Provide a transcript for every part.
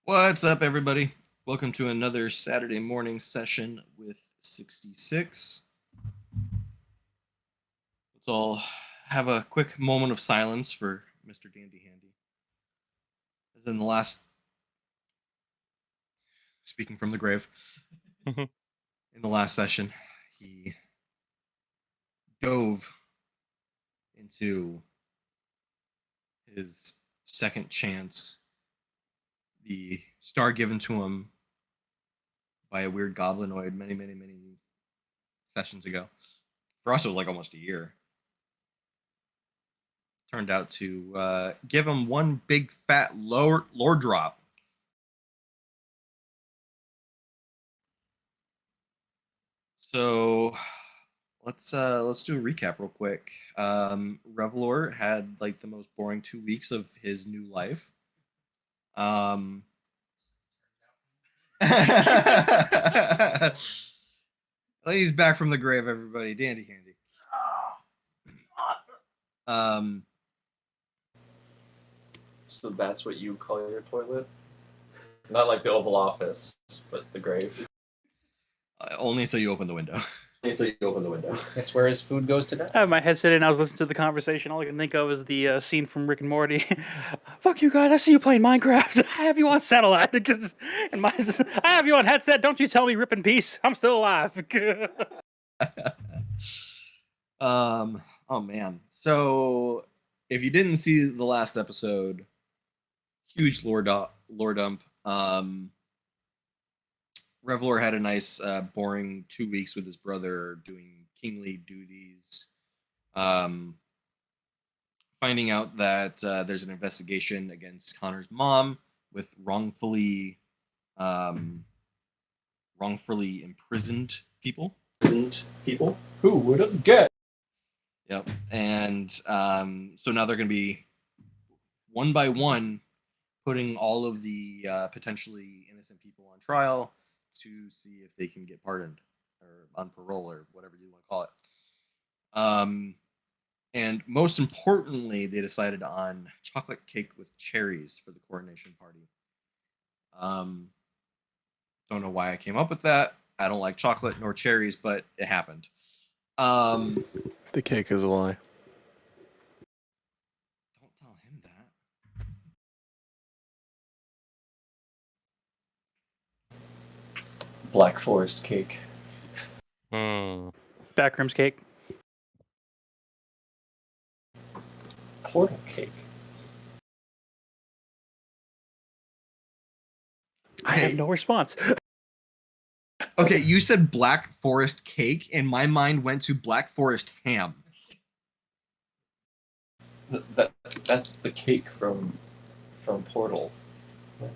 What's up, everybody? Welcome to another Saturday morning session with 66. Let's all have a quick moment of silence for Mr. Dandy Handy. As in the last, speaking from the grave, in the last session, he dove into his second chance, the star given to him by a weird goblinoid many sessions ago. For us, it was like almost a year. Turned out to give him one big fat lore drop. So let's do a recap real quick. Revalor had like the most boring 2 weeks of his new life. He's back from the grave, everybody. Dandy Candy. So that's what you call your toilet? Not like the Oval Office, but the grave. Only until you open the window. Until you open the window. That's where his food goes to die. I have my headset in. I was listening to the conversation. All I can think of is the scene from Rick and Morty. Fuck you guys! I see you playing Minecraft. I have you on satellite. And I have you on headset. Don't you tell me rip in peace. I'm still alive. Oh man. So if you didn't see the last episode, huge lore dump. Revalor had a nice, boring 2 weeks with his brother doing kingly duties. Finding out that there's an investigation against Connor's mom with wrongfully imprisoned people. Who would have guessed? Yep. And so now they're going to be one by one putting all of the potentially innocent people on trial to see if they can get pardoned or on parole or whatever you want to call it. And most importantly, they decided on chocolate cake with cherries for the coronation party. Don't know why I came up with that. I don't like chocolate nor cherries, but it happened. The cake is a lie. Don't tell him that. Black Forest cake. Backrooms cake. Portal cake. I have no response. Okay, you said Black Forest cake, and my mind went to Black Forest ham. That's the cake from Portal.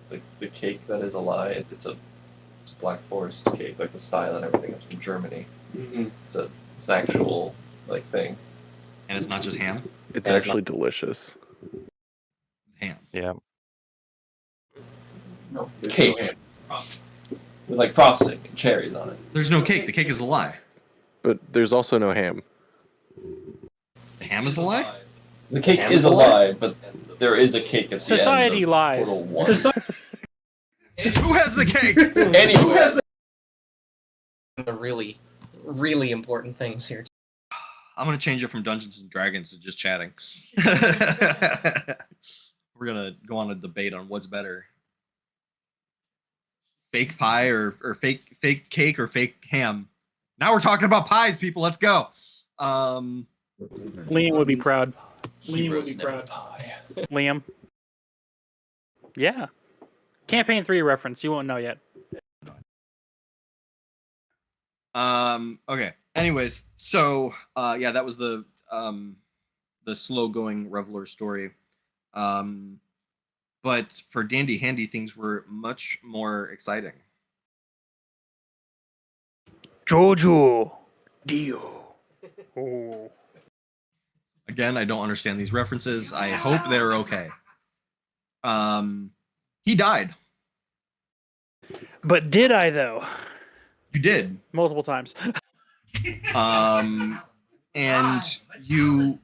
The cake that is a lie. It's Black Forest cake, like the style and everything is from Germany. Mm-hmm. It's an actual thing. And it's not just ham? It's actually delicious. Ham. Yeah. No, cake. With frosting and cherries on it. There's no cake. The cake is a lie. But there's also no ham. The ham is a lie? The cake is a lie, but there is a cake at the Society end of lies. Portal 1. Who has the cake? Who has The really, really important things here. I'm going to change it from Dungeons and Dragons to just chatting. We're going to go on a debate on what's better. Fake pie or fake cake or fake ham. Now we're talking about pies, people. Let's go. Liam would be proud. pie. Liam. Yeah. Campaign 3 reference. You won't know yet. Okay. Anyways, so yeah, that was the slow going Revalor story. But for Dandy Handy, things were much more exciting. Jojo. Dio. Oh. Again, I don't understand these references. I hope they're okay. He died. But did I, though? You did. Multiple times. And you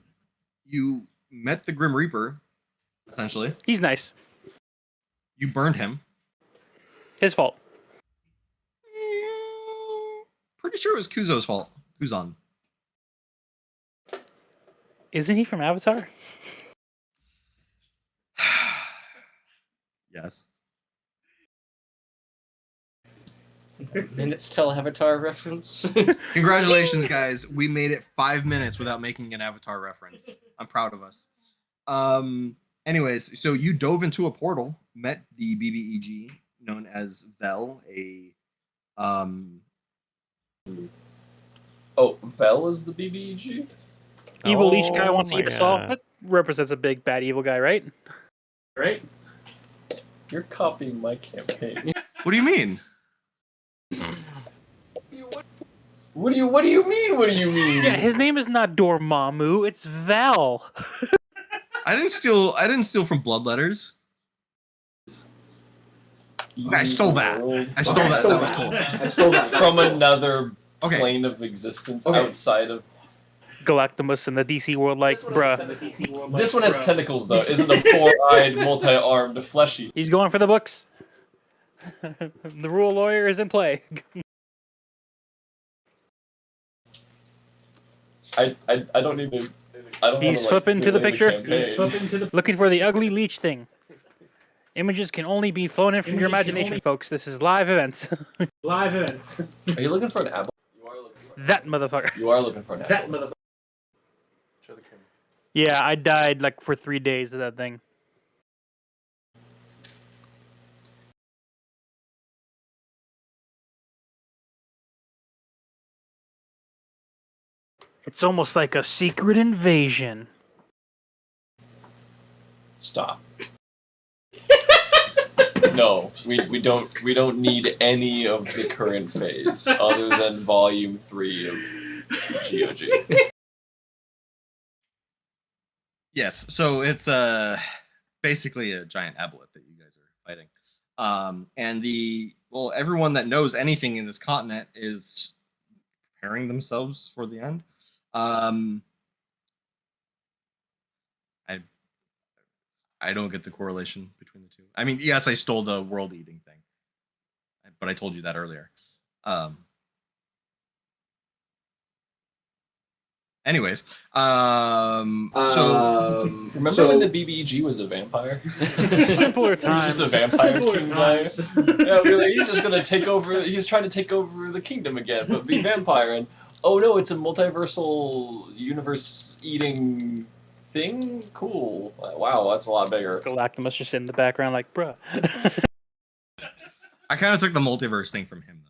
met the Grim Reaper, essentially. He's nice. You burned him. His fault. Pretty sure it was Kuzo's fault. Kuzan. Isn't he from Avatar? Yes. Minutes till Avatar reference. Congratulations, guys. We made it 5 minutes without making an Avatar reference. I'm proud of us. Anyways, so you dove into a portal, met the BBEG known as Vel, Oh, Vel is the BBEG? Evil leech guy Oh wants to my eat us all. God. That represents a big bad evil guy, right? Right? You're copying my campaign. What do you mean? What do you mean? What do you mean? Yeah, his name is not Dormammu. It's Val. I didn't steal from Bloodletters. I stole that. I stole that. That was cool. I stole that. From another Okay. plane of existence Okay. outside of. Galactimus in the DC world, like, bruh. This one has tentacles though, isn't a four-eyed, multi-armed, fleshy. He's going for the books. The rule lawyer is in play. I don't even. I don't. He's wanna, flipping to the delay picture. campaign. Looking for the ugly leech thing. Images can only be flown in from your imagination, folks. This is live events. Live events. Are you looking for an apple? You are looking for. That motherfucker. You are looking for an apple. That motherfucker. Yeah, I died like for 3 days of that thing. It's almost like a secret invasion. Stop. No, we don't need any of the current phase other than Volume 3 of GOG. Yes, so it's basically a giant aboleth that you guys are fighting. And everyone that knows anything in this continent is preparing themselves for the end. I don't get the correlation between the two. I mean, yes, I stole the world eating thing, but I told you that earlier. Anyways, so Remember when the BBEG was a vampire? Simpler He was just a times. vampire Simpler king guy. times. Yeah, really, he's just gonna take over. He's trying to take over the kingdom again, but be vampire. And oh no, it's a multiversal universe-eating thing. Cool. Wow, that's a lot bigger. Galactimus just in the background, like, bruh. I kind of took the multiverse thing from him,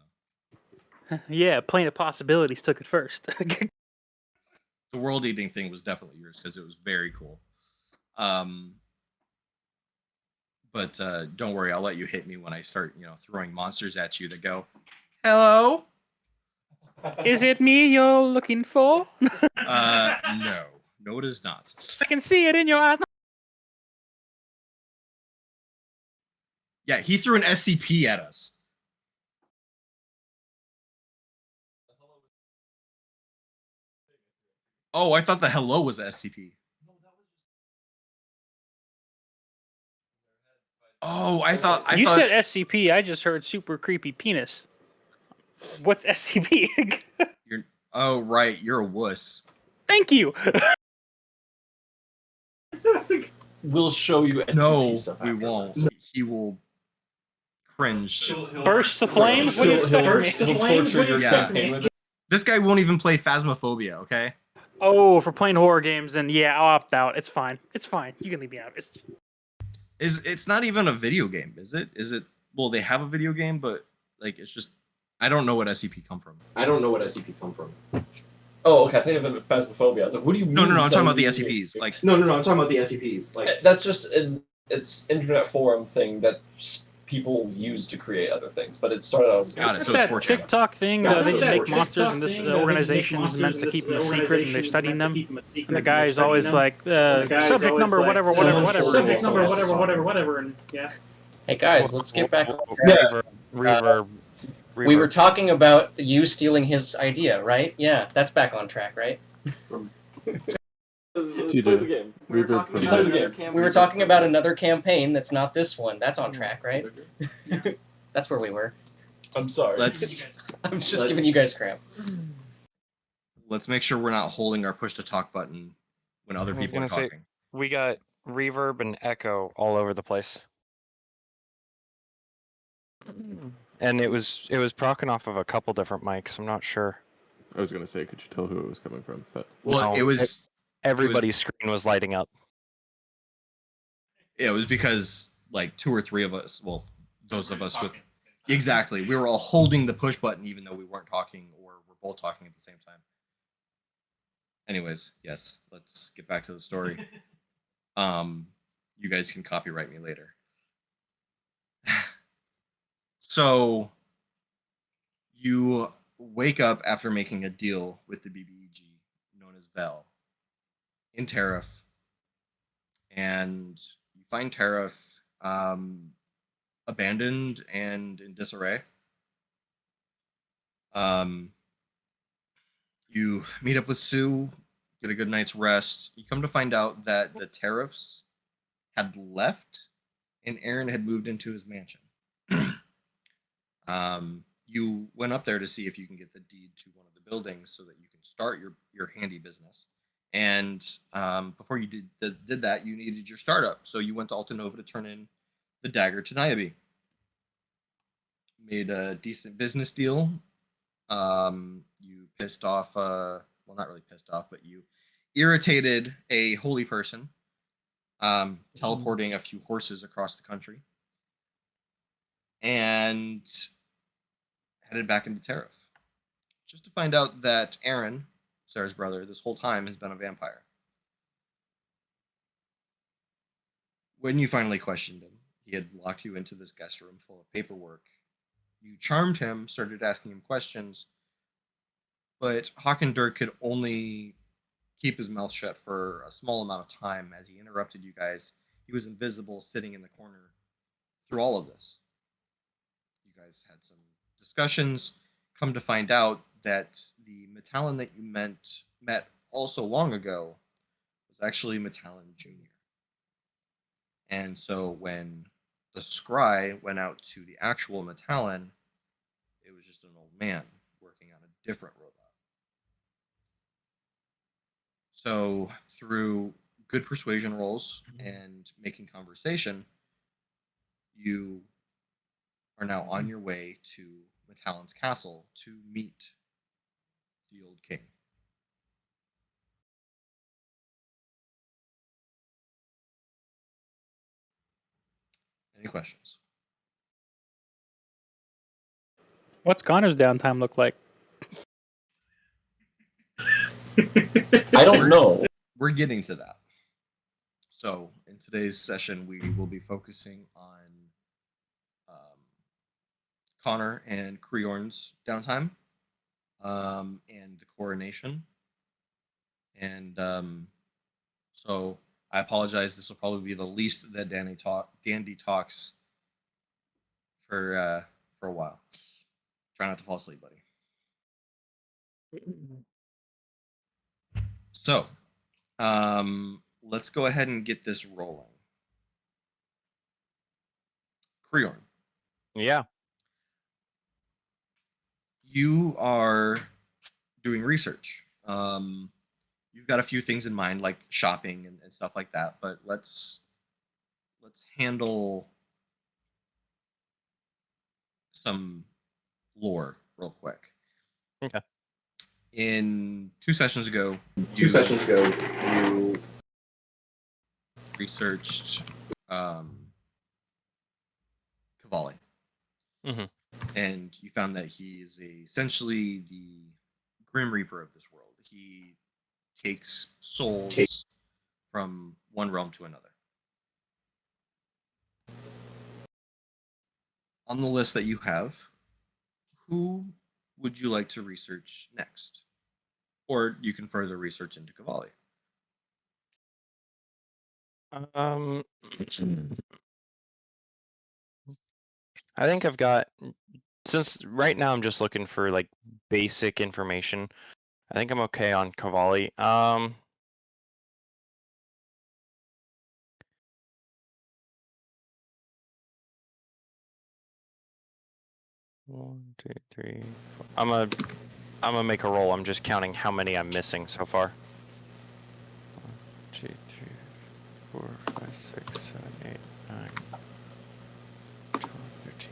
though. Yeah, Plane of Possibilities took it first. The world eating thing was definitely yours because it was very cool. But don't worry, I'll let you hit me when I start, throwing monsters at you that go, "Hello." Is it me you're looking for? No, it is not. I can see it in your eyes. Yeah, he threw an SCP at us. Oh, I thought the hello was a SCP. Oh, I thought You said SCP, I just heard super creepy penis. What's SCP? Oh, right, you're a wuss. Thank you. We'll show you SCP No, stuff we after won't. this. He will cringe. Burst to flames? What do you expect from me? Burst to We'll flames? torture What do you your expect from campaign. me? This guy won't even play Phasmophobia, okay? Oh, for playing horror games, then yeah, I'll opt out. It's fine. It's fine. You can leave me out. It's not even a video game, is it? Is it? Well, they have a video game, but like it's just I don't know what SCP come from. I don't know what SCP come from. Oh, okay. I think of Phasmophobia. I was like, what do you mean? No, I'm talking about the selling SCPs. Like No, I'm talking about the SCPs. Like, that's just it's internet forum thing that people use to create other things, but it started out as Got it. It's So it's that 4chan. TikTok thing. Got it. They So just it's make 4chan. monsters, and this organization is meant to keep them a secret, and they're studying them. And the guy is always like, subject number, whatever. subject number, whatever, and yeah. Hey guys, let's get back. Reverb. We were talking about you stealing his idea, right? Yeah, that's back on track, right? TJ. Reverb from Play the game. We were talking about another campaign that's not this one. That's on track, right? That's where we were. I'm sorry. Let's I'm just giving you guys crap. let's make sure we're not holding our push to talk button when other I was people are gonna say- talking. We got reverb and echo all over the place. And it was procking off of a couple different mics. I'm not sure. I was gonna say, could you tell who it was coming from? But Well, No, it was Everybody's screen was lighting up. it was because like two or three of us, well, those of us with exactly, we were all holding the push button even though we weren't talking or we're both talking at the same time. Anyways, yes, let's get back to the story. You guys can copyright me later. So you wake up after making a deal with the BBEG known as Vel in Tariff, and you find Tariff abandoned and in disarray. You meet up with Sue, get a good night's rest. You come to find out that the Tariffs had left and Aaron had moved into his mansion. You went up there to see if you can get the deed to one of the buildings so that you can start your handy business. And before you did that, you needed your startup. So you went to Altanova to turn in the dagger to Niobe. Made a decent business deal. You pissed off, well, not really pissed off, but you irritated a holy person, teleporting a few horses across the country, and headed back into Tariff. Just to find out that Aaron, Sarah's brother, this whole time has been a vampire. When you finally questioned him, he had locked you into this guest room full of paperwork. You charmed him, started asking him questions, but Hawkendirk could only keep his mouth shut for a small amount of time as he interrupted you guys. He was invisible, sitting in the corner through all of this. You guys had some discussions. Come to find out that the Mittalon that you met all so long ago was actually Mittalon Jr. And so when the scry went out to the actual Mittalon, it was just an old man working on a different robot. So through good persuasion rolls and making conversation, you are now on your way to Mittalon's castle to meet the old king. Any questions? What's Connor's downtime look like? I don't know. We're getting to that. So in today's session, we will be focusing on Connor and Creorn's downtime, and the coronation. And so I apologize. This will probably be the least that Dandy talks for a while. Try not to fall asleep, buddy. So let's go ahead and get this rolling. Creorn, Yeah. you are doing research. You've got a few things in mind, like shopping and stuff like that. But let's handle some lore real quick. Okay. In two sessions ago, You researched Cavalli. Mhm. And you found that he is essentially the Grim Reaper of this world. He takes souls from one realm to another. On the list that you have, who would you like to research next? Or you can further research into Cavalli. I think I've got, since right now I'm just looking for like basic information. I think I'm okay on Cavalli. 1, 2, 3, 4. I'm gonna make a roll. I'm just counting how many I'm missing so far. 1, 2, 3, 4, 5, 6, 7, 8, 9, 12, 13,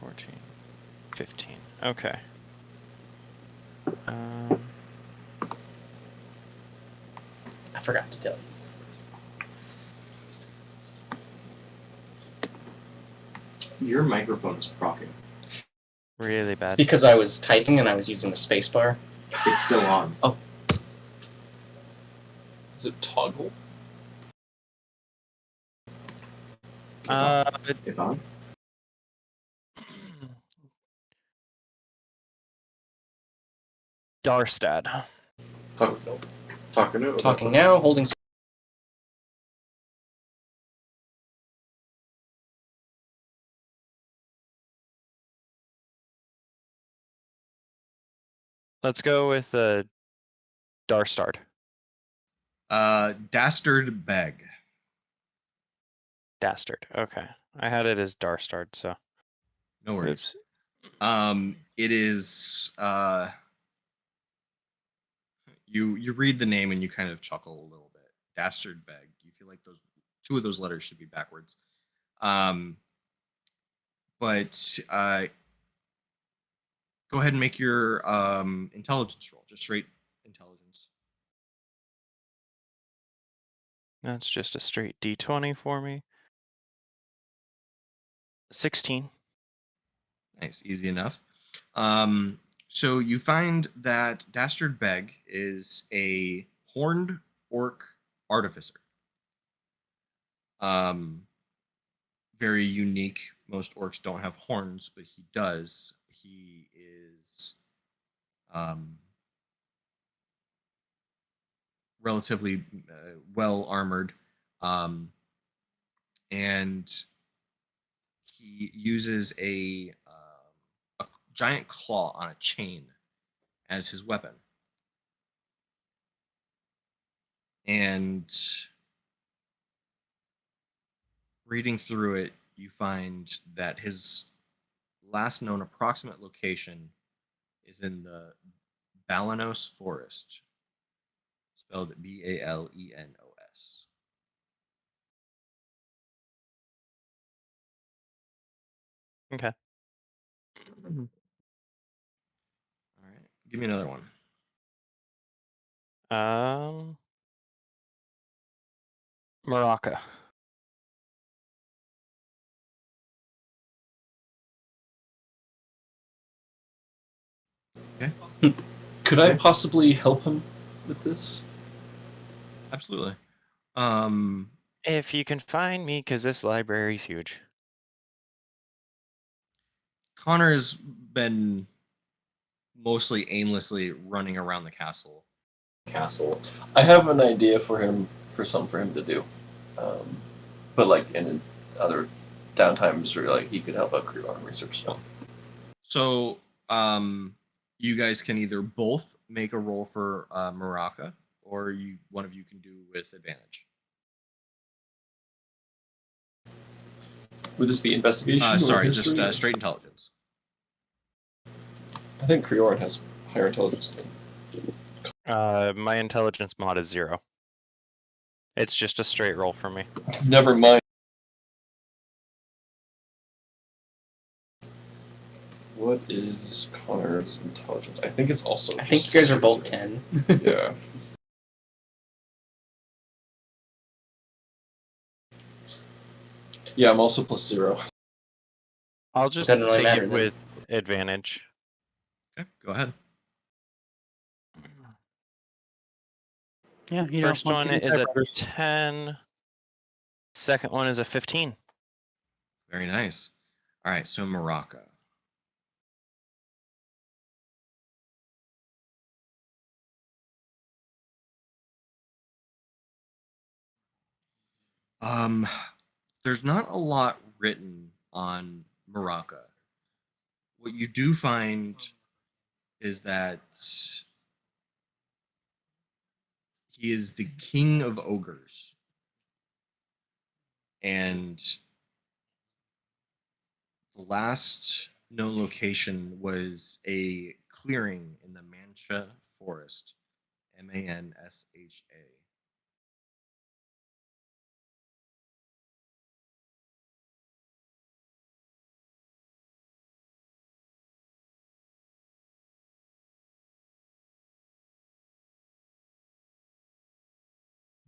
14, 15. Okay. I forgot to tell you. Your microphone is rocking. Really It's bad. because I was typing and I was using the space bar. It's still on. Oh. Is it toggle? It's on. Darstad. Talking now, holding. Let's go with Darstard. Dastard Beg. Dastard. Okay. I had it as Darstard, so. No worries. Oops. It is you read the name and you kind of chuckle a little bit. Dastard Beg. You feel like those two of those letters should be backwards. But go ahead and make your intelligence roll. Just straight intelligence. That's just a straight D20 for me. 16. Nice, easy enough. So you find that Dastard Beg is a horned orc artificer. Very unique. Most orcs don't have horns, but he does. He is relatively well armored, and he uses a giant claw on a chain as his weapon. And reading through it, you find that his last known approximate location is in the Balanos Forest, spelled Balenos. Okay. All right, give me another one. Maraca. Okay. Could I possibly help him with this? Absolutely. If you can find me, because this library's huge. Connor has been mostly aimlessly running around the castle. I have an idea for him, for him to do, but like in other downtimes where like he could help out crew on research stuff. So, you guys can either both make a roll for Maraca, or one of you can do with advantage. Would this be investigation or Sorry, history? just straight intelligence. I think Krioran has higher intelligence than. My intelligence mod is 0. It's just a straight roll for me. Never mind. What is Connor's intelligence? I think it's also. I think you guys are both 10. Yeah. Yeah, I'm also plus 0. I'll just Doesn't really take matter it then. with advantage. Okay, go ahead. Yeah, you First know, one monkeys and is a typewriters. 10. Second one is a 15. Very nice. All right, so Maraca. There's not a lot written on Maraca. What you do find is that he is the king of ogres. And the last known location was a clearing in the Mancha Forest, Mansha.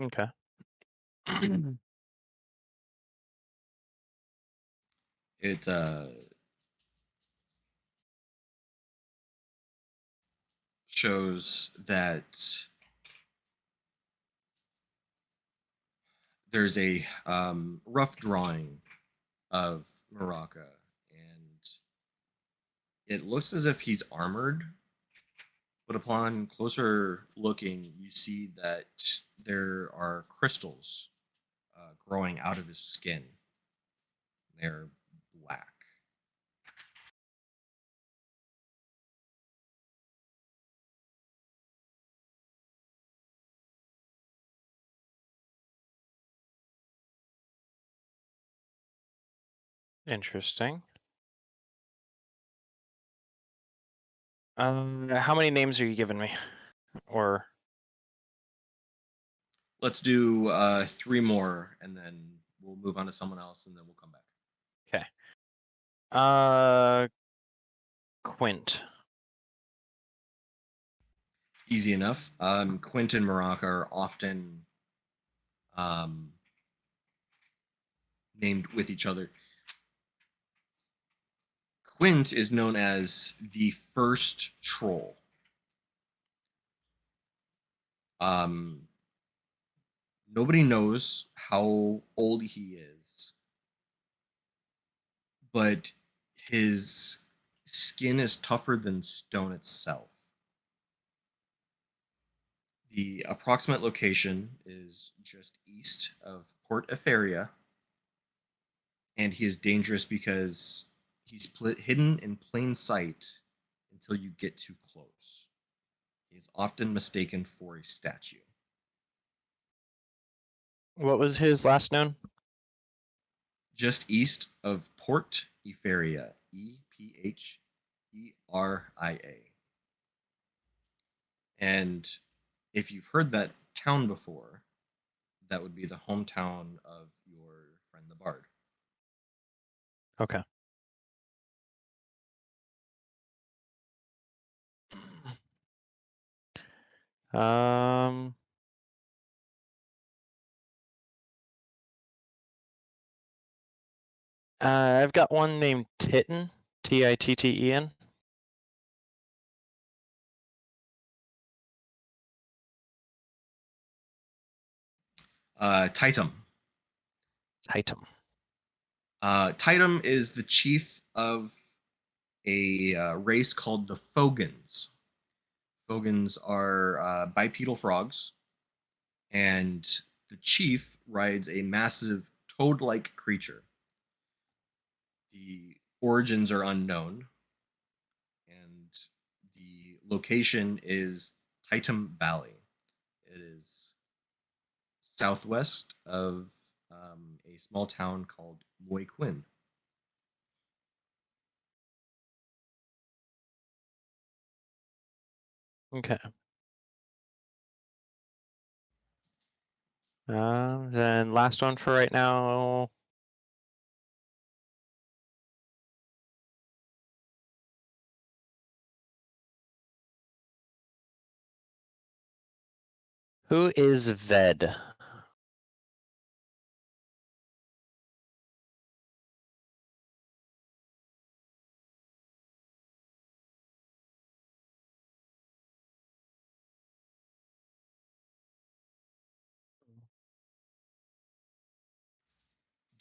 Okay. It shows that there's a rough drawing of Maraca, and it looks as if he's armored. But upon closer looking, you see that there are crystals growing out of his skin. They're black. Interesting. How many names are you giving me? Or Let's do 3 more, and then we'll move on to someone else, and then we'll come back. okay. Quint. Easy enough. Quint and Maraca are often um, named with each other. Quint is known as the first troll. Um, Nobody knows how old he is, but his skin is tougher than stone itself. The approximate location is just east of Port Eferia, and he is dangerous because he's hidden in plain sight until you get too close. He is often mistaken for a statue. What was his last known? Just east of Port Eferia, Epheria. And if you've heard that town before, that would be the hometown of your friend the Bard. Okay. Um, I've got one named Titten, Titten. Titum. Titum. Titum is the chief of a race called the Fogans. Fogans are bipedal frogs, and the chief rides a massive toad-like creature. The origins are unknown, and the location is Titum Valley. It is southwest of a small town called Moyquin. Okay. Then last one for right now. Who is Ved?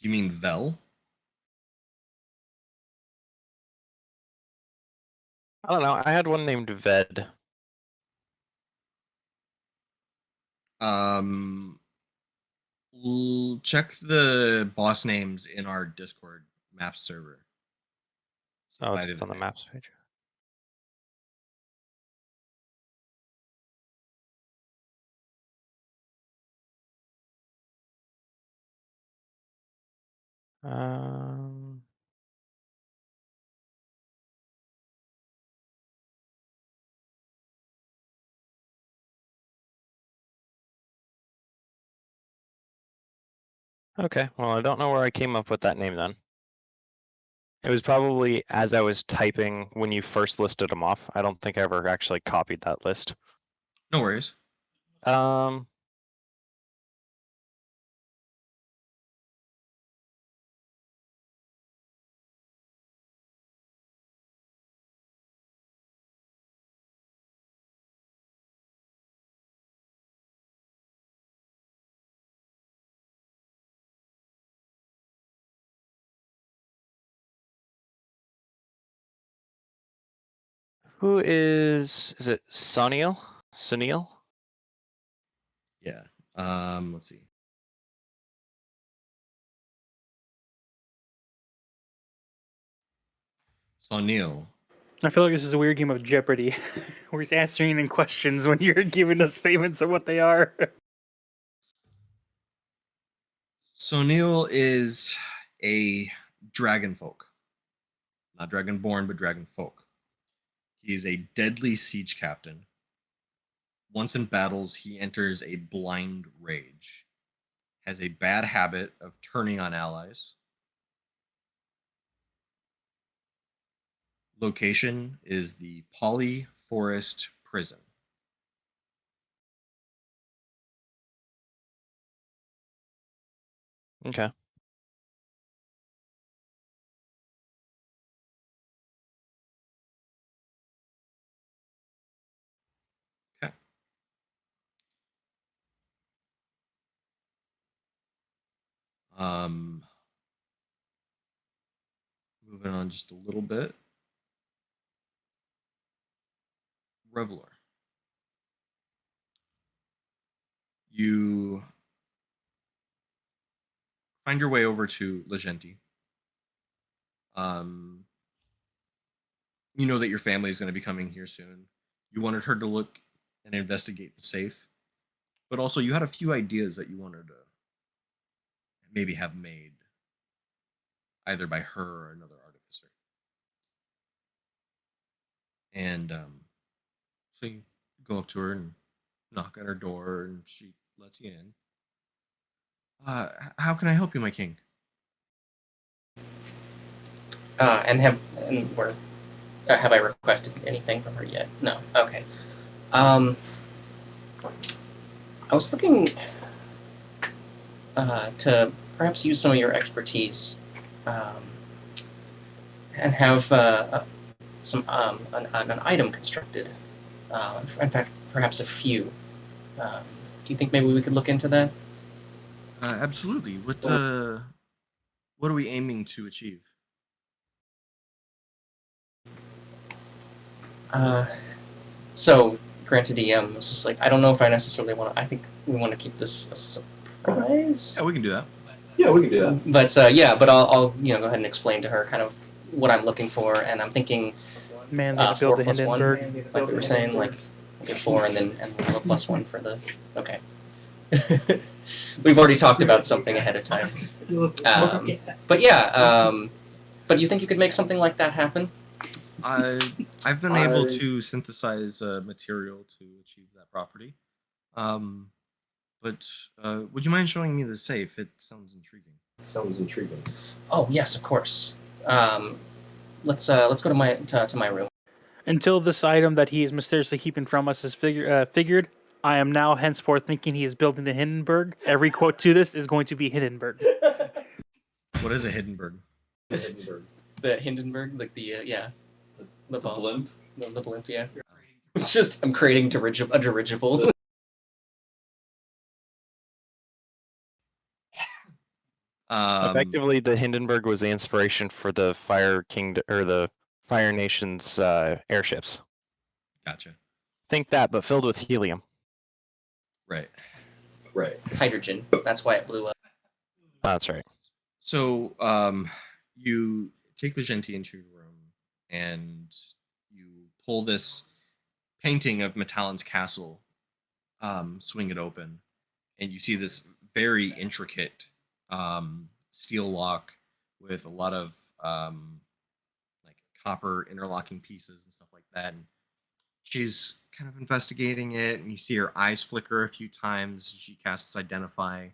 Do you mean Vel? I don't know. I had one named Ved. Um, check the boss names in our Discord map server. See if Oh, it's either of on the them. maps page. Um, Okay, well, I don't know where I came up with that name then. It was probably as I was typing when you first listed them off. I don't think I ever actually copied that list. No worries. Um, who is it Sunil? Sunil? Yeah. Let's see. So Neil. I feel like this is a weird game of Jeopardy, where he's answering in questions when you're giving us statements of what they are. So Neil is a dragon folk. Not dragonborn, but dragon folk. He's a deadly siege captain. Once in battles, he enters a blind rage. Has a bad habit of turning on allies. Location is the Poly Forest Prison. Okay. Okay. Um, Moving on just a little bit. Revalor. You find your way over to Legenti. Um, you know that your family is going to be coming here soon. You wanted her to look and investigate the safe, but also you had a few ideas that you wanted to maybe have made either by her or another artificer. And so you go up to her and knock on her door, and she lets you in. How can I help you, my king? Have I requested anything from her yet? No. Okay. I was looking to perhaps use some of your expertise um, and have an item constructed. In fact, perhaps a few. Do you think maybe we could look into that? Absolutely. What are we aiming to achieve? So, granted, DM was just like, I don't know if I necessarily want to. I think we want to keep this a surprise. Yeah, we can do that. Yeah, we can do that. But I'll go ahead and explain to her kind of what I'm looking for, and I'm thinking Man, they had to build the 4+1, Hindenburg. like we were saying, like we'll get 4 and then we'll have a +1 for the. Okay. We've already talked about something ahead of time. But yeah, but do you think you could make something like that happen? I've been able to synthesize material to achieve that property. But would you mind showing me the safe? It sounds intriguing. Sounds intriguing. Oh yes, of course. Let's go to my room. Until this item that he is mysteriously keeping from us is figured, I am now henceforth thinking he is building the Hindenburg. Every quote to this is going to be Hindenburg. What is a Hindenburg? Hindenburg. The Hindenburg, like the the ball. Blimp. The blimp, yeah. It's just I'm creating a dirigible. Effectively, the Hindenburg was the inspiration for the Fire King or the Fire Nation's airships. Gotcha. Think that, but filled with helium. Right. Right. Hydrogen. That's why it blew up. That's right. So you take the Genti into your room and you pull this painting of Mittalon's castle, swing it open, and you see this very intricate steel lock with a lot of like copper interlocking pieces and stuff like that. And she's kind of investigating it, and you see her eyes flicker a few times. She casts Identify.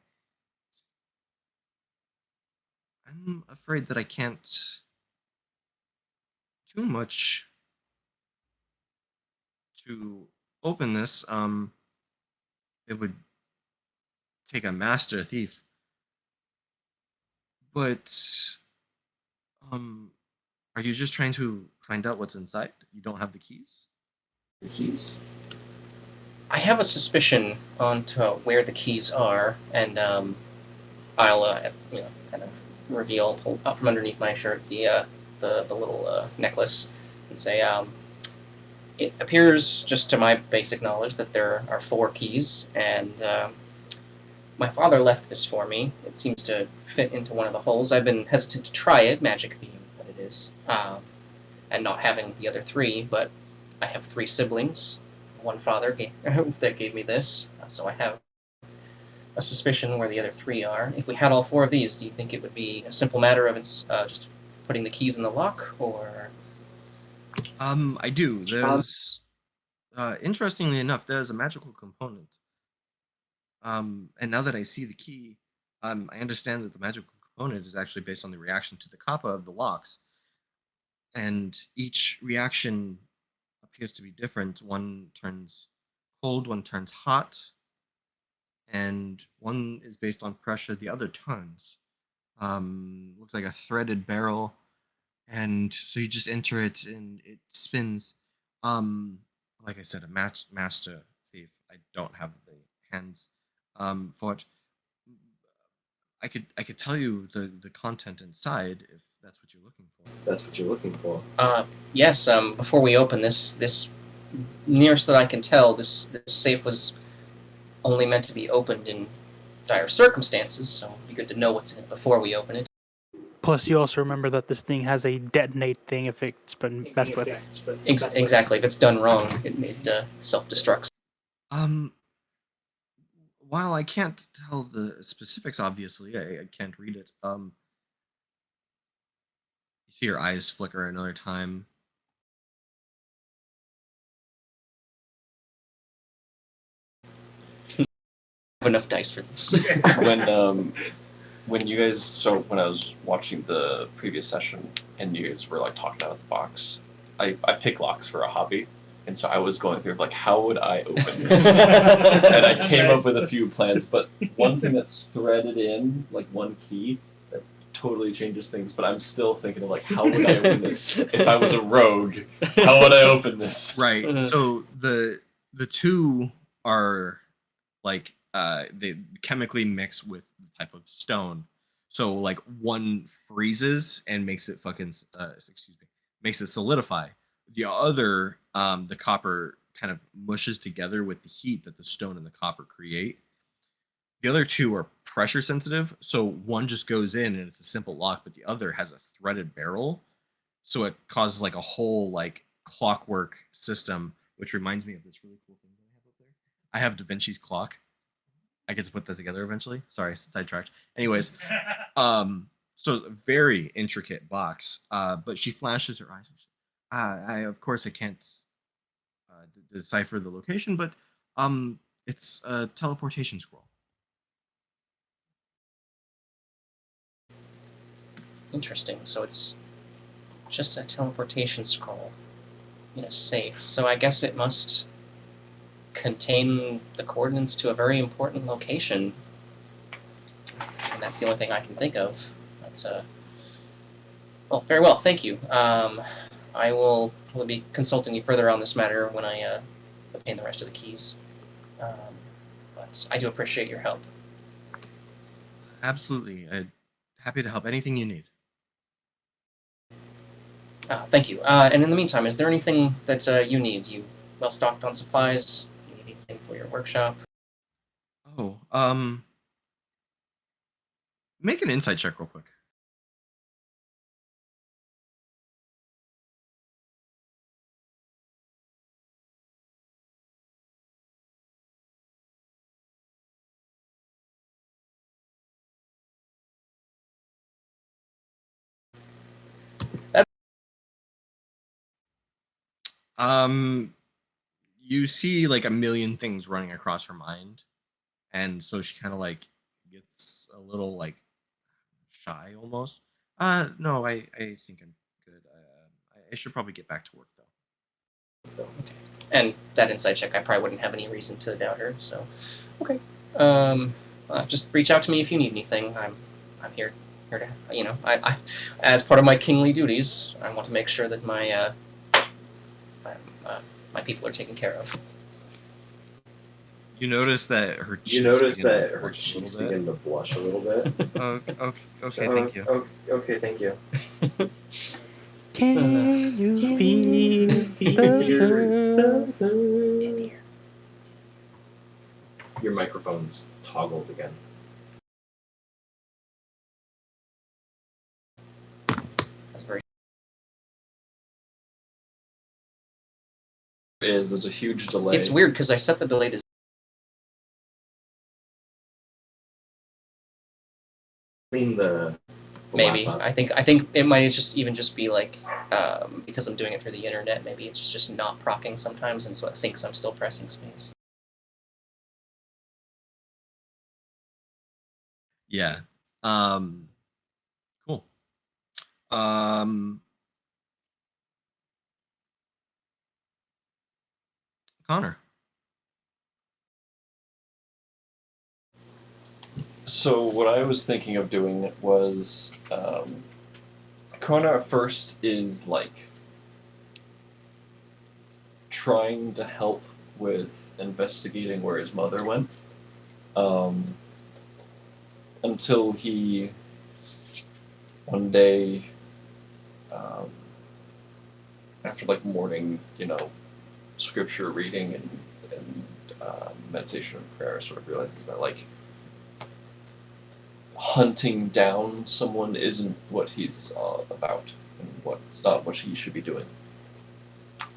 I'm afraid that I can't do much to open this. It would take a master thief. But um, are you just trying to find out what's inside? You don't have the keys? The keys? I have a suspicion onto where the keys are, and I'll kind of reveal, pull out from underneath my shirt the little necklace, and say, it appears, just to my basic knowledge, that there are 4 keys, and my father left this for me. It seems to fit into one of the holes. I've been hesitant to try it, magic being what it is, and not having the other 3, but I have 3 siblings. One father that gave me this, so I have a suspicion where the other 3 are. If we had all 4 of these, do you think it would be a simple matter of just putting the keys in the lock, or? I do. There's interestingly enough, there's a magical component. And now that I see the key, I understand that the magical component is actually based on the reaction to the kappa of the locks, and each reaction appears to be different. One turns cold, one turns hot, and one is based on pressure. The other turns. Looks like a threaded barrel, and so you just enter it, and it spins. Um, like I said, a master thief. I don't have the hands for it. I could tell you the content inside if that's what you're looking for. That's what you're looking for. Yes. Before we open this, nearest that I can tell, this safe was only meant to be opened in dire circumstances, so it'd be good to know what's in it before we open it. Plus, you also remember that this thing has a detonate thing if it's been messed with. Exactly. If it's done wrong, it self-destructs. Um, while I can't tell the specifics, obviously, I can't read it. You see your eyes flicker another time. Have enough dice for this. When you guys, so when I was watching the previous session and you guys were like talking about the box, I pick locks for a hobby, and so I was going through like, how would I open this? And I came up with a few plans, but one thing that's threaded in, like one key, that totally changes things. But I'm still thinking of like, how would I open this? If I was a rogue, how would I open this? Right. So the two are like they chemically mix with the type of stone. So like one freezes and makes it excuse me, makes it solidify. The other, the copper kind of mushes together with the heat that the stone and the copper create. The other two are pressure sensitive, so one just goes in and it's a simple lock, but the other has a threaded barrel, so it causes like a whole like clockwork system, which reminds me of this really cool thing that I have up there. I have Da Vinci's clock. I get to put that together eventually. Sorry, sidetracked. Anyways, so a very intricate box. But she flashes her eyes. I of course I can't decipher the location, but it's a teleportation scroll. Interesting. So it's just a teleportation scroll in a safe. So I guess it must contain the coordinates to a very important location. And that's the only thing I can think of. That's well, very well. Thank you. I will be consulting you further on this matter when I obtain the rest of the keys. But I do appreciate your help. Absolutely. I'm happy to help. Anything you need. Thank you. And in the meantime, is there anything that you need? You well stocked on supplies? You need anything for your workshop? Oh, make an insight check real quick. Um, you see like a million things running across her mind, and so she kind of like gets a little like shy almost. No, I think I'm good. I should probably get back to work though. And that insight check, I probably wouldn't have any reason to doubt her. So, okay. Just reach out to me if you need anything. I'm here to, I as part of my kingly duties, I want to make sure that my people are taken care of. You notice that her cheeks You notice begin to that her blush a cheeks little bit. begin to blush a little bit. Okay, thank you. Okay, thank you. Can you feel the love in here? Your microphone's toggled again. That's very. There's a huge delay. It's weird because I set the delay to Clean the maybe. laptop. I think it might just be like because I'm doing it through the internet. Maybe it's just not procking sometimes, and so it thinks I'm still pressing space. Yeah. Cool. Connor. So what I was thinking of doing was, Kona at first is like trying to help with investigating where his mother went, until he one day, after like morning, scripture reading and meditation and prayer, sort of realizes that like hunting down someone isn't what he's about, and what's not what he should be doing.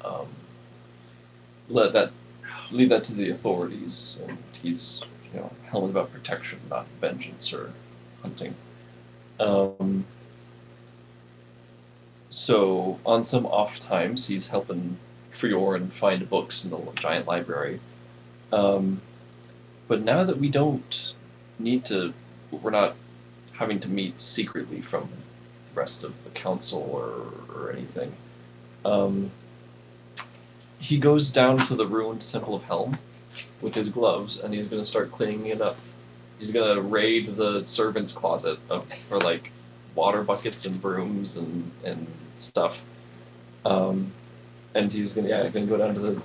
Um, leave that to the authorities, and he's helmet about protection, not vengeance or hunting. So on some off times, he's helping Friorin find books in the giant library. But now that we're not having to meet secretly from the rest of the council or anything. He goes down to the ruined Temple of Helm with his gloves, and he's going to start cleaning it up. He's going to raid the servants' closet for like water buckets and brooms and stuff. And he's going to go down to the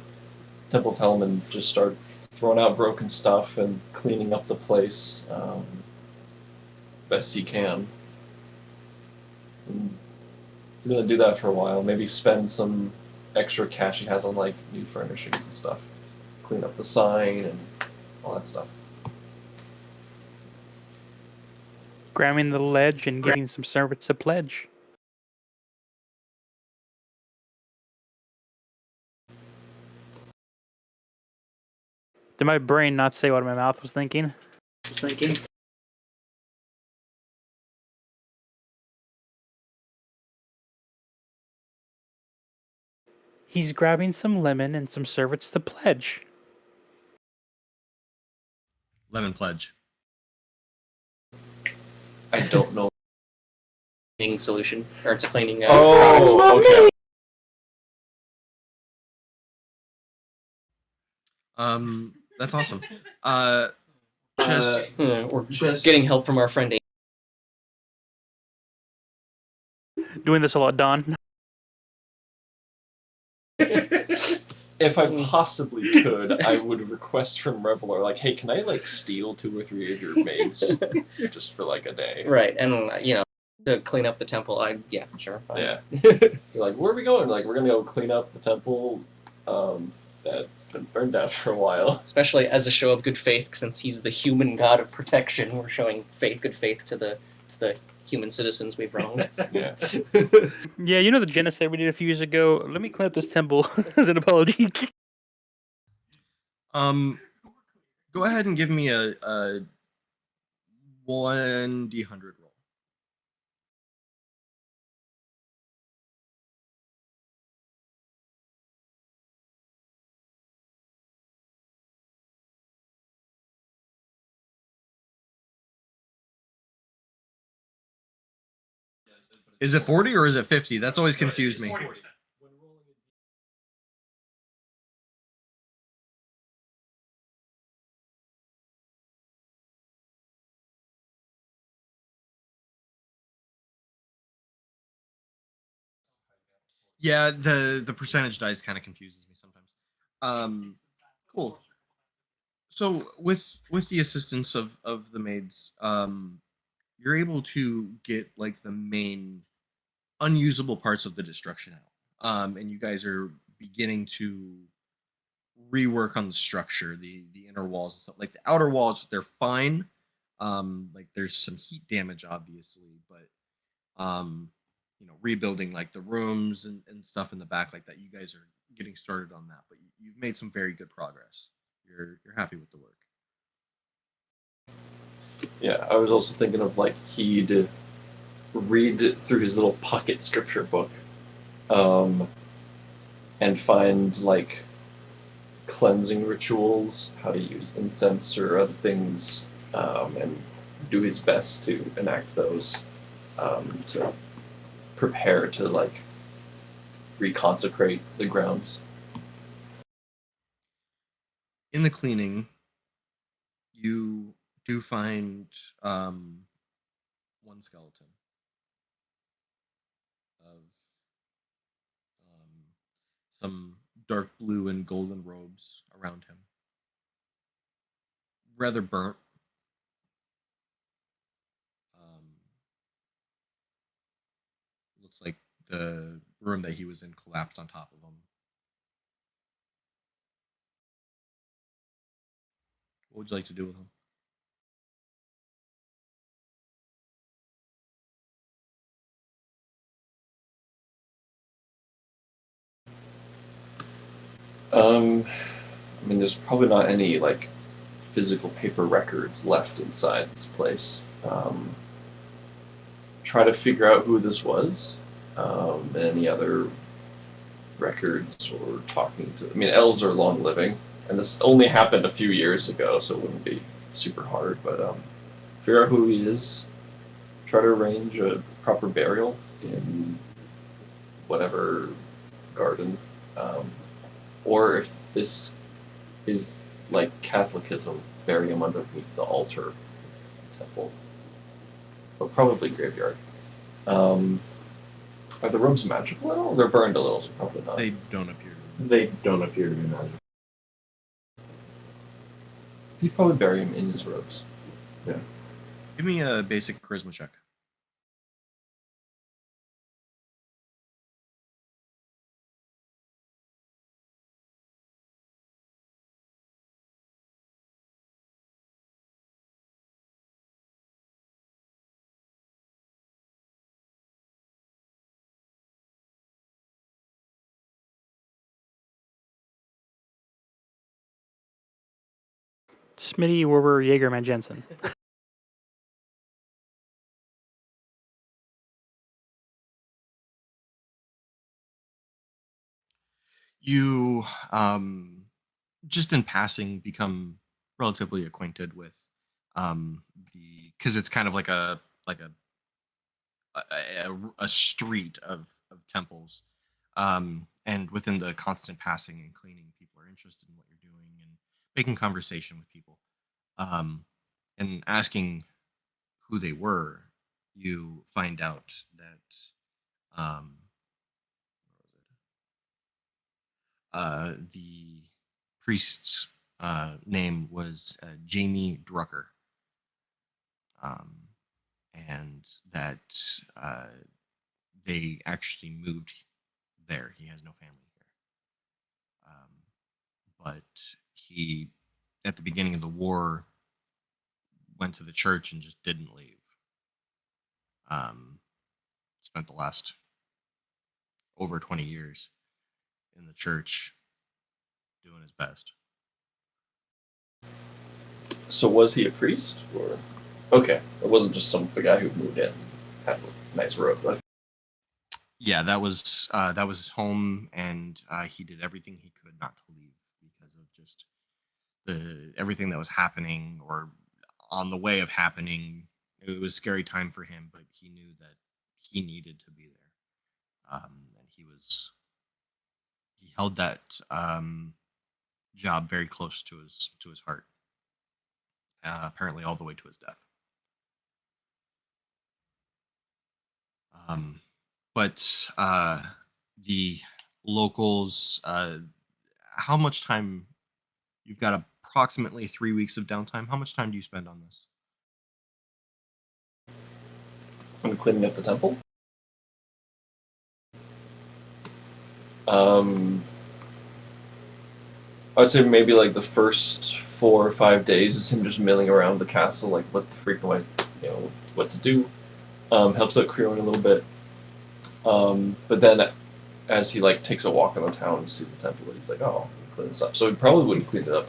Temple of Helm and just start throwing out broken stuff and cleaning up the place best he can. And he's going to do that for a while. Maybe spend some extra cash he has on like new furnishings and stuff. Clean up the sign and all that stuff. Grabbing the ledge and getting some servants to pledge. Did my brain not say what my mouth was thinking? He's grabbing some lemon and some servants to pledge. Lemon pledge. I don't know. Cleaning solution, or it's a cleaning Oh, product. okay. That's awesome. We're getting help from our friend. Doing this a lot, Don. If I possibly could, I would request from Revalor, like, hey, can I like steal 2 or 3 of your maids just for like a day? Right, and to clean up the temple. Yeah, sure. Fine. Yeah. They're like, where are we going? Like, we're gonna go clean up the temple that's been burned down for a while. Especially as a show of good faith, since he's the human god of protection, we're showing good faith to the human citizens we've wronged. Yeah. Yeah, you know the genocide we did a few years ago? Let me clean up this temple as an apology. Go ahead and give me a 1d100 roll. Is it 40 or is it 50? That's always confused me. Yeah, the percentage dice kind of confuses me sometimes. Cool. So with the assistance of the maids, you're able to get like the main unusable parts of the destruction out. And you guys are beginning to rework on the structure, the inner walls and stuff. Like the outer walls, they're fine. Like there's some heat damage, obviously, but rebuilding like the rooms and stuff in the back like that. You guys are getting started on that, but you've made some very good progress. You're happy with the work. Yeah, I was also thinking of like he'd read through his little pocket scripture book, and find like cleansing rituals, how to use incense or other things, and do his best to enact those, to prepare to like reconsecrate the grounds. In the cleaning, you do find one skeleton of um, some dark blue and golden robes around him. Rather burnt. Um, looks like the room that he was in collapsed on top of him. What would you like to do with him? I mean, there's probably not any like physical paper records left inside this place. Try to figure out who this was, any other records or talking to. I mean, elves are long living, and this only happened a few years ago, so it wouldn't be super hard. But figure out who he is. Try to arrange a proper burial in whatever garden, um, or if this is like Catholicism, bury him underneath the altar of the temple, or probably graveyard. Um, are the rooms magical at all? They're burned a little, so probably not. They don't appear to be. They don't appear to be magical. You'd probably bury him in his robes. Give me a basic charisma check. Smitty Werber Jaegerman Jensen. You just in passing become relatively acquainted with the because it's kind of like a street of temples, and within the constant passing and cleaning, people are interested in what you're doing and making conversation with people, um, and asking who they were. You find out that the priest's name was Jamie Drucker, um, and that they actually moved there. He has no family here, but he, at the beginning of the war, went to the church and just didn't leave. Spent the last over 20 years in the church doing his best. So was he a priest, or okay? It wasn't just some the guy who moved in, had a nice robe. Like, Yeah, that was his home, and he did everything he could not to leave because of just the everything that was happening or on the way of happening. It was a scary time for him, but he knew that he needed to be there, and he held that job very close to his heart. Apparently, all the way to his death. But the locals, how much time? You've got approximately 3 weeks of downtime. How much time do you spend on this? I'm cleaning up the temple. I would say maybe like the first 4 or 5 days is him just milling around the castle, like what the freak am I, what to do. Helps out Creon a little bit. But then as he like takes a walk in the town and sees the temple, he's like, oh, clean this up. So he probably wouldn't clean it up,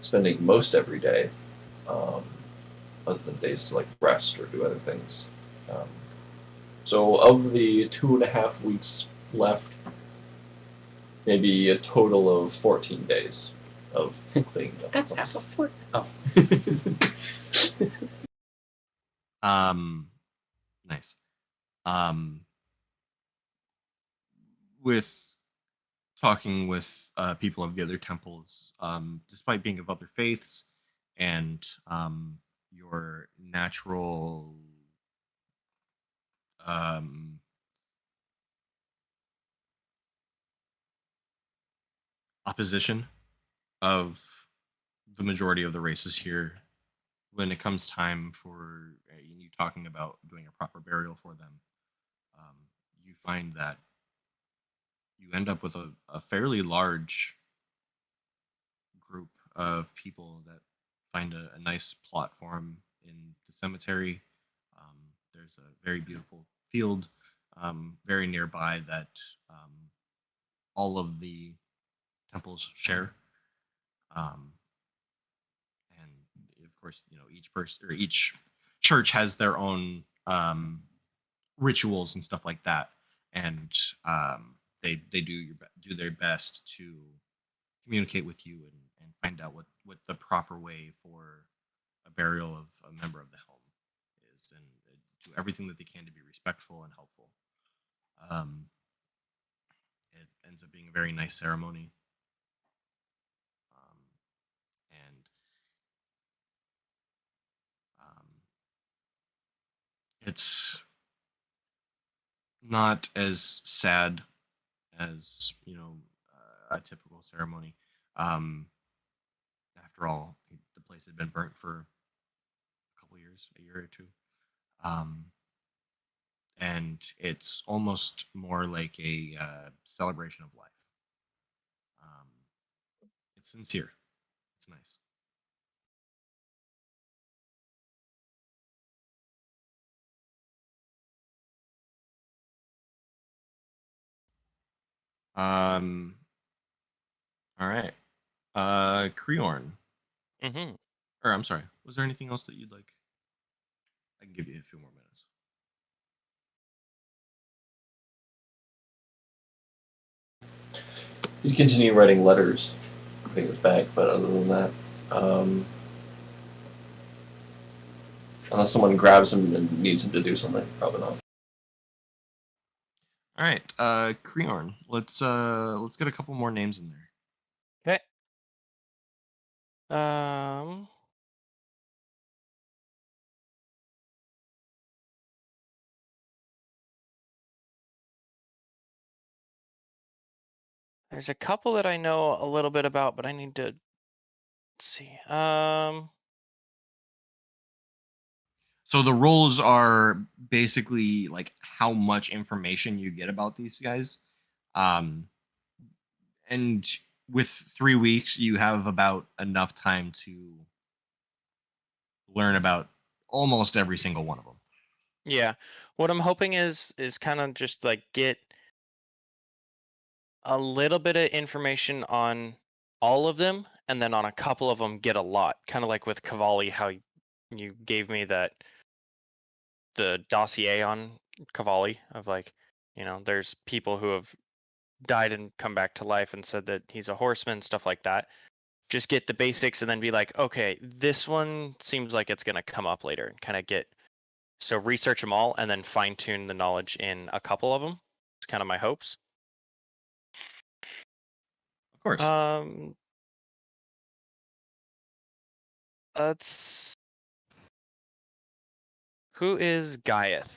spending most every day, other than days to like rest or do other things. So of the 2.5 weeks left, maybe a total of 14 days of cleaning up. That's half a fort. Oh. Nice. With talking with people of the other temples, despite being of other faiths and your natural opposition of the majority of the races here, when it comes time for you talking about doing a proper burial for them, you find that you end up with a fairly large group of people that find a nice plot for him in the cemetery. There's a very beautiful field very nearby that all of the temples share. And of course, each person or each church has their own rituals and stuff like that, and they do their best to communicate with you and find out what the proper way for a burial of a member of the helm is, and do everything that they can to be respectful and helpful. It ends up being a very nice ceremony, and it's not as sad as a typical ceremony. After all, the place had been burnt for a couple years, a year or two, and it's almost more like a celebration of life. It's sincere. It's nice. Um. All right. Creorn. Mm-hmm. Or I'm sorry. Was there anything else that you'd like? I can give you a few more minutes. He'd continue writing letters, putting his bag, but other than that, unless someone grabs him and needs him to do something, probably not. All right. Creorn. Let's get a couple more names in there. Okay. Um. There's a couple that I know a little bit about, but I need to see. So the roles are basically like how much information you get about these guys. Um, and with 3 weeks, you have about enough time to learn about almost every single one of them. Yeah. What I'm hoping is kind of just like get a little bit of information on all of them, and then on a couple of them get a lot. Kind of like with Cavalli, how you gave me the dossier on Cavalli of like, there's people who have died and come back to life and said that he's a horseman, stuff like that. Just get the basics and then be like, okay, this one seems like it's gonna come up later, and kind of get So research them all and then fine tune the knowledge in a couple of them. It's kind of my hopes. Of course. Let's. Who is Gaiath?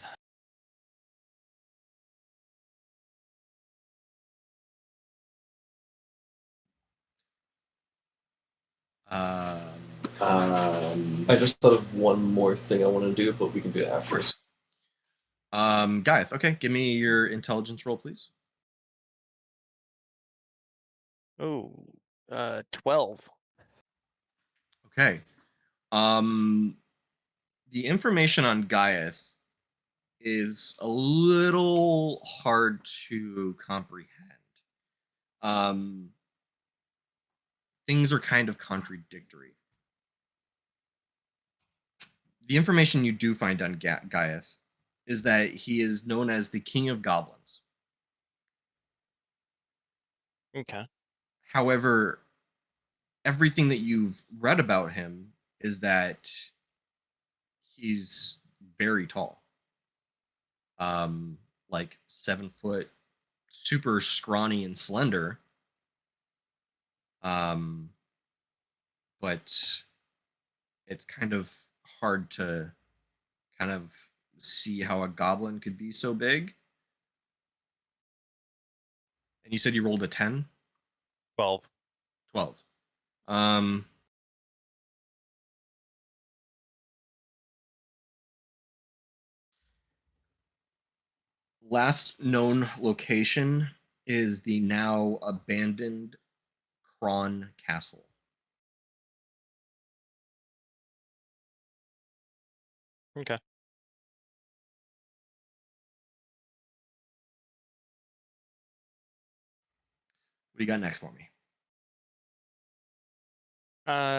I just thought of one more thing I want to do, but we can do it Of after. course. Gaiath, okay, give me your intelligence roll, please. Oh, 12. Okay. The information on Gaiath is a little hard to comprehend. Um, things are kind of contradictory. The information you do find on Gaiath is that he is known as the King of Goblins. Okay. However, everything that you've read about him is that he's very tall. Like 7 foot, super scrawny and slender. But it's kind of hard to kind of see how a goblin could be so big. And you said you rolled a 10? 12. 12. Um, last known location is the now abandoned Kron Castle. Okay. What do you got next for me?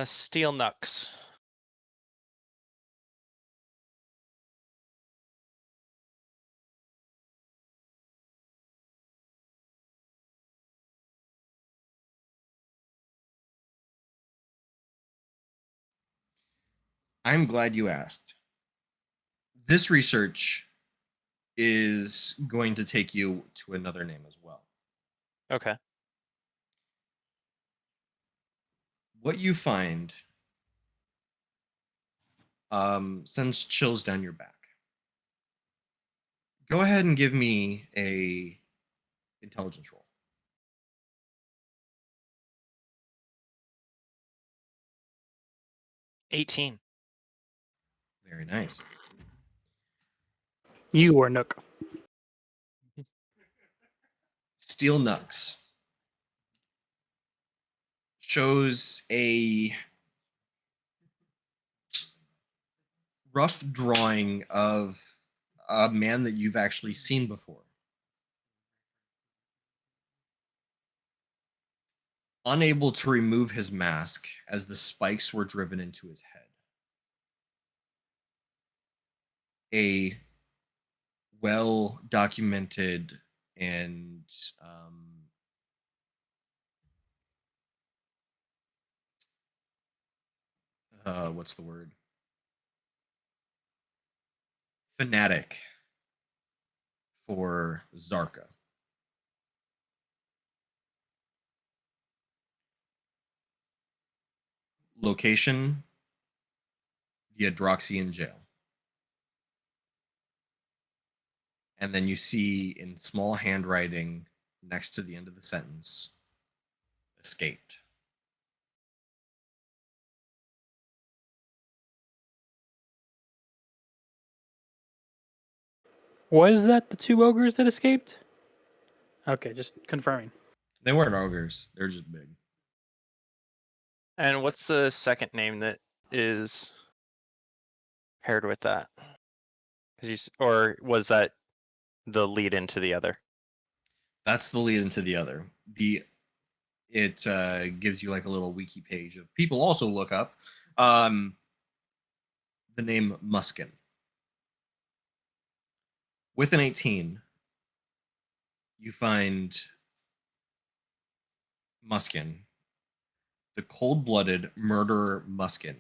Steel Nux. I'm glad you asked. This research is going to take you to another name as well. Okay. What you find sends chills down your back. Go ahead and give me a intelligence roll. 18. Very nice. You or Nook. Steel Nux shows a rough drawing of a man that you've actually seen before. Unable to remove his mask as the spikes were driven into his head. A well documented and what's the word? Fanatic for Zarka. Location, the Adroxian jail. And then you see in small handwriting next to the end of the sentence, escaped. Was that the two ogres that escaped? Okay, just confirming. They weren't ogres, they're just big. And what's the second name that is paired with that? Or was that the lead into the other? That's the lead into the other. It gives you like a little wiki page of people also look up the name Muskin. With an 18, you find Muskin, the cold-blooded murderer Muskin,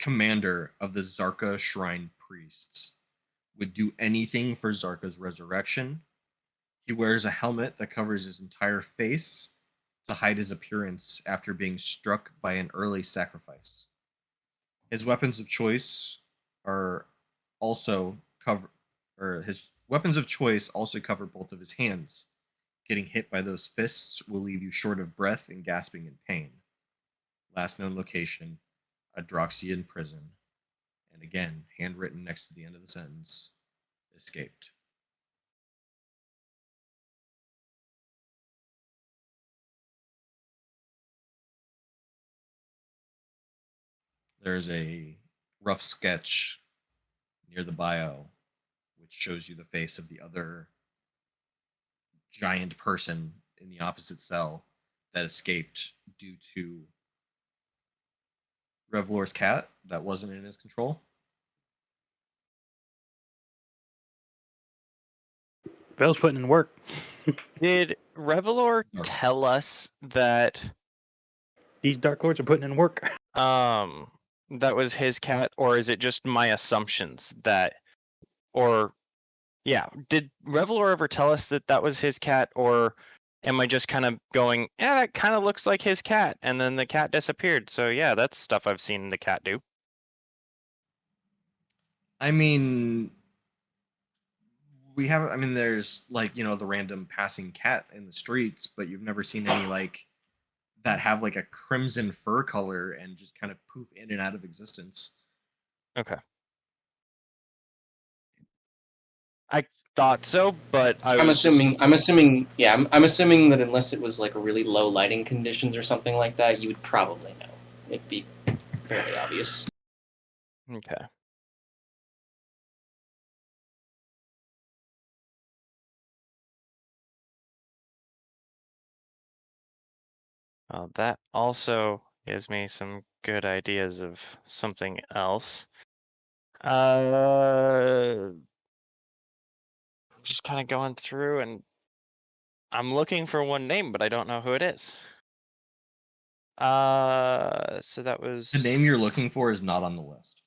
commander of the Zarka Shrine Priests, would do anything for Zarka's resurrection. He wears a helmet that covers his entire face to hide his appearance after being struck by an early sacrifice. His weapons of choice are also cover or his weapons of choice also cover both of his hands. Getting hit by those fists will leave you short of breath and gasping in pain. Last known location, a Droxian prison. And again, handwritten next to the end of the sentence, escaped. There's a rough sketch near the bio, which shows you the face of the other giant person in the opposite cell that escaped due to Revalor's cat that wasn't in his control. Bell's putting in work. Did Revalor No. tell us that These Dark Lords are putting in work. that was his cat, or is it just my assumptions that, or yeah, did Revalor ever tell us that that was his cat, or am I just kind of going, yeah, that kind of looks like his cat, and then the cat disappeared? So yeah, that's stuff I've seen the cat do. I mean, there's like, the random passing cat in the streets, but you've never seen any like that have like a crimson fur color and just kind of poof in and out of existence. Okay. I thought so, but I'm assuming that unless it was like really low lighting conditions or something like that, you would probably know. It'd be fairly obvious. Okay. That also gives me some good ideas of something else. I'm just kind of going through and I'm looking for one name, but I don't know who it is. So that was The name you're looking for is not on the list.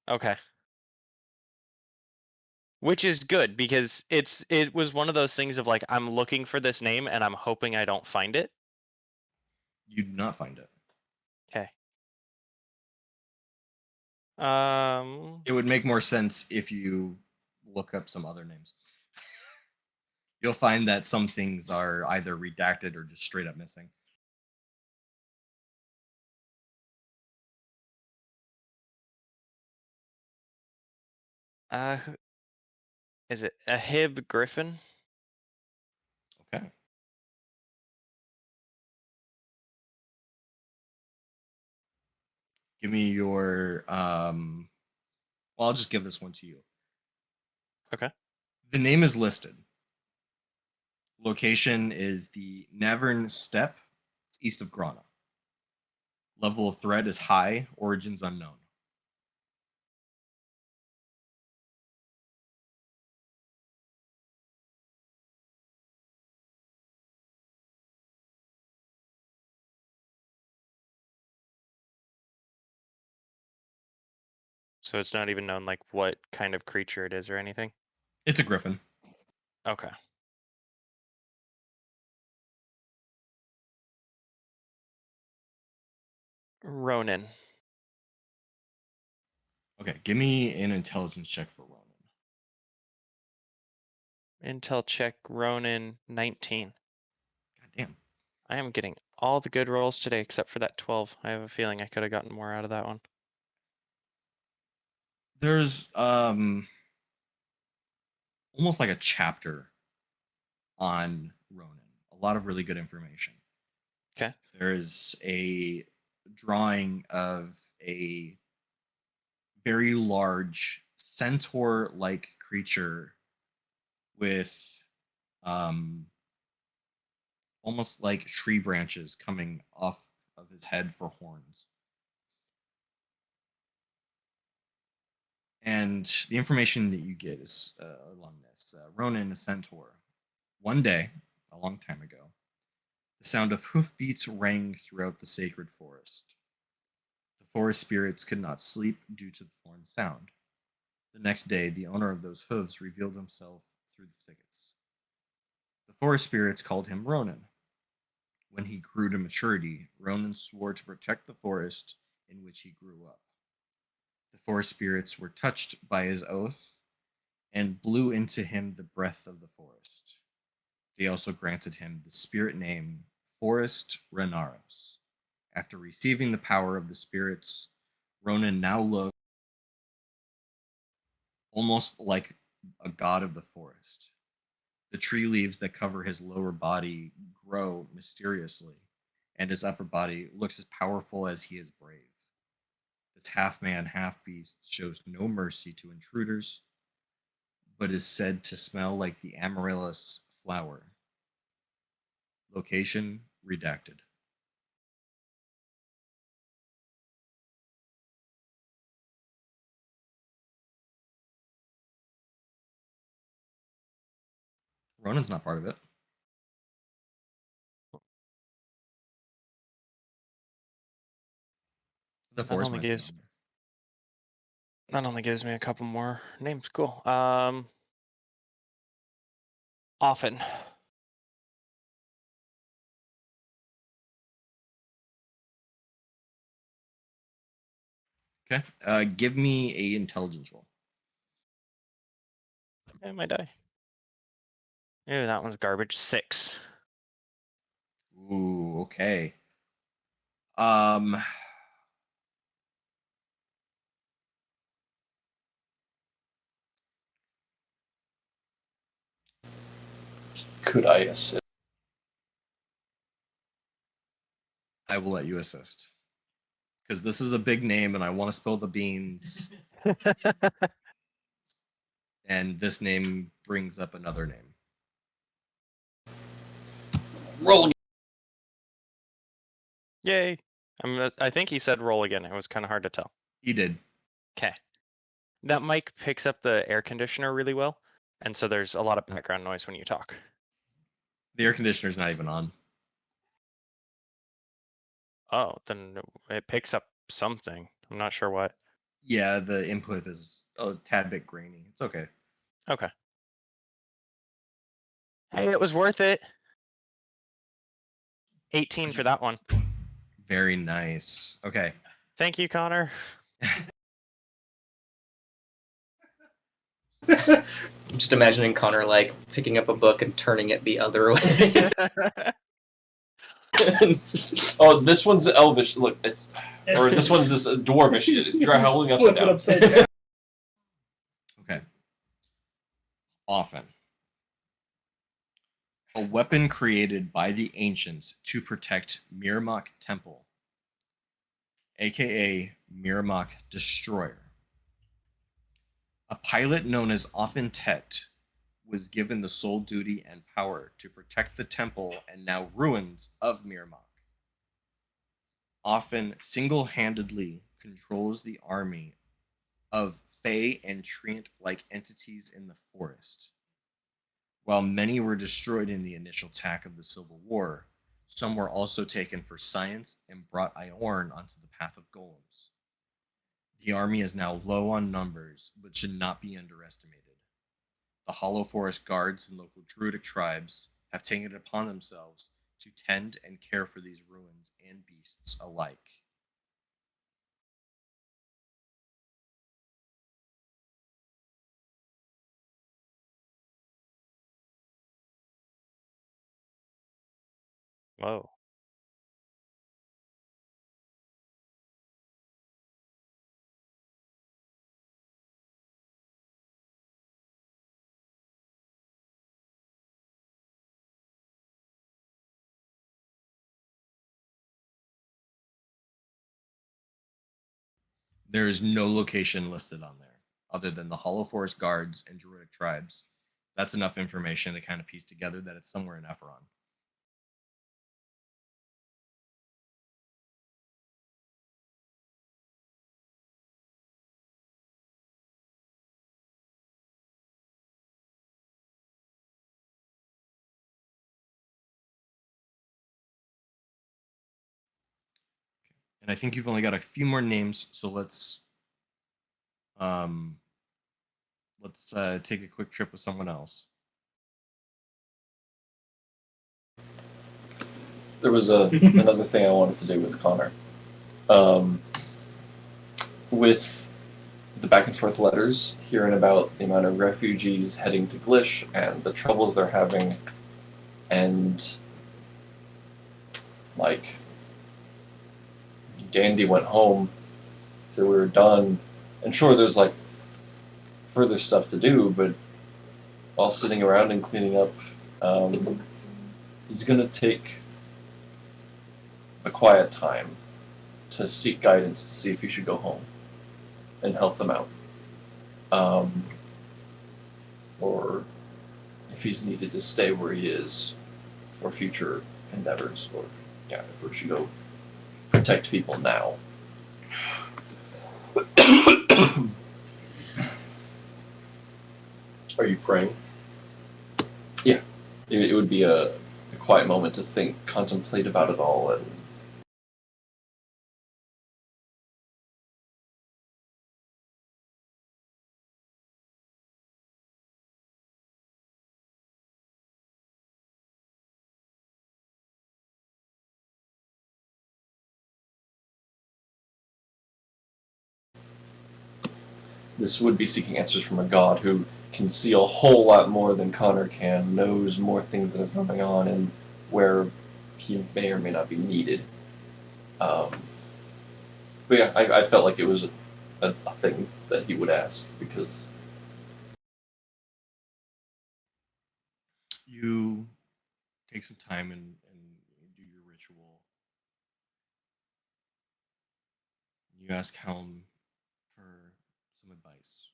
okay. Which is good because it was one of those things of like I'm looking for this name and I'm hoping I don't find it. You do not find it. Okay. It would make more sense if you look up some other names. You'll find that some things are either redacted or just straight up missing. Who- is it Ahib Griffin? Okay. Give me your well, I'll just give this one to you. Okay. The name is listed. Location is the Navern Steppe. It's east of Grana. Level of threat is high. Origins unknown. So it's not even known like what kind of creature it is or anything. It's a griffin. Okay. Ronin. Okay, give me an intelligence check for Ronan. Intel check Ronin 19. God damn. I am getting all the good rolls today except for that 12. I have a feeling I could have gotten more out of that one. There's almost like a chapter on Ronan. A lot of really good information. Okay. There is a drawing of a very large centaur-like creature with almost like tree branches coming off of his head for horns. And the information that you get is along this. Ronan, a centaur. One day, a long time ago, the sound of hoofbeats rang throughout the sacred forest. The forest spirits could not sleep due to the foreign sound. The next day, the owner of those hooves revealed himself through the thickets. The forest spirits called him Ronan. When he grew to maturity, Ronan swore to protect the forest in which he grew up. The forest spirits were touched by his oath and blew into him the breath of the forest. They also granted him the spirit name Forest Renaros. After receiving the power of the spirits, Ronan now looked almost like a god of the forest. The tree leaves that cover his lower body grow mysteriously, and his upper body looks as powerful as he is brave. This half man, half beast shows no mercy to intruders, but is said to smell like the amaryllis flower. Location redacted. Ronan's not part of it. The That forest only might be gives on there. that only gives me a couple more names. Cool. Often. Okay. Give me a intelligence roll. Yeah, my die. Ew, that one's garbage. 6. Ooh, okay. Um, Could I assist? I will let you assist because this is a big name, and I want to spill the beans. And this name brings up another name. Roll. Yay. I think he said roll again. It was kind of hard to tell. He did. Okay. That mic picks up the air conditioner really well, and so there's a lot of background noise when you talk. The air conditioner's not even on. Oh, then it picks up something. I'm not sure what. Yeah, the input is a tad bit grainy. It's okay. Okay. Hey, it was worth it. 18 for that one. Very nice. Okay. Thank you, Connor. I'm just imagining Connor like picking up a book and turning it the other way. Just- Oh, this one's Elvish. Look, it's or this one's this Dwarvish. Try holding upside down. Okay. Often. A weapon created by the ancients to protect Miramok Temple, aka Miramok Destroyer. A pilot known as Often Tet was given the sole duty and power to protect the temple and now ruins of Miramok. Often single-handedly controls the army of Fey and Treant-like entities in the forest. While many were destroyed in the initial attack of the Civil War, some were also taken for science and brought Iorn onto the path of golems. The army is now low on numbers, but should not be underestimated. The Hollow Forest guards and local druidic tribes have taken it upon themselves to tend and care for these ruins and beasts alike. Whoa. There is no location listed on there other than the Hollow Forest guards and druidic tribes. That's enough information to kind of piece together that it's somewhere in Ephron. And I think you've only got a few more names, so let's let's take a quick trip with someone else. There was another thing I wanted to do with Connor. With the back and forth letters, hearing about the amount of refugees heading to Glish and the troubles they're having, and like Dandy went home, so we were done. And sure, there's like further stuff to do, but while sitting around and cleaning up, he's gonna take a quiet time to seek guidance to see if he should go home and help them out. Or if he's needed to stay where he is for future endeavors, or yeah, if we should go protect people now. Are you praying? Yeah, it would be a quiet moment to think, contemplate about it all, and this would be seeking answers from a god who can see a whole lot more than Connor can, knows more things that are going on, and where he may or may not be needed. But yeah, I felt like it was a thing that he would ask, because You take some time and do your ritual. You ask Helm for some advice.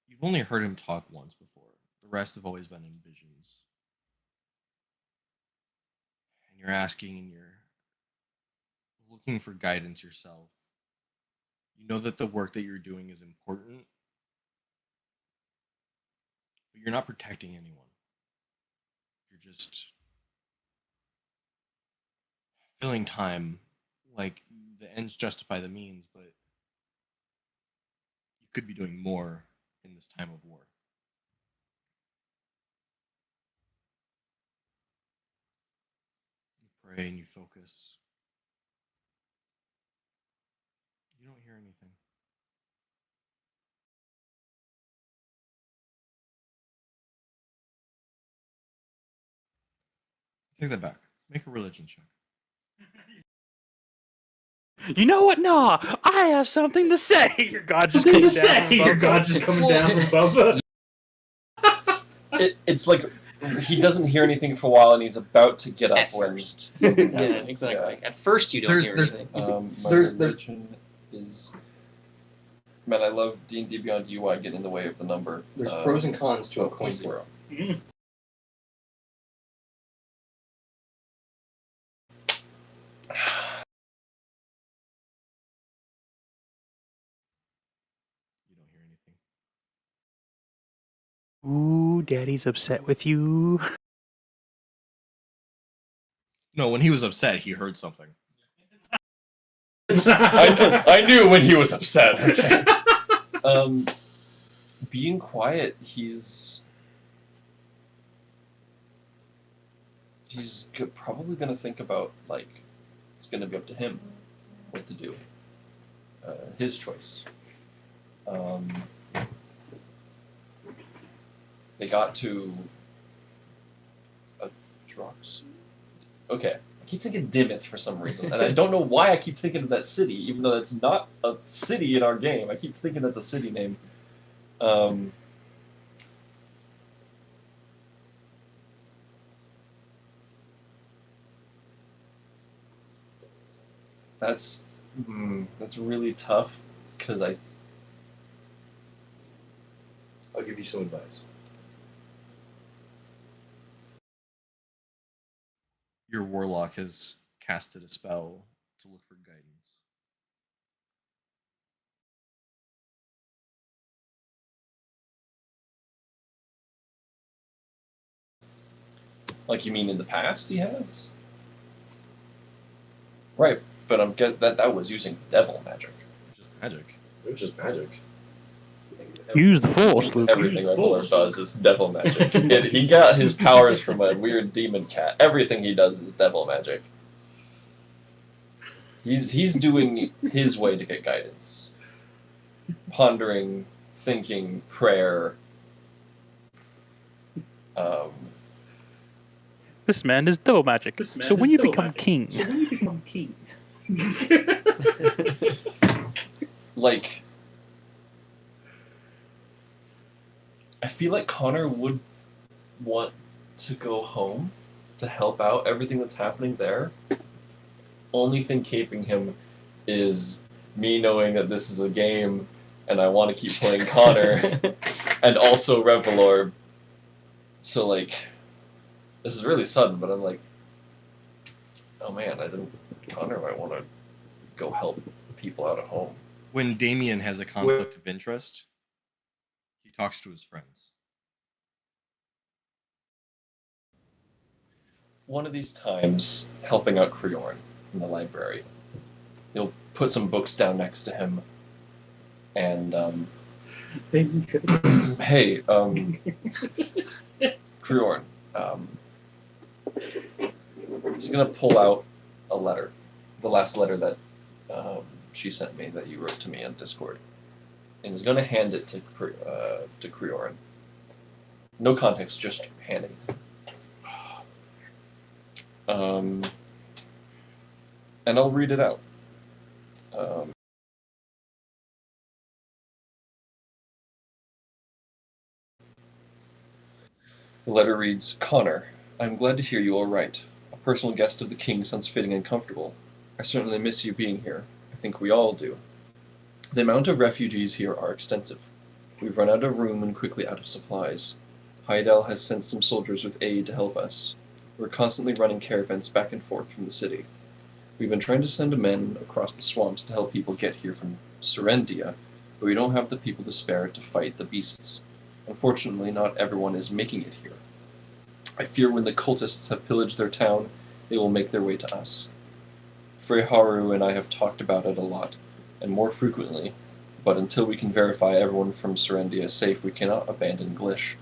You've only heard him talk once before. The rest have always been in visions. And you're asking and you're looking for guidance yourself. You know that the work that you're doing is important, but you're not protecting anyone. You're just filling time. Like, the ends justify the means, but you could be doing more in this time of war. You pray and you focus. You don't hear anything. Take that back. Make a religion check. You know what? Nah, I have something to say. Your God's just coming down. Your God's just coming down from above. it's like he doesn't hear anything for a while, and he's about to get up At when first. something Yeah, happens. exactly. At first, you don't There's- hear there's- anything. My There's- religion is. Man, I love D&D Beyond UI getting in the way of the number. There's pros and cons to a coin let's see. throw. You don't hear anything. Ooh, Daddy's upset with you. No, when he was upset, he heard something. I knew when he was upset. Okay. Being quiet, he's probably gonna think about, like, it's gonna be up to him what to do. His choice. They got to a Drox. Okay, I keep thinking Dimith for some reason, and I don't know why I keep thinking of that city, even though it's not a city in our game. I keep thinking that's a city name. That's really tough, because I'll give you some advice. Your warlock has casted a spell to look for guidance. Like, you mean in the past he has? Right, But I'm get that was using devil magic. It's just magic. It was just magic. Use the force, Luke. Everything Revalor does is devil magic. He got his powers from a weird demon cat. Everything he does is devil magic. He's doing his way to get guidance. Pondering, thinking, prayer. This man is devil magic. So when you become king, like, I feel like Connor would want to go home to help out everything that's happening there. Only thing keeping him is me knowing that this is a game and I want to keep playing Connor and also Revalor. So, like, this is really sudden, but I'm like, oh man, Connor might want to go help people out at home. When Damien has a conflict of interest, he talks to his friends. One of these times, helping out Creorn in the library, you'll put some books down next to him, and hey, Creorn, he's gonna pull out a letter, the last letter that she sent me that you wrote to me on Discord, and he's gonna hand it to Creorn. No context, just handing it. And I'll read it out. The letter reads, Connor, I'm glad to hear you all right. A personal guest of the king sounds fitting and comfortable. I certainly miss you being here. I think we all do. The amount of refugees here are extensive. We've run out of room and quickly out of supplies. Heidel has sent some soldiers with aid to help us. We're constantly running caravans back and forth from the city. We've been trying to send men across the swamps to help people get here from Serendia, but we don't have the people to spare to fight the beasts. Unfortunately, not everyone is making it here. I fear when the cultists have pillaged their town, they will make their way to us. Freyharu and I have talked about it a lot, and more frequently, but until we can verify everyone from Serendia is safe, we cannot abandon Glish.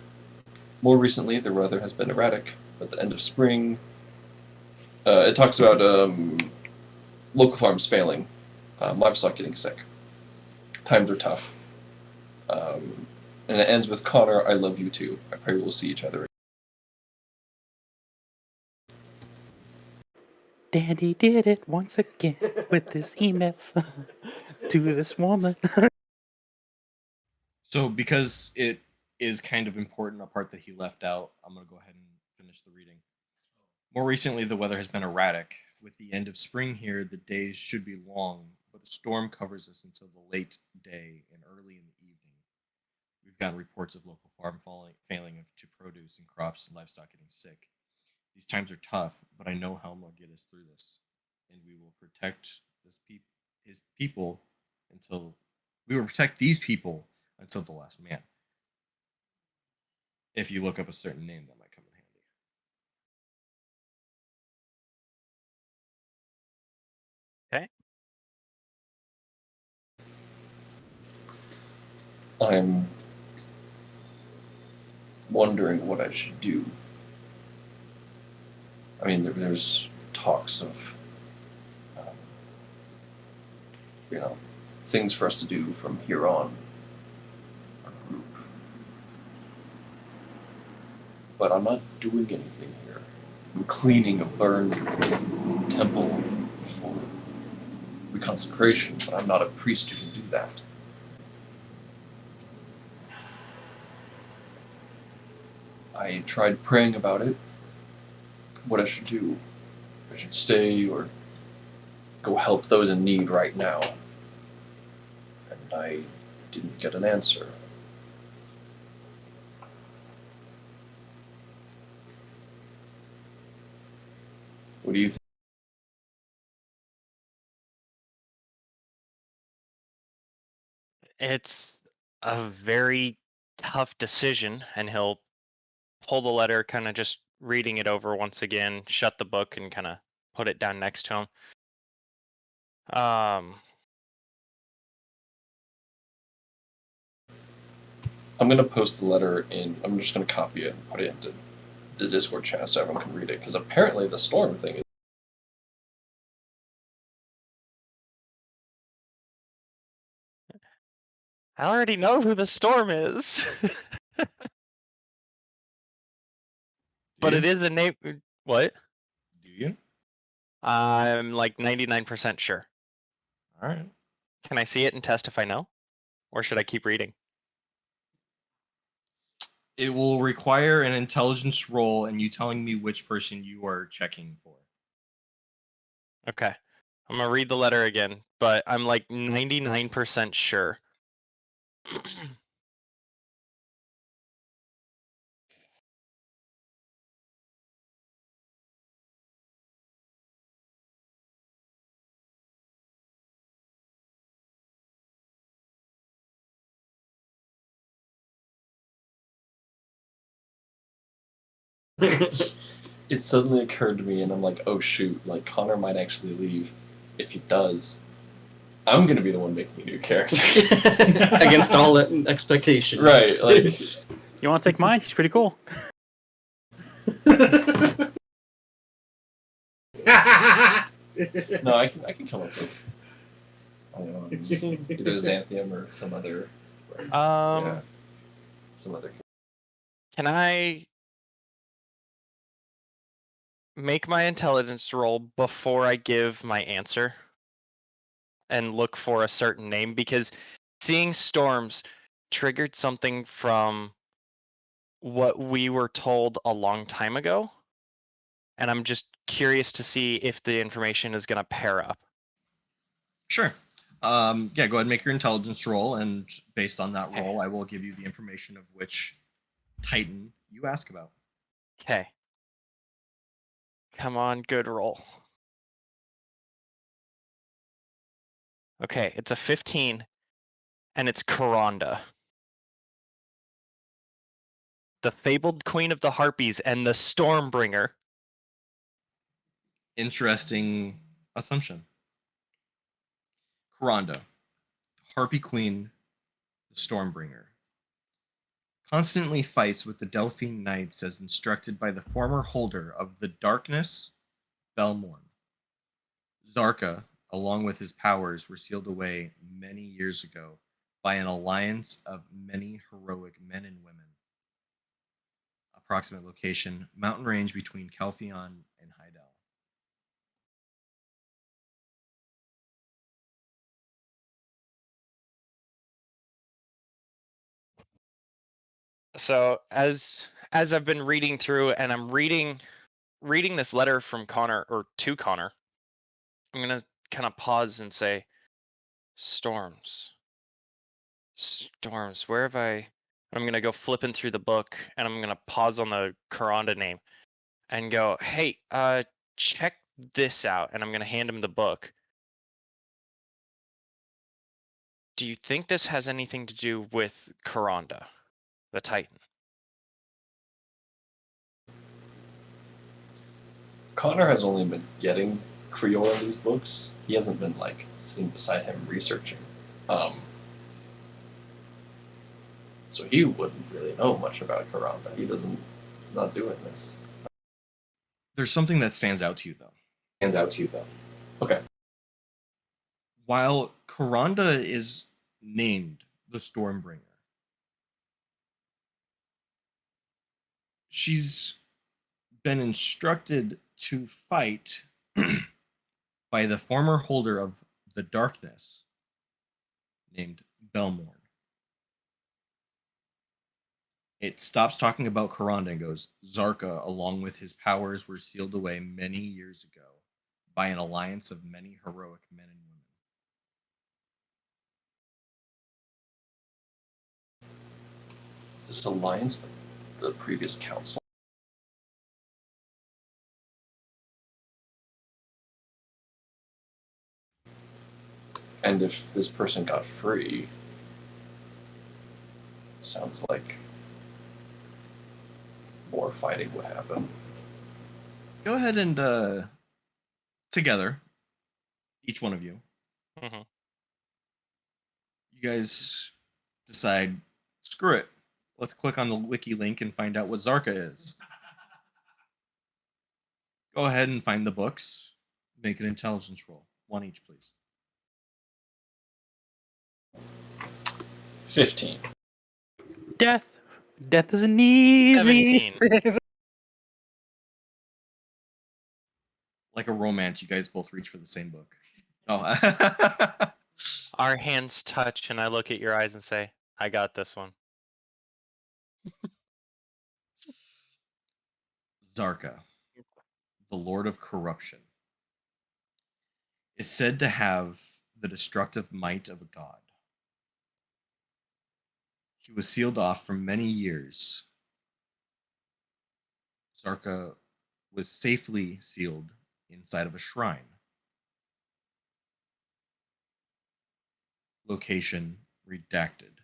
More recently, the weather has been erratic. At the end of spring, it talks about local farms failing, livestock getting sick. Times are tough. And it ends with, Connor, I love you too. I pray we'll see each other. Dandy did it once again with his emails to this woman. So because it is kind of important, a part that he left out, I'm going to go ahead and finish the reading. More recently, the weather has been erratic. With the end of spring here, the days should be long, but a storm covers us until the late day and early in the evening. We've gotten reports of local farm failing to produce and crops and livestock getting sick. These times are tough, but I know Helm will get us through this, and we will protect his people until we will protect these people until the last man. If you look up a certain name, that might come in handy. Okay. I'm wondering what I should do. I mean, there's talks of, things for us to do from here on. Our group. But I'm not doing anything here. I'm cleaning a burned temple for reconsecration, but I'm not a priest who can do that. I tried praying about it, what I should do. I should stay or go help those in need right now. And I didn't get an answer. What do you think? It's a very tough decision, and he'll pull the letter, kind of just reading it over once again, shut the book, and kind of put it down next to him. I'm gonna post the letter in. I'm just gonna copy it and put it into the Discord chat so everyone can read it. Because apparently the storm thing is. I already know who the storm is. But it is a name. What? Do you? I'm like 99% sure. All right. Can I see it and test if I know? Or should I keep reading? It will require an intelligence roll and you telling me which person you are checking for. Okay. I'm gonna read the letter again, but I'm like 99% sure. It suddenly occurred to me, and I'm like, oh shoot! Like Connor might actually leave. If he does, I'm gonna be the one making a new character. Against all expectations. Right, like. You want to take mine? She's pretty cool. No, I can come up with either Xanthium or some other. Yeah, some other. Can I make my intelligence roll before I give my answer and look for a certain name? Because seeing storms triggered something from what we were told a long time ago, and I'm just curious to see if the information is going to pair up. Sure. Yeah, go ahead and make your intelligence roll, and based on that roll, I will give you the information of which Titan you ask about. Okay. Come on, good roll. Okay, it's a 15, and it's Coronda, the fabled queen of the harpies and the Stormbringer. Interesting assumption. Coronda, Harpy Queen, the Stormbringer, constantly fights with the Delphine Knights as instructed by the former holder of the Darkness, Belmorn. Zarka, along with his powers, were sealed away many years ago by an alliance of many heroic men and women. Approximate location, mountain range between Calpheon and Hydel. So as I've been reading through, and I'm reading this letter from Connor, or to Connor, I'm gonna kind of pause and say, storms. Where have I? I'm gonna go flipping through the book, and I'm gonna pause on the Coronda name, and go, hey, check this out, and I'm gonna hand him the book. Do you think this has anything to do with Coronda, the Titan? Connor has only been getting Creole in these books. He hasn't been like sitting beside him researching. So he wouldn't really know much about Coronda. He's not doing this. There's something that stands out to you, though. Okay. While Coronda is named the Stormbringer, she's been instructed to fight by the former holder of the Darkness, named Belmorn. It stops talking about Coronda and goes, Zarka, along with his powers, were sealed away many years ago by an alliance of many heroic men and women. Is this alliance the previous council? And if this person got free, sounds like more fighting would happen. Go ahead and, together, each one of you, Mhm. You guys decide, screw it. Let's click on the wiki link and find out what Zarka is. Go ahead and find the books. Make an intelligence roll. One each, please. 15. Death. Death is an easy. 17. Like a romance, you guys both reach for the same book. Oh. Our hands touch, and I look at your eyes and say, I got this one. Zarka, the Lord of Corruption, is said to have the destructive might of a god. He was sealed off for many years. Zarka was safely sealed inside of a shrine. Location redacted.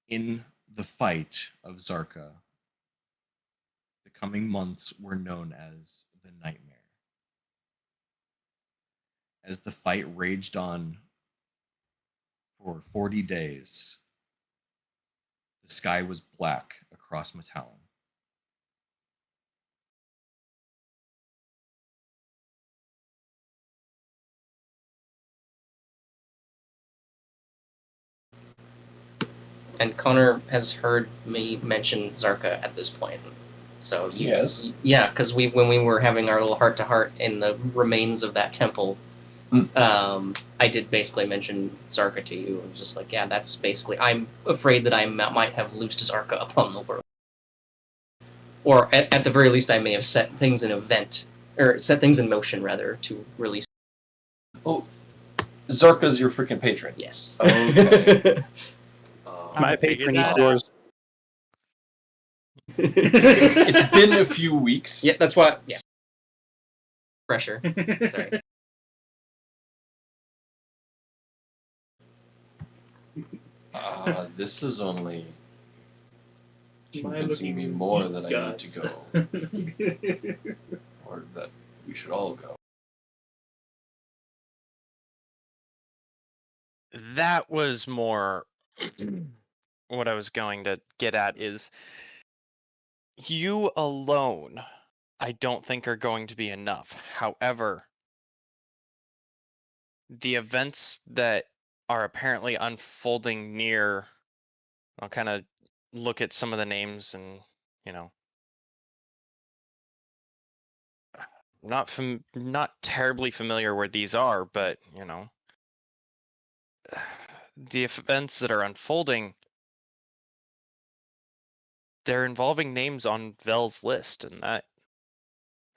In the fight of Zarka, the coming months were known as the Nightmare. As the fight raged on for 40 days, the sky was black across Mittalon. And Connor has heard me mention Zarka at this point. So Yes. yeah, because when we were having our little heart-to-heart in the remains of that temple, I did basically mention Zarka to you. I was just like, yeah, that's basically. I'm afraid that I might have loosed Zarka upon the world, or at the very least, I may have set things in motion rather to release. Oh, Zarka's your freaking patron. Yes. Okay. My I figured patron that eats out. yours. It's been a few weeks. Yeah, that's why. Yeah. Pressure. Sorry. This is only convincing me more that I need to go. Or that we should all go. That was more what I was going to get at is you alone, I don't think are going to be enough. However, the events that are apparently unfolding near, I'll kind of look at some of the names and, you know, not terribly familiar where these are, but, you know, the events that are unfolding, they're involving names on Vel's list, and that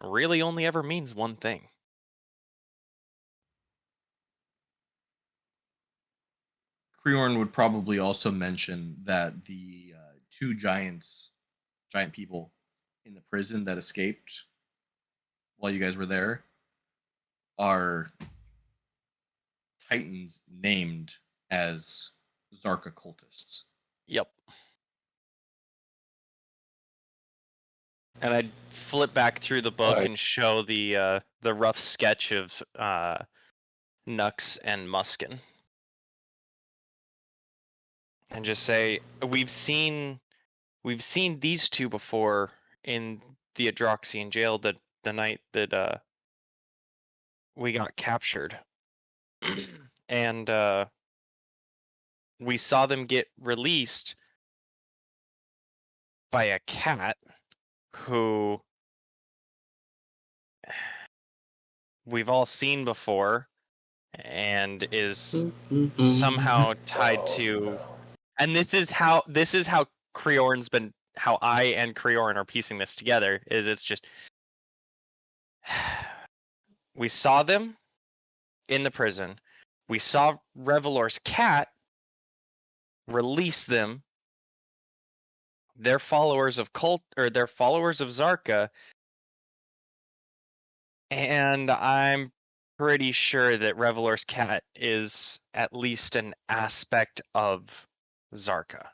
really only ever means one thing. Creorn would probably also mention that the two giant people in the prison that escaped while you guys were there are titans named as Zarka cultists. Yep. And I'd flip back through the book Alright. and show the rough sketch of Nux and Muskin, and just say we've seen these two before in the Adroxian jail the night that we got captured, and we saw them get released by a cat who we've all seen before and is somehow tied to, and this is how Creorn's been, how I and Creorn are piecing this together, is it's just we saw them in the prison, we saw Revalor's cat release them, they're followers of they're followers of Zarka, and I'm pretty sure that Revalor's cat is at least an aspect of Zarka.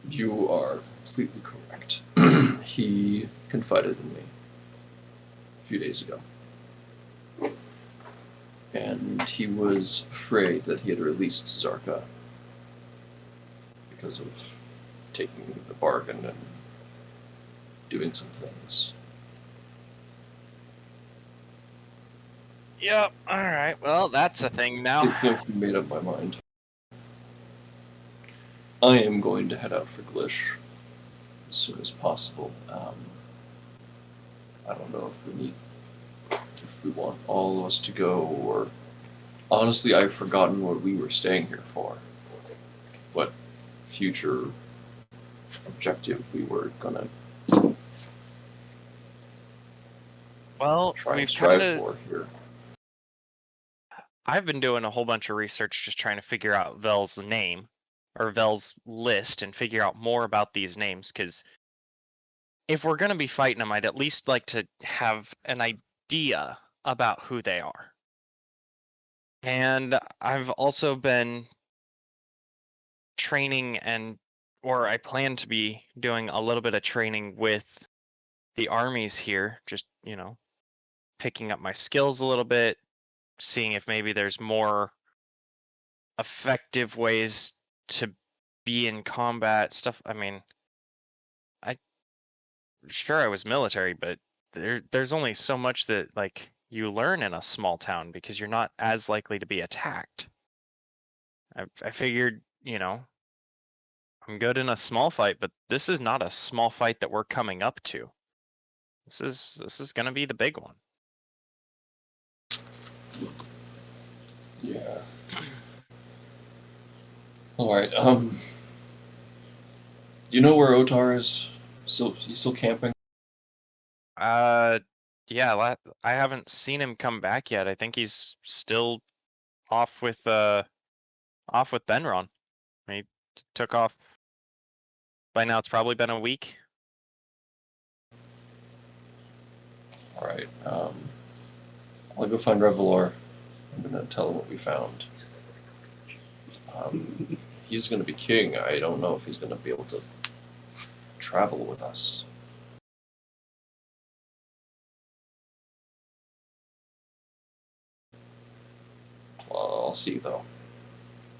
You are completely correct. He confided in me. few days ago. And he was afraid that he had released Zarka because of taking the bargain and doing some things. Yep. All right. Well, that's a thing now. I've made up my mind. I am going to head out for Glish as soon as possible. I don't know if we want all of us to go, or honestly, I've forgotten what we were staying here for. What future objective we were gonna Well, try and we've strive kind of. for here. I've been doing a whole bunch of research just trying to figure out Vel's name or Vel's list and figure out more about these names, because if we're going to be fighting them, I'd at least like to have an idea about who they are. And I've also been training or I plan to be doing a little bit of training with the armies here, just, picking up my skills a little bit, seeing if maybe there's more effective ways to be in combat stuff. I mean, I was military, but there's only so much that like you learn in a small town because you're not as likely to be attacked. I figured, I'm good in a small fight, but this is not a small fight that we're coming up to. This is gonna be the big one. Yeah. All right. You know where Otar is? He's still camping. Yeah, I haven't seen him come back yet. I think he's still off with Benron. He took off. By now, it's probably been a week. All right. I'll go find Revalor. I'm gonna tell him what we found. He's gonna be king. I don't know if he's gonna be able to travel with us. Well, I'll see though.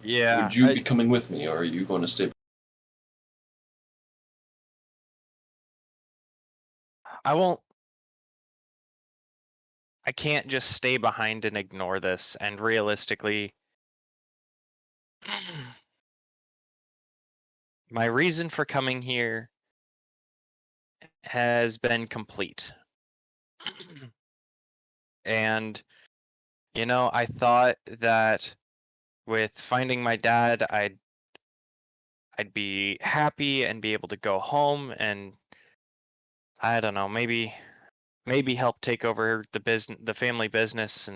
Yeah. Would you be coming with me, or are you going to stay? I won't. I can't just stay behind and ignore this. And realistically, my reason for coming here has been complete. And, I thought that with finding my dad, I'd be happy and be able to go home and I don't know, maybe help take over the family business,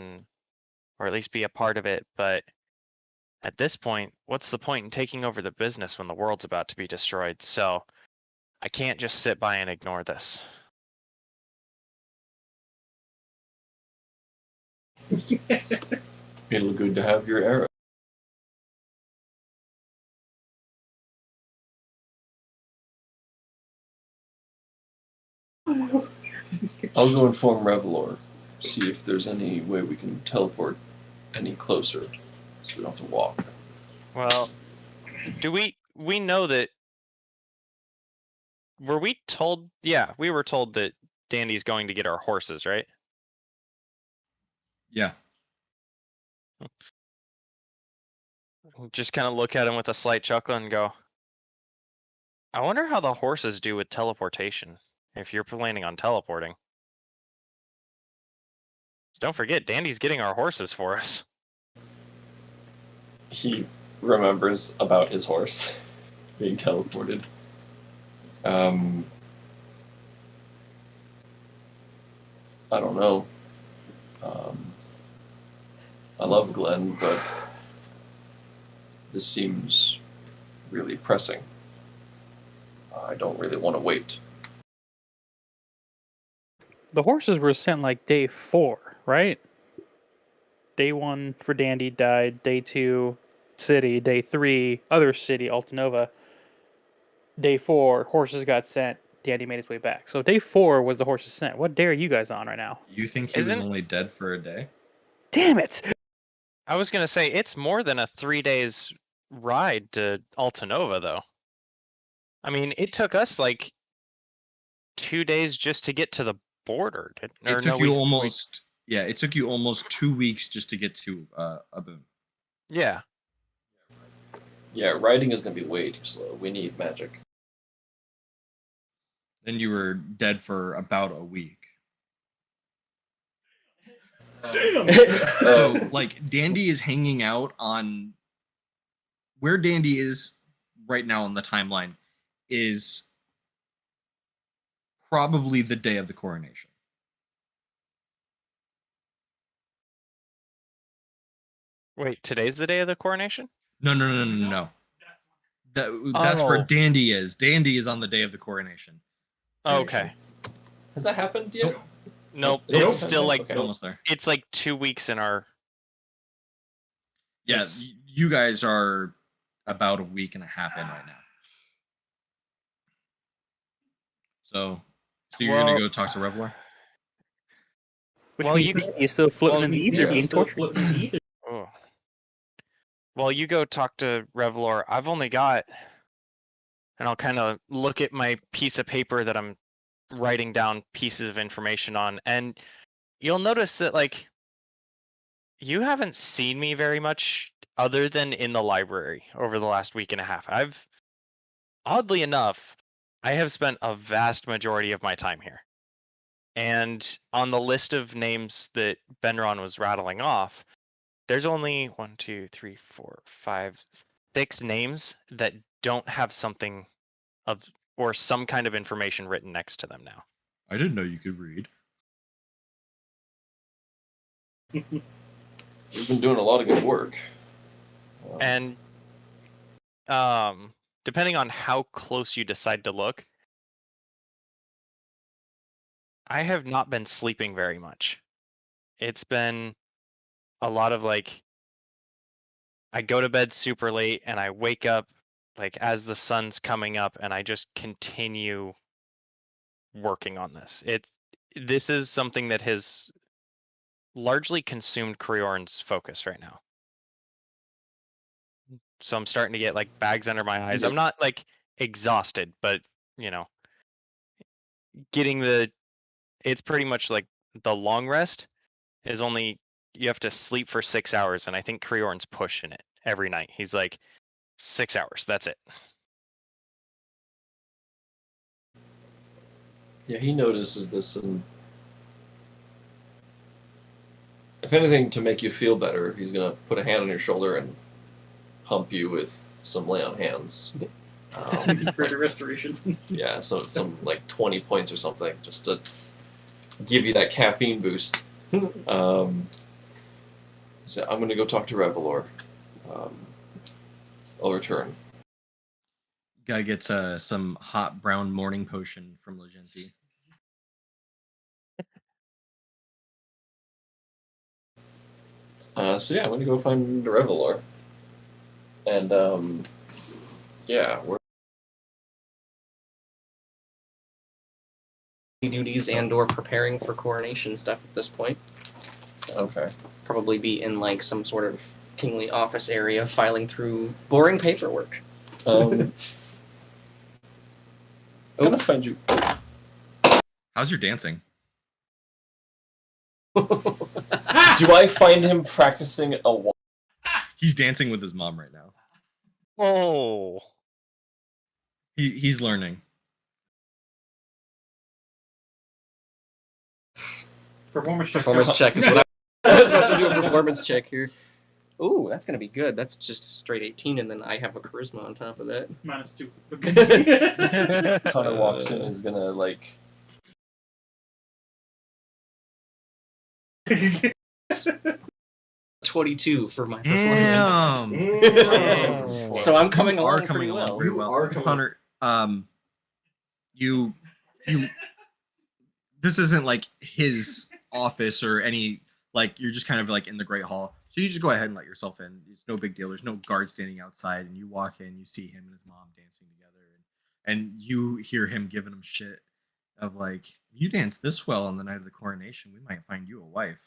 or at least be a part of it. But at this point, what's the point in taking over the business when the world's about to be destroyed? So I can't just sit by and ignore this. It'll good to have your arrow. I'll go inform Revalor, see if there's any way we can teleport any closer, so we don't have to walk. Well, do we know that? Were we told? Yeah, we were told that Dandy's going to get our horses, right? Yeah. Just kind of look at him with a slight chuckle and go, I wonder how the horses do with teleportation, if you're planning on teleporting. Don't forget, Dandy's getting our horses for us. He remembers about his horse being teleported. I don't know. I love Glenn, but this seems really pressing. I don't really want to wait. The horses were sent like day 4, right? Day 1 for Dandy died. Day 2, city. Day 3, other city, Altanova. Day 4, horses got sent. Dandy made his way back. So day 4 was the horse's scent. What day are you guys on right now? You think he was Isn't- only dead for a day? Damn it! I was gonna say it's more than a 3 days ride to Altanova, though. I mean, it took us like 2 days just to get to the border. It took you almost. Yeah, it took you almost 2 weeks just to get to Aboon. Yeah. Yeah, riding is going to be way too slow. We need magic. Then you were dead for about a week. Damn. So, like, Dandy is hanging out on where Dandy is right now on the timeline is probably the day of the coronation. Wait, today's the day of the coronation? No. That's where Oh. Dandy is. Dandy is on the day of the coronation. Okay. Has that happened yet? Nope. Nope. It's still like Okay. Almost there. it's like 2 weeks in our. Yeah, It's- you guys are about a week and a half in right now. So you're gonna Well- go talk to Revalor? Which Well, means you- Dandy is still floating well, in the yeah, ether being Still tortured. floating in the ether. Oh. Well, you go talk to Revalor. I've only got, and I'll kind of look at my piece of paper that I'm writing down pieces of information on, and you'll notice that like you haven't seen me very much other than in the library over the last week and a half. Oddly enough, I have spent a vast majority of my time here. And on the list of names that Benron was rattling off, there's only 1, 2, 3, 4, 5, 6 names that don't have something of or some kind of information written next to them now. I didn't know you could read. We've been doing a lot of good work. And depending on how close you decide to look, I have not been sleeping very much. It's been a lot of like I go to bed super late and I wake up like as the sun's coming up and I just continue working on this. This is something that has largely consumed Kriorn's focus right now. So I'm starting to get like bags under my eyes. Yep. I'm not like exhausted, but you know, getting it's pretty much like the long rest is only you have to sleep for 6 hours, and I think Kriorn's pushing it every night. He's like 6 hours, that's it. Yeah, he notices this, and if anything, to make you feel better, he's gonna put a hand on your shoulder and hump you with some lay on hands. Greater restoration. Yeah, so some like 20 points or something, just to give you that caffeine boost. So I'm gonna go talk to Revalor. I'll return. Guy gets some hot brown morning potion from Legenti. So yeah, I'm gonna go find Revalor. And yeah, we're Duties and/or preparing for coronation stuff at this point. okay. Probably be in like some sort of kingly office area, filing through boring paperwork. I'm gonna find you. How's your dancing? Do I find him practicing a walk? He's dancing with his mom right now. Oh. He's learning. Performance check Is what I was about to do. A performance check here. Ooh, that's gonna be good. That's just straight 18, and then I have a charisma on top of that. -2. Connor walks in and is gonna like. 22 for my performance. Damn. So I'm coming You are along coming pretty along well. pretty You well. are coming- Connor, you this isn't like his office or any like you're just kind of like in the Great Hall. So you just go ahead and let yourself in. It's no big deal. There's no guard standing outside, and you walk in, you see him and his mom dancing together, and And you hear him giving him shit of like, you dance this well on the night of the coronation, we might find you a wife.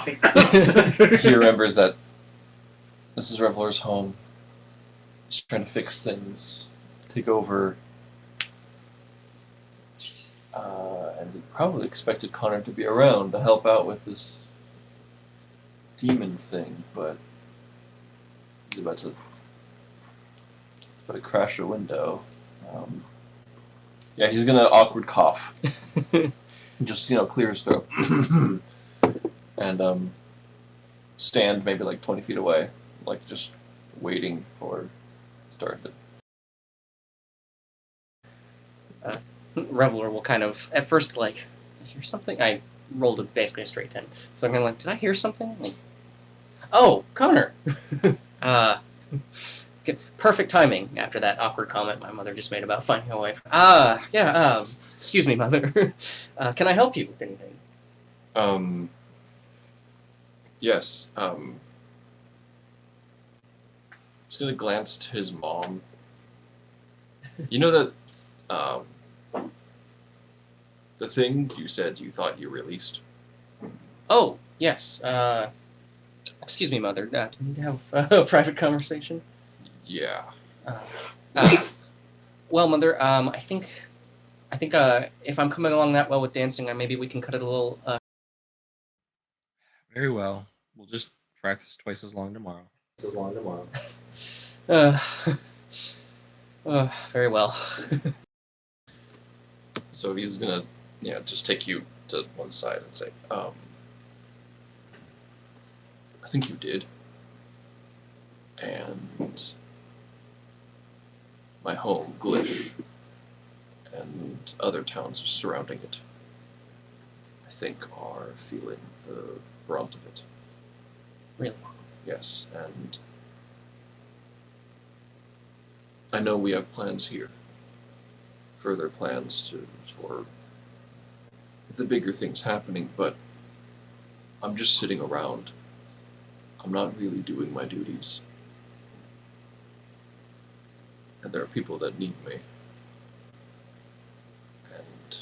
He remembers that this is Revalor's home. He's trying to fix things, take over. And he probably expected Connor to be around to help out with this demon thing, but he's about to crash a window. Yeah, he's gonna awkward cough. Just clear his throat. And stand maybe like 20 feet away, like just waiting for start to. Revelor will kind of, at first, like, I hear something. I rolled basically a straight 10. So I'm kind of like, did I hear something? Like, oh, Connor! Perfect timing after that awkward comment my mother just made about finding a wife. Excuse me, mother. Can I help you with anything? Yes. He's gonna glance to his mom. You know that, the thing you said you thought you released? Oh, yes. Excuse me, mother. Do we need to have a private conversation? Yeah. Well, mother, I think if I'm coming along that well with dancing, maybe we can cut it a little. Very well. We'll just practice twice as long tomorrow. Very well. So he's gonna, just take you to one side and say, I think you did. And my home, Glyph, and other towns surrounding it, I think are feeling the brunt of it. Really? Yes, and I know we have plans here. Further plans for the bigger things happening, but I'm just sitting around. I'm not really doing my duties. And there are people that need me. And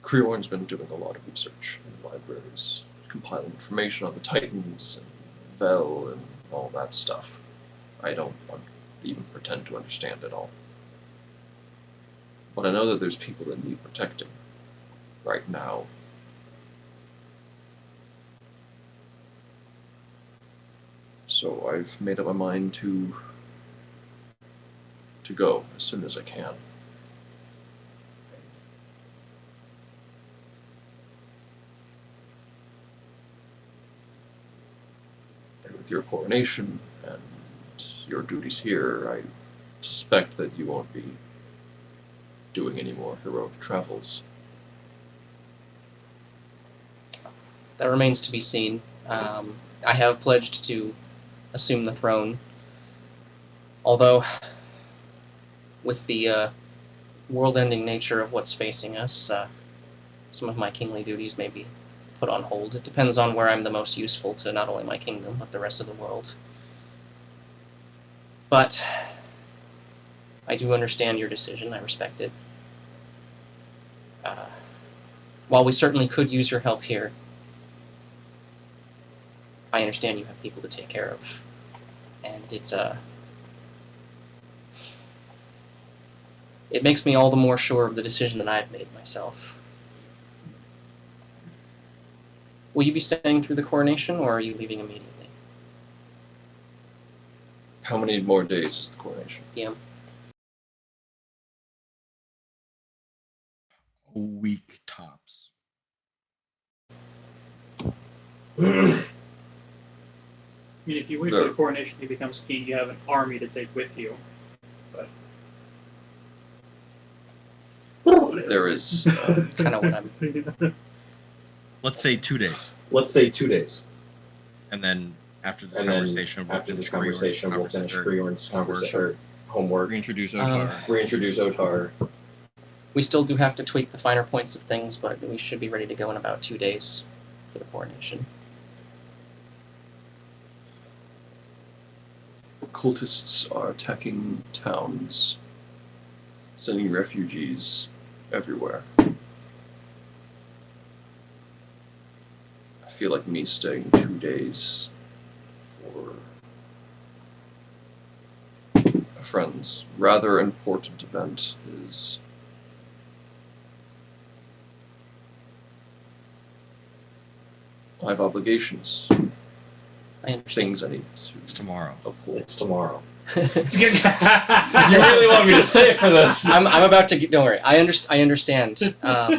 Creorn's been doing a lot of research in libraries, compiling information on the Titans and Vel and all that stuff. I don't even pretend to understand it all. But I know that there's people that need protecting right now. So I've made up my mind to go as soon as I can. And with your coronation and your duties here, I suspect that you won't be doing any more heroic travels. That remains to be seen. I have pledged to assume the throne, although with the world-ending nature of what's facing us, some of my kingly duties may be put on hold. It depends on where I'm the most useful to not only my kingdom, but the rest of the world. But I do understand your decision. I respect it. While we certainly could use your help here, I understand you have people to take care of. And it makes me all the more sure of the decision that I've made myself. Will you be staying through the coronation, or are you leaving immediately? How many more days is the coronation? DM. A week tops. I mean, if you wait for the coronation, he becomes king. You have an army to take with you. But There is Kind of what I'm. Let's say 2 days. And then after this And then conversation, after this conversation, we'll finish Creorn's conversation, homework, Reintroduce Otar. reintroduce Otar, We still do have to tweak the finer points of things, but we should be ready to go in about 2 days for the coronation. Cultists are attacking towns, sending refugees everywhere. I feel like me staying 2 days for a friend's rather important event is I have obligations, I understand. things I need It's to tomorrow. uphold. It's tomorrow. You really want me to stay for this? I'm about to get. Don't worry. I understand. I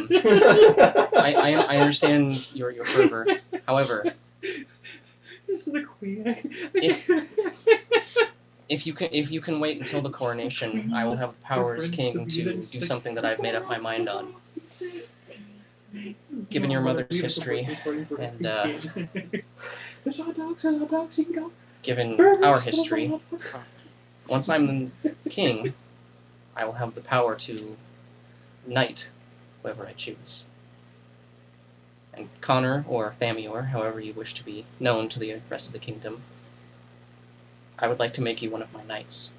understand your fervor. However, This is the queen. if you can wait until the coronation, I will have the power as king to do something that I've made up my mind on. Given your mother's history and there's hot dogs, you can go. given our history, once I'm the king, I will have the power to knight whoever I choose. And Connor, or Thamior, however you wish to be known to the rest of the kingdom, I would like to make you one of my knights.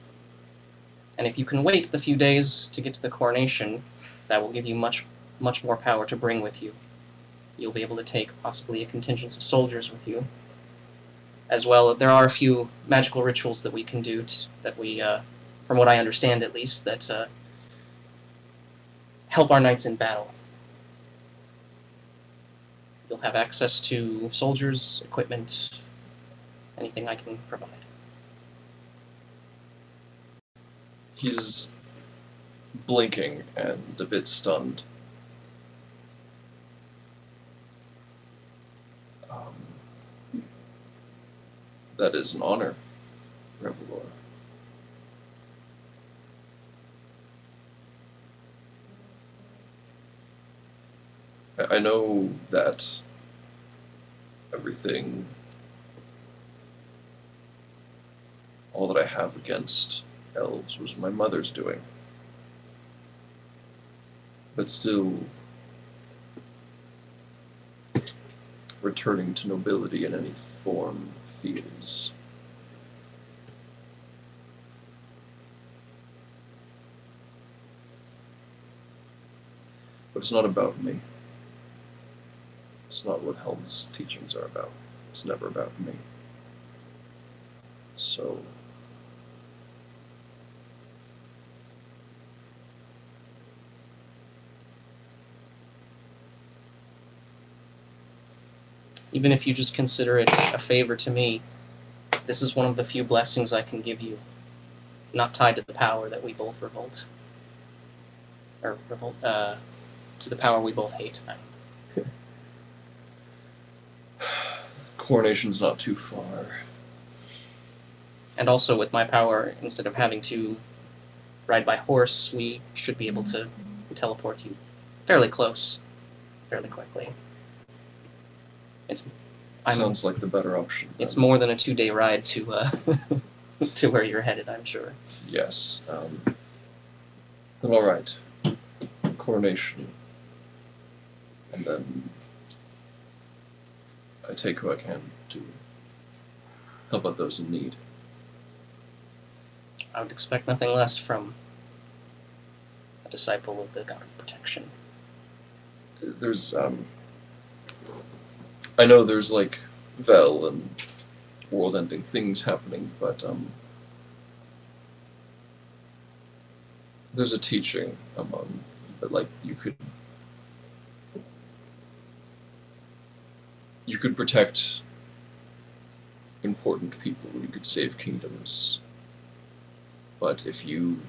And if you can wait the few days to get to the coronation, that will give you much more power to bring with you. You'll be able to take possibly a contingent of soldiers with you. As well, there are a few magical rituals that we can do, that we, from what I understand at least, that help our knights in battle. You'll have access to soldiers, equipment, anything I can provide. He's blinking and a bit stunned. That is an honor, Revalor. I know that everything, all that I have against elves was my mother's doing. But still, returning to nobility in any form feels but it's not about me. It's not what Helm's teachings are about. It's never about me. So Even if you just consider it a favor to me, this is one of the few blessings I can give you, not tied to the power that we both revolt. Or revolt, to the power we both hate. Coronation's not too far. And also with my power, instead of having to ride by horse, we should be able to teleport you fairly close, fairly quickly. Sounds like the better option. It's more than a 2-day ride to to where you're headed, I'm sure. Yes. But all right. Coronation. And then I take who I can to help out those in need. I would expect nothing less from a disciple of the God of Protection. There's, I know there's, like, Vel and world-ending things happening, but, there's a teaching among, that, like, you could protect important people, you could save kingdoms, but if you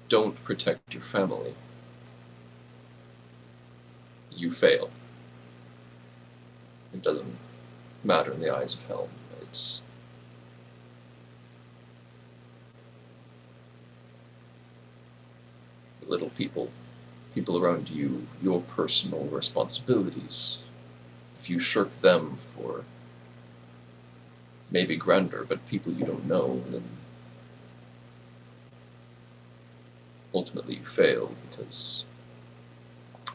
don't protect your family, you fail. It doesn't matter in the eyes of Helm. It's the little people around you, your personal responsibilities. If you shirk them for maybe grandeur, but people you don't know, then ultimately you fail because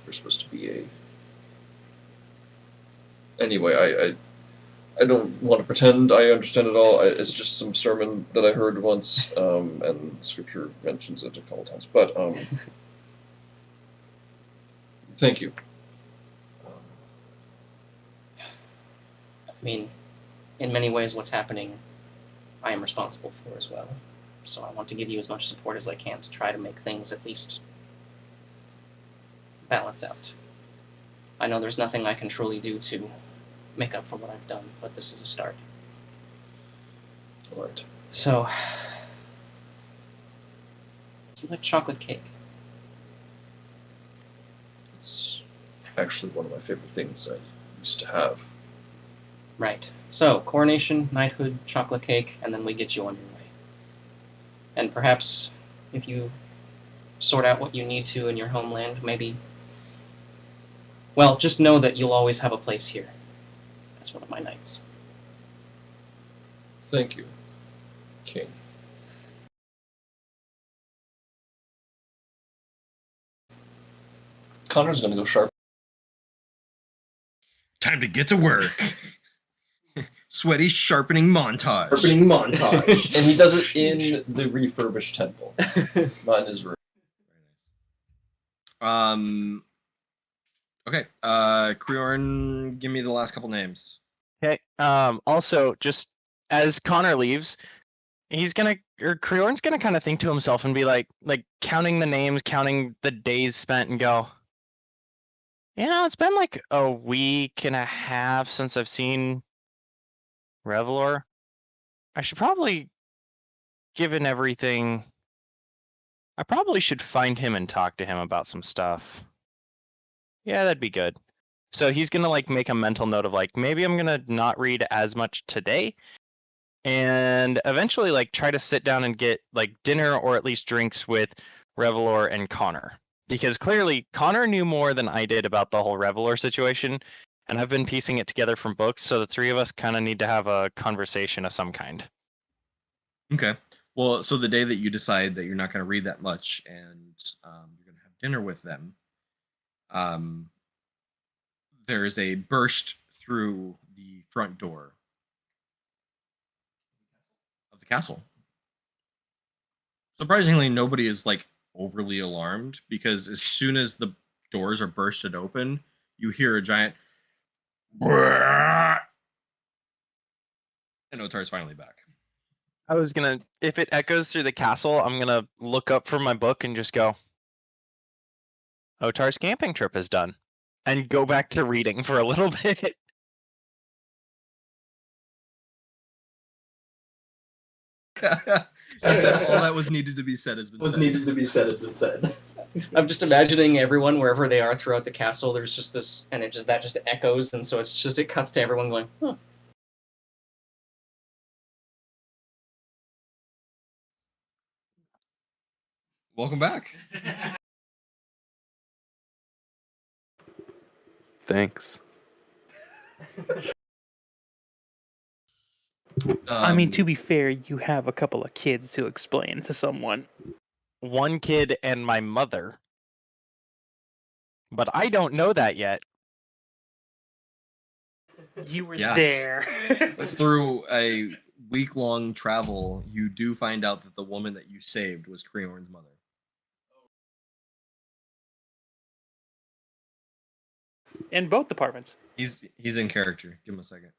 there's supposed to be a. Anyway, I don't want to pretend I understand it all. It's just some sermon that I heard once, and Scripture mentions it a couple times. But thank you. I mean, in many ways, what's happening, I am responsible for as well. So I want to give you as much support as I can to try to make things at least balance out. I know there's nothing I can truly do to make up for what I've done, but this is a start. All right. So, do you like chocolate cake? It's actually one of my favorite things I used to have. Right. So, coronation, knighthood, chocolate cake, and then we get you on your way. And perhaps, if you sort out what you need to in your homeland, maybe... Well, just know that you'll always have a place here as one of my knights. Thank you, King. Connor's gonna go sharp. Time to get to work. Sweaty sharpening montage. And he does it in the refurbished temple, not in his room. Okay. Creorn, give me the last couple names. Okay. Also, just as Connor leaves, Creorn's gonna kind of think to himself and be like counting the names, counting the days spent, and go, it's been like a week and a half since I've seen Revalor. I should probably, given everything, I probably should find him and talk to him about some stuff. Yeah, that'd be good. So he's gonna make a mental note of maybe I'm gonna not read as much today, and eventually try to sit down and get dinner or at least drinks with Revalor and Connor. Because clearly Connor knew more than I did about the whole Revalor situation, and I've been piecing it together from books, so the three of us kind of need to have a conversation of some kind. Okay. Well, so the day that you decide that you're not going to read that much and you're going to have dinner with them, there is a burst through the front door of the castle. Surprisingly, nobody is overly alarmed because as soon as the doors are bursted open, you hear a giant and Otar's finally back. I was gonna, if it echoes through the castle, I'm gonna look up from my book and just go, Otar's camping trip is done, and go back to reading for a little bit. He said all that was needed to be said has been said. I'm just imagining everyone wherever they are throughout the castle. There's just this, and that just echoes, and so it cuts to everyone going, huh. Welcome back. Thanks. I mean, to be fair, you have a couple of kids to explain to someone. One kid and my mother. But I don't know that yet. You were Yes. there. Through a week-long travel, you do find out that the woman that you saved was Creorn's mother. In both departments. He's in character. Give him a second.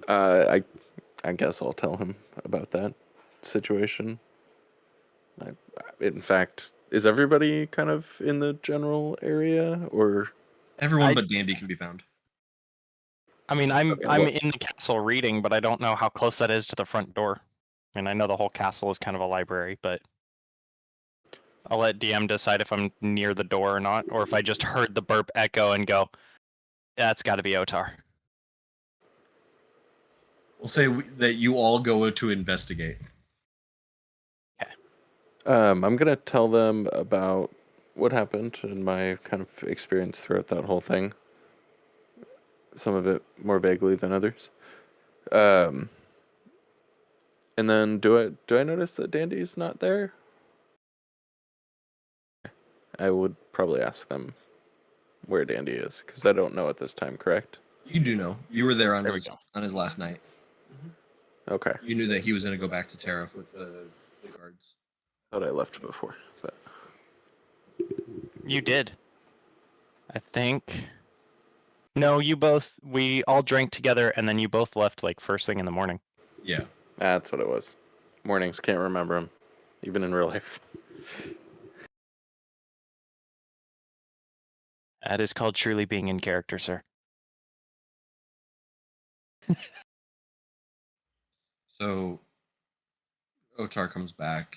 I guess I'll tell him about that situation. In fact, is everybody kind of in the general area, or Everyone but Dandy can be found. I mean, I'm well- in the castle reading, but I don't know how close that is to the front door. And I know the whole castle is kind of a library, but I'll let DM decide if I'm near the door or not, or if I just heard the burp echo and go, that's got to be Otar. We'll say that you all go to investigate. I'm gonna tell them about what happened and my kind of experience throughout that whole thing. Some of it more vaguely than others. And then do I notice that Dandy's not there? I would probably ask them where Dandy is, because I don't know at this time, correct? You do know. You were there on There we his go. on his last night. Okay. You knew that he was going to go back to Tariff with the guards. Thought I left before, but You did. I think. No, we all drank together and then you both left like first thing in the morning. Yeah. that's what it was. Mornings, can't remember them, even in real life. That is called truly being in character, sir. So Otar comes back.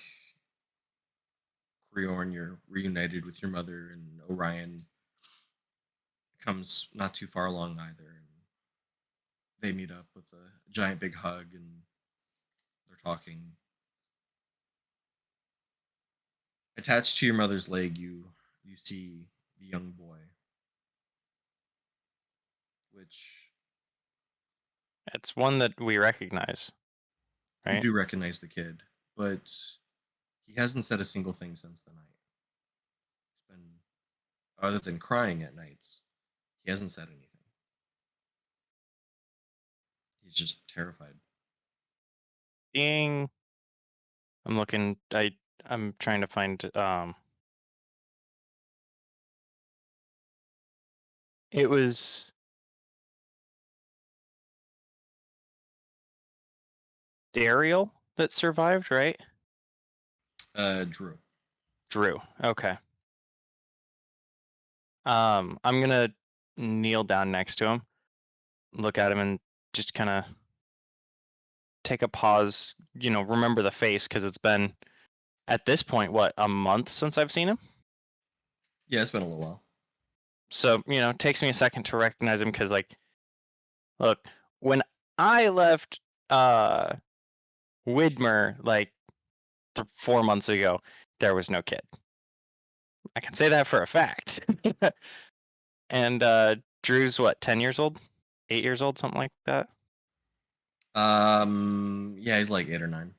Creorn, you're reunited with your mother, and Orion comes not too far along either. And they meet up with a giant big hug, and they're talking. Attached to your mother's leg, you see the young boy, which It's one that we recognize, you right? do recognize the kid, but he hasn't said a single thing since the night. He's been, other than crying at nights, he hasn't said anything. He's just terrified. Being, I'm trying to find, it was Daryl that survived, right? Drew. Drew. Okay. I'm gonna kneel down next to him, look at him, and just kind of take a pause. Remember the face because it's been at this point what, a month since I've seen him. Yeah, it's been a little while. So it takes me a second to recognize him because, like, look, when I left Widmer like 4 months ago, there was no kid. I can say that for a fact. And Drew's what, 10 years old? 8 years old, something like that. Yeah, he's like 8 or 9.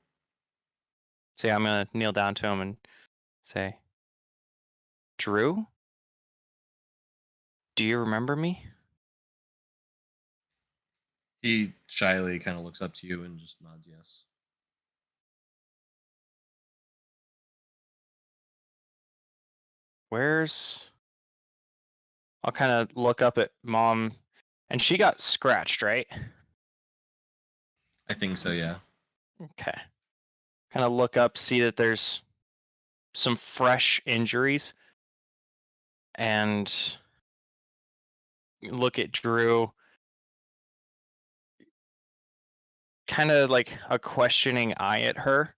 So yeah, I'm gonna kneel down to him and say, Drew, do you remember me? He shyly kind of looks up to you and just nods yes. I'll kind of look up at Mom, and she got scratched, right? I think so, yeah. Okay. Kind of look up, see that there's some fresh injuries, and look at Drew, kind of like a questioning eye at her,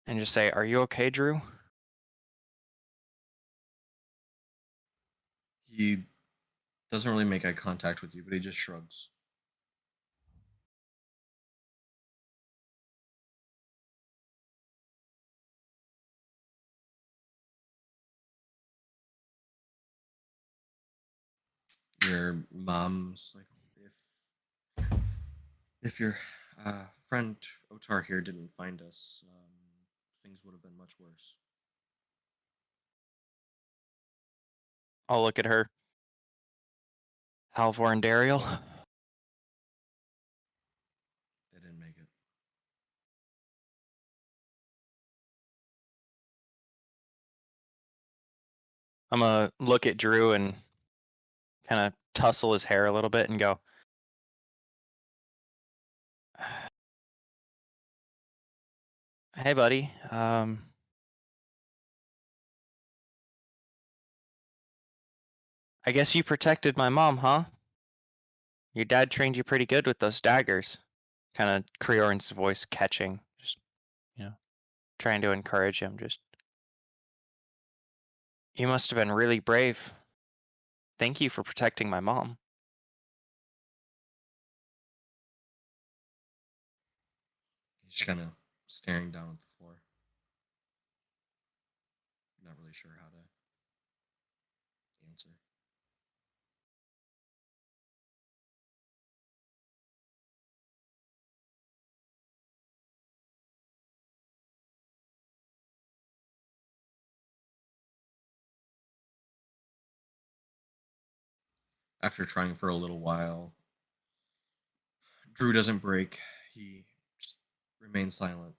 and just say, "Are you okay, Drew?" He doesn't really make eye contact with you, but he just shrugs. Your mom's like, if your friend Otar here didn't find us, things would have been much worse. I'll look at her. Halvor and Daryl. They didn't make it. I'm gonna look at Drew and kind of tussle his hair a little bit and go, "Hey, buddy. I guess you protected my mom, huh? Your dad trained you pretty good with those daggers." Kind of Creorn's voice catching, just trying to encourage him. Just, you must have been really brave. Thank you for protecting my mom. He's just kind of staring down at the floor. Not really sure how to answer. after trying for a little while, Drew doesn't break. He just remains silent.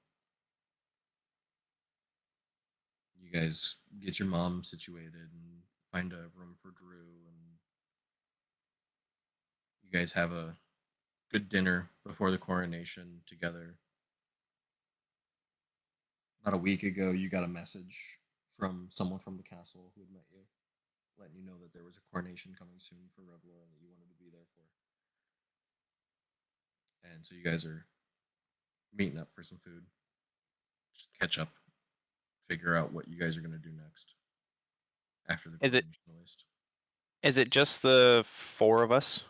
You guys get your mom situated and find a room for Drew, and you guys have a good dinner before the coronation together. About a week ago, you got a message from someone from the castle who had met you, letting you know that there was a coronation coming soon for Revalor and that you wanted to be there for. And so you guys are meeting up for some food, just catch up, figure out what you guys are going to do next after the Is it- coronation list. Is it just the 4 of us?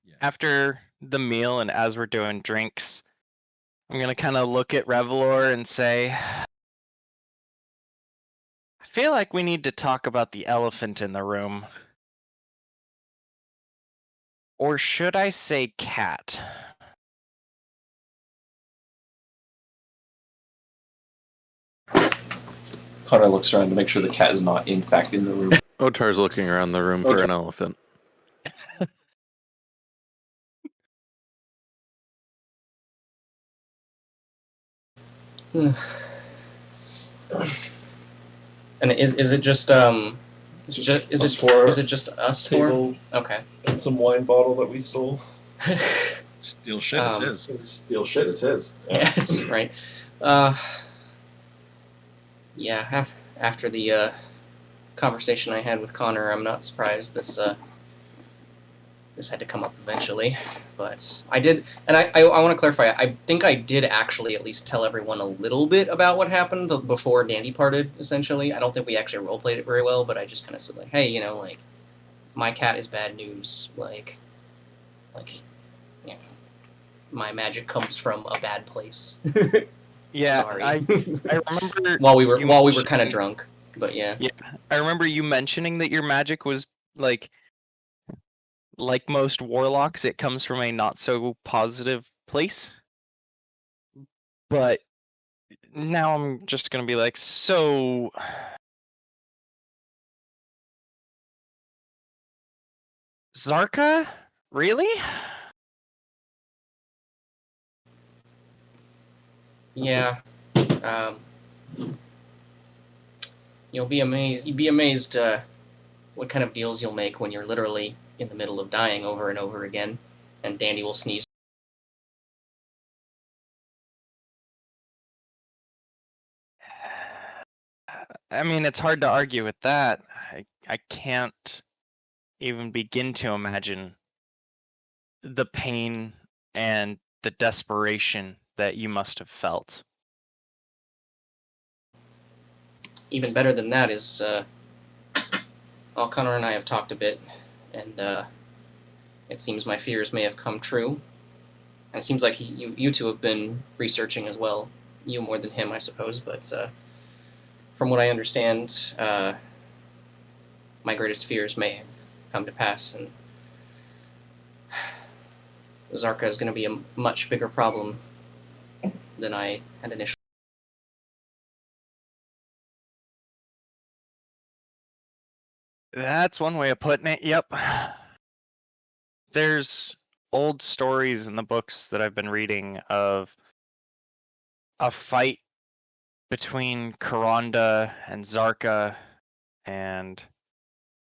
Yeah. After the meal and as we're doing drinks, I'm gonna kind of look at Revalor and say, I feel like we need to talk about the elephant in the room. Or should I say cat? Connor looks around to make sure the cat is not, in fact, in the room. Otar's looking around the room for an elephant. And is it just is it just us four? Table Okay. and some wine bottle that we stole. Steal shit, it's his. Steal shit, it's his. Yeah, it's right. Yeah, after the conversation I had with Connor, I'm not surprised this had to come up eventually. But I did, and I want to clarify, I think I did actually at least tell everyone a little bit about what happened before Dandy parted, essentially. I don't think we actually roleplayed it very well, but I just kind of said, like, hey, you know, like, my cat is bad news, like, you know, my magic comes from a bad place. Yeah, Sorry. I remember while we were you kind of mentioning- drunk, but yeah. Yeah, I remember you mentioning that your magic was like most warlocks, it comes from a not so positive place. But now I'm just gonna be like, so Zarka? Really? Yeah. You'd be amazed what kind of deals you'll make when you're literally in the middle of dying over and over again, and Dandy will sneeze. I mean, it's hard to argue with that. I can't even begin to imagine the pain and the desperation that you must have felt. Even better than that is, well, Connor and I have talked a bit, and it seems my fears may have come true. And it seems like you two have been researching as well. You more than him, I suppose, but from what I understand, my greatest fears may have come to pass, and Zarka is going to be a much bigger problem than I had initially. That's one way of putting it, yep. There's old stories in the books that I've been reading of a fight between Karonda and Zarka, and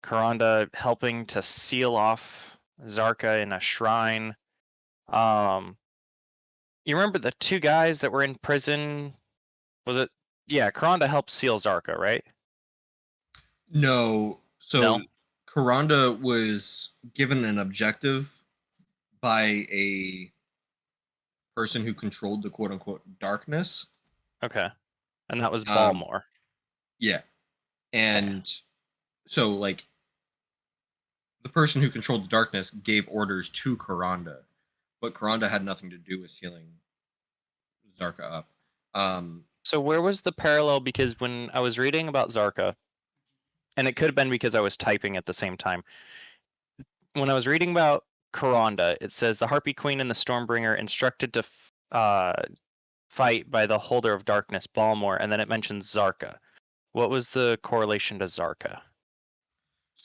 Karonda helping to seal off Zarka in a shrine. You remember the 2 guys that were in prison? Was it? Yeah, Karonda helped seal Zarka, right? No. So No? Karonda was given an objective by a person who controlled the quote unquote darkness. Okay. And that was Um, Balmore. Yeah. And so, like, the person who controlled the darkness gave orders to Karonda, but Karonda had nothing to do with sealing Zarka up. So where was the parallel? Because when I was reading about Zarka, and it could have been because I was typing at the same time. When I was reading about Karonda, it says the Harpy Queen and the Stormbringer instructed to fight by the Holder of Darkness, Balmore, and then it mentions Zarka. What was the correlation to Zarka?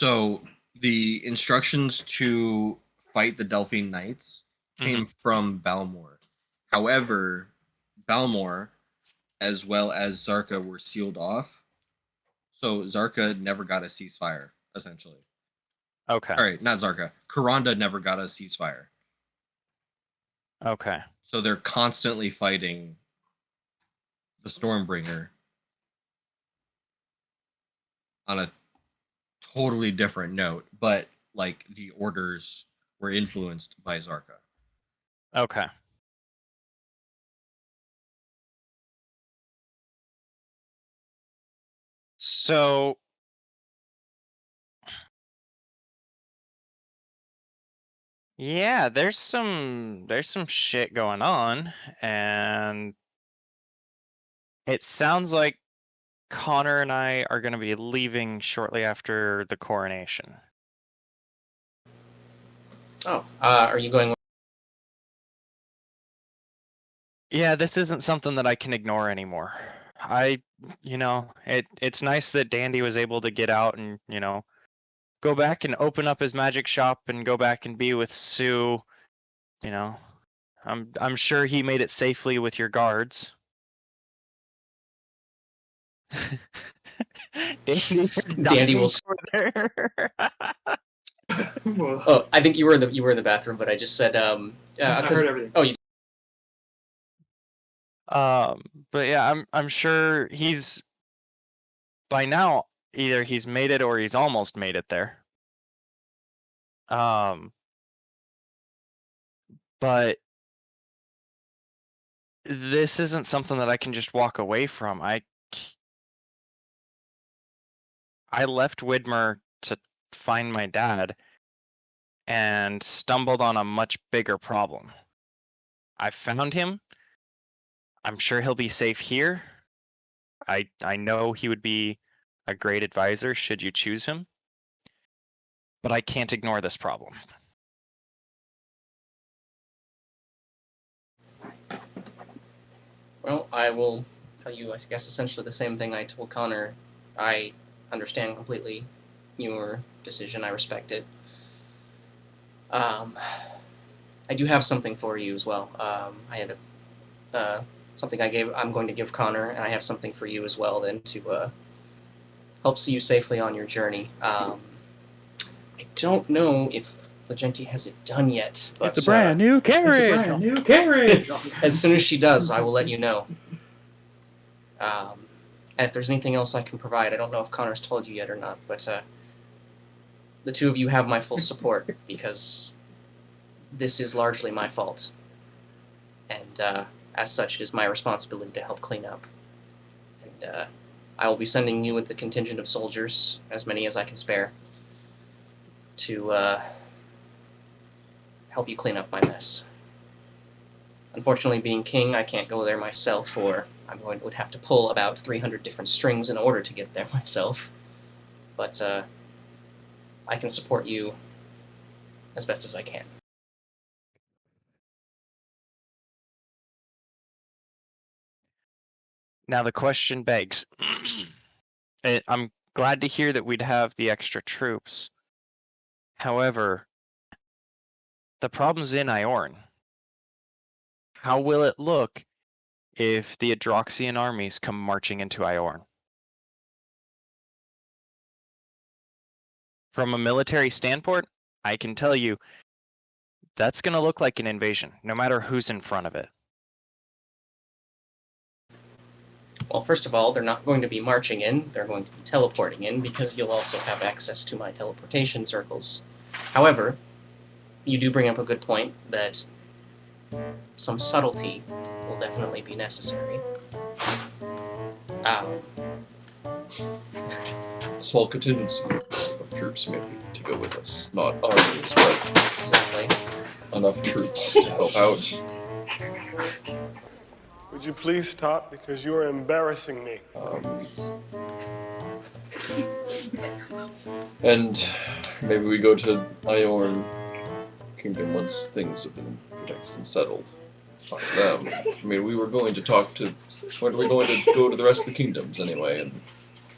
So the instructions to fight the Delphine Knights came from Balmor. However, Balmor, as well as Zarka, were sealed off. So Zarka never got a ceasefire, essentially. Okay. Sorry, not Zarka. Karanda never got a ceasefire. Okay. So they're constantly fighting the Stormbringer on a totally different note, but like the orders were influenced by Zarka. Okay. So yeah, there's some shit going on, and it sounds like Connor and I are going to be leaving shortly after the coronation. Oh, are you going? Yeah, this isn't something that I can ignore anymore. It's nice that Dandy was able to get out and, go back and open up his magic shop and go back and be with Sue. I'm sure he made it safely with your guards. Dandy will. Oh, I think you were in the bathroom, but I just said I heard everything. Oh, you. But yeah, I'm sure he's by now either he's made it or he's almost made it there. But this isn't something that I can just walk away from. I left Widmer to find my dad and stumbled on a much bigger problem. I found him. I'm sure he'll be safe here. I know he would be a great advisor should you choose him. But I can't ignore this problem. Well, I will tell you, I guess, essentially the same thing I told Connor. I understand completely your decision. I respect it. I do have something for you as well. I had something I'm going to give Connor, and I have something for you as well then to help see you safely on your journey. I don't know if Legenti has it done yet, but It's a brand new carriage. It's a brand new carriage. as soon as she does, I will let you know. And if there's anything else I can provide, I don't know if Connor's told you yet or not, but the two of you have my full support because this is largely my fault. And as such, it is my responsibility to help clean up. And I will be sending you with the contingent of soldiers, as many as I can spare, to help you clean up my mess. Unfortunately, being king, I can't go there myself, or would have to pull about 300 different strings in order to get there myself. But I can support you as best as I can. Now the question begs. I'm glad to hear that we'd have the extra troops. However, the problem's in Iorn. How will it look if the Adroxian armies come marching into Iorn? From a military standpoint, I can tell you that's going to look like an invasion, no matter who's in front of it. Well, first of all, they're not going to be marching in, they're going to be teleporting in, because you'll also have access to my teleportation circles. However, you do bring up a good point that some subtlety will definitely be necessary. A small contingency of troops maybe to go with us. Not armies, but Exactly. enough troops to help out. Would you please stop, because you are embarrassing me. And maybe we go to Iorn Kingdom once things have been protected and settled. Talk to them. I mean, we were going to talk to... Weren't we going to go to the rest of the kingdoms anyway? And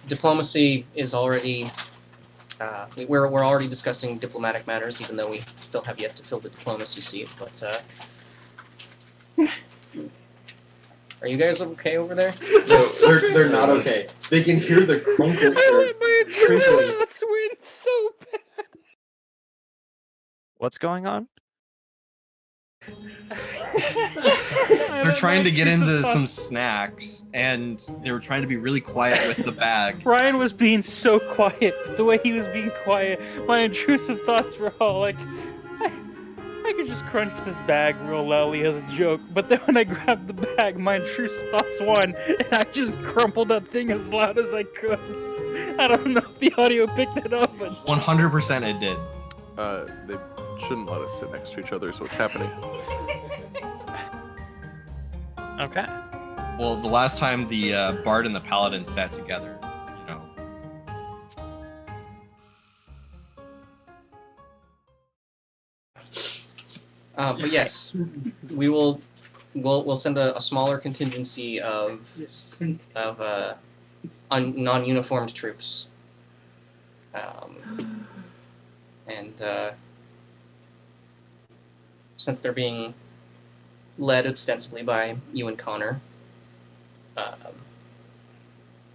Diplomacy is already We're already discussing diplomatic matters, even though we still have yet to fill the diplomacy seat. But are you guys okay over there? No, they're not okay. They can hear the crunkle. I let my crinkling. intrusive thoughts win so bad. What's going on? They're trying to get into some snacks, and they were trying to be really quiet with the bag. Ryan was being so quiet. The way he was being quiet, my intrusive thoughts were all like, I could just crunch this bag real loudly as a joke. But then when I grabbed the bag, my intrusive thoughts won, and I just crumpled that thing as loud as I could. I don't know if the audio picked it up, but 100% it did. They shouldn't let us sit next to each other, so what's happening? Okay. Well, the last time the Bard and the Paladin sat together, you know. But yes, we'll send a smaller contingency of non-uniformed troops, and since they're being led ostensibly by you and Connor,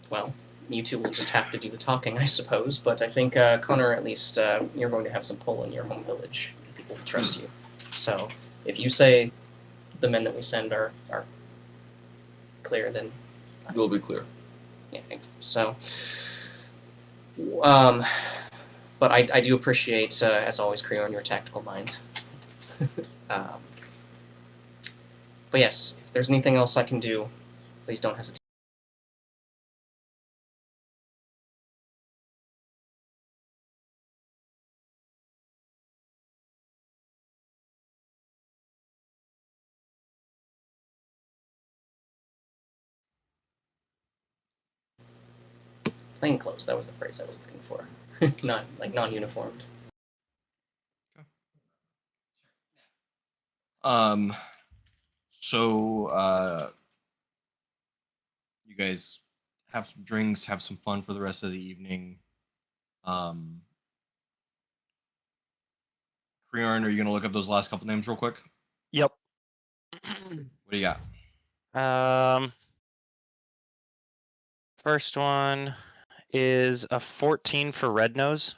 well, you two will just have to do the talking, I suppose. But I think Connor, at least you're going to have some pull in your home village. People will trust you. So if you say the men that we send are clear, then They'll be clear. yeah. So, but I do appreciate, as always, Creon, your tactical mind. But yes, if there's anything else I can do, please don't hesitate. Plainclothes, that was the phrase I was looking for. Not like non-uniformed. So you guys have some drinks, have some fun for the rest of the evening. Creon, are you gonna look up those last couple names real quick? Yep. What do you got? First one is a 14 for Red Nose.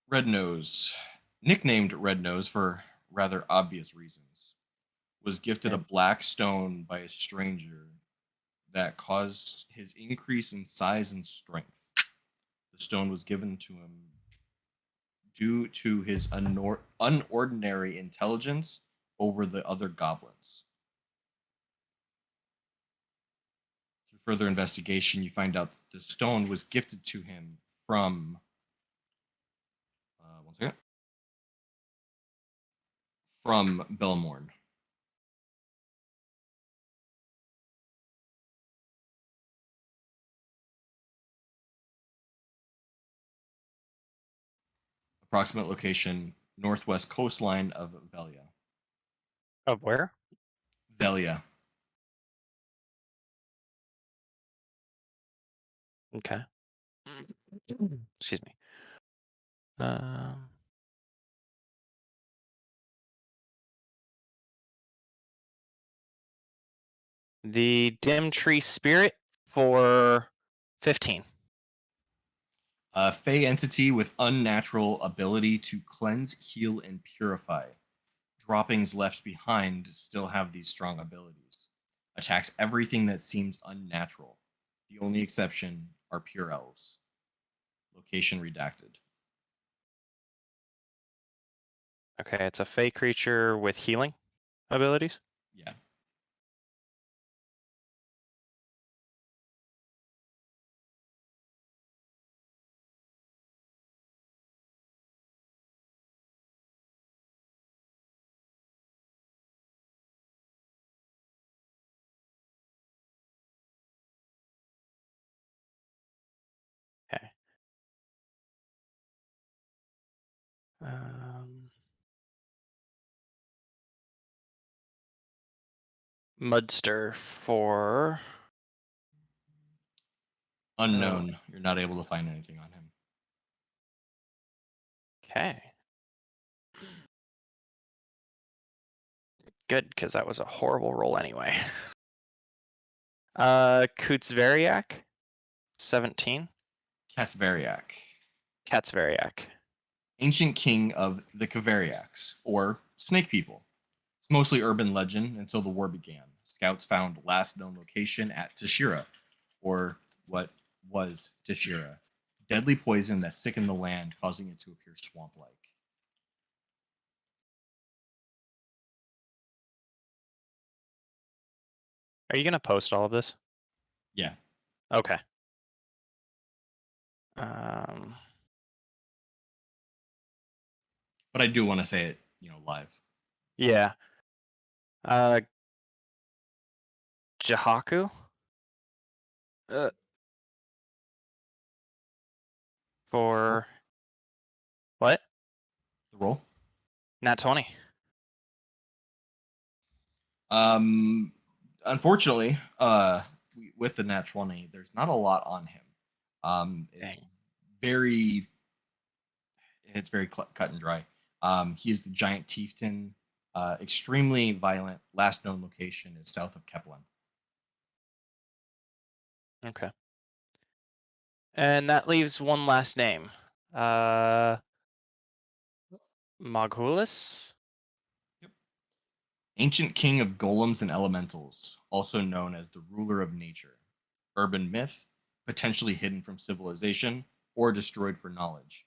Red Nose, nicknamed Red Nose for rather obvious reasons, was gifted a black stone by a stranger that caused his increase in size and strength. The stone was given to him due to his unordinary intelligence over the other goblins. Through further investigation, you find out that the stone was gifted to him from. One second. From Belmorn. Approximate location: northwest coastline of Velia. Of where? Velia. Okay. Excuse me. The Dim Tree Spirit for 15. A Fey entity with unnatural ability to cleanse, heal, and purify. Droppings left behind still have these strong abilities. Attacks everything that seems unnatural. The only exception are pure elves. Location redacted. Okay, it's a Fey creature with healing abilities. Yeah. Okay. Um, Mudster for Unknown. You're not able to find anything on him. okay. Good, because that was a horrible roll anyway. Kutzveriak, 17. Katsveriak, Katzveriak. ancient king of the Kaveriaks, or Snake People. It's mostly urban legend until the war began. Scouts found last known location at Tashira, or what was Tashira. Deadly poison that sickened the land, causing it to appear swamp-like. Are you gonna post all of this? Yeah. Okay. Um, But I do want to say it, live. yeah. Jahaku. For what? The roll. Nat 20. Unfortunately, with the Nat 20, there's not a lot on him. It's Dang. very, cut and dry. He is the giant chieftain, extremely violent. Last known location is south of Keplen. Okay. And that leaves one last name. Maghulis? Ancient king of golems and elementals, also known as the ruler of nature. Urban myth, potentially hidden from civilization or destroyed for knowledge.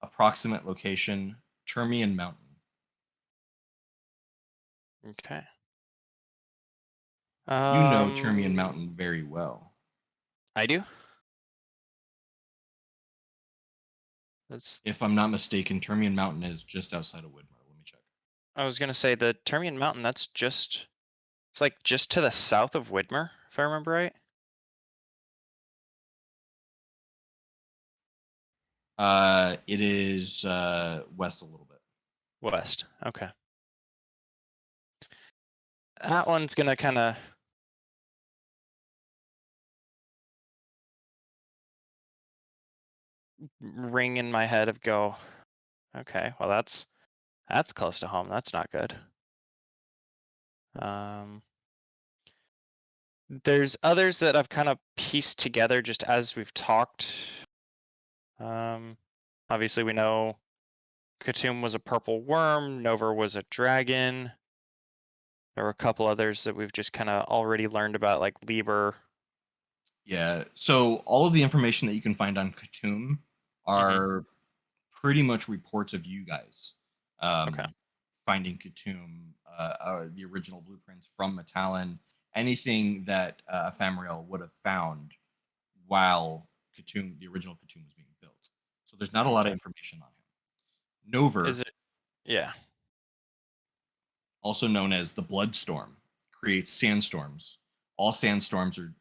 Approximate location, Termian Mountain. Okay. You know Termian Mountain very well. I do. That's. If I'm not mistaken, Termian Mountain is just outside of Widmer. Let me check. I was gonna say the Termian Mountain. That's just. It's like just to the south of Widmer, if I remember right. It is west a little bit. West. Okay. That one's gonna kind of. Ring in my head of go. Okay, well that's close to home. That's not good. There's others that I've kind of pieced together just as we've talked. Obviously we know Khatum was a purple worm, Nova was a dragon. There were a couple others that we've just kind of already learned about, like Lieber. Yeah. So all of the information that you can find on Khatum are pretty much reports of you guys Okay. finding Khatum, the original blueprints from Mittalon, anything that Ephemeral would have found while Khatum, the original Khatum, was being built. So there's not a lot of information on him. Nover, Is it? Yeah. also known as the Bloodstorm, creates sandstorms. All sandstorms are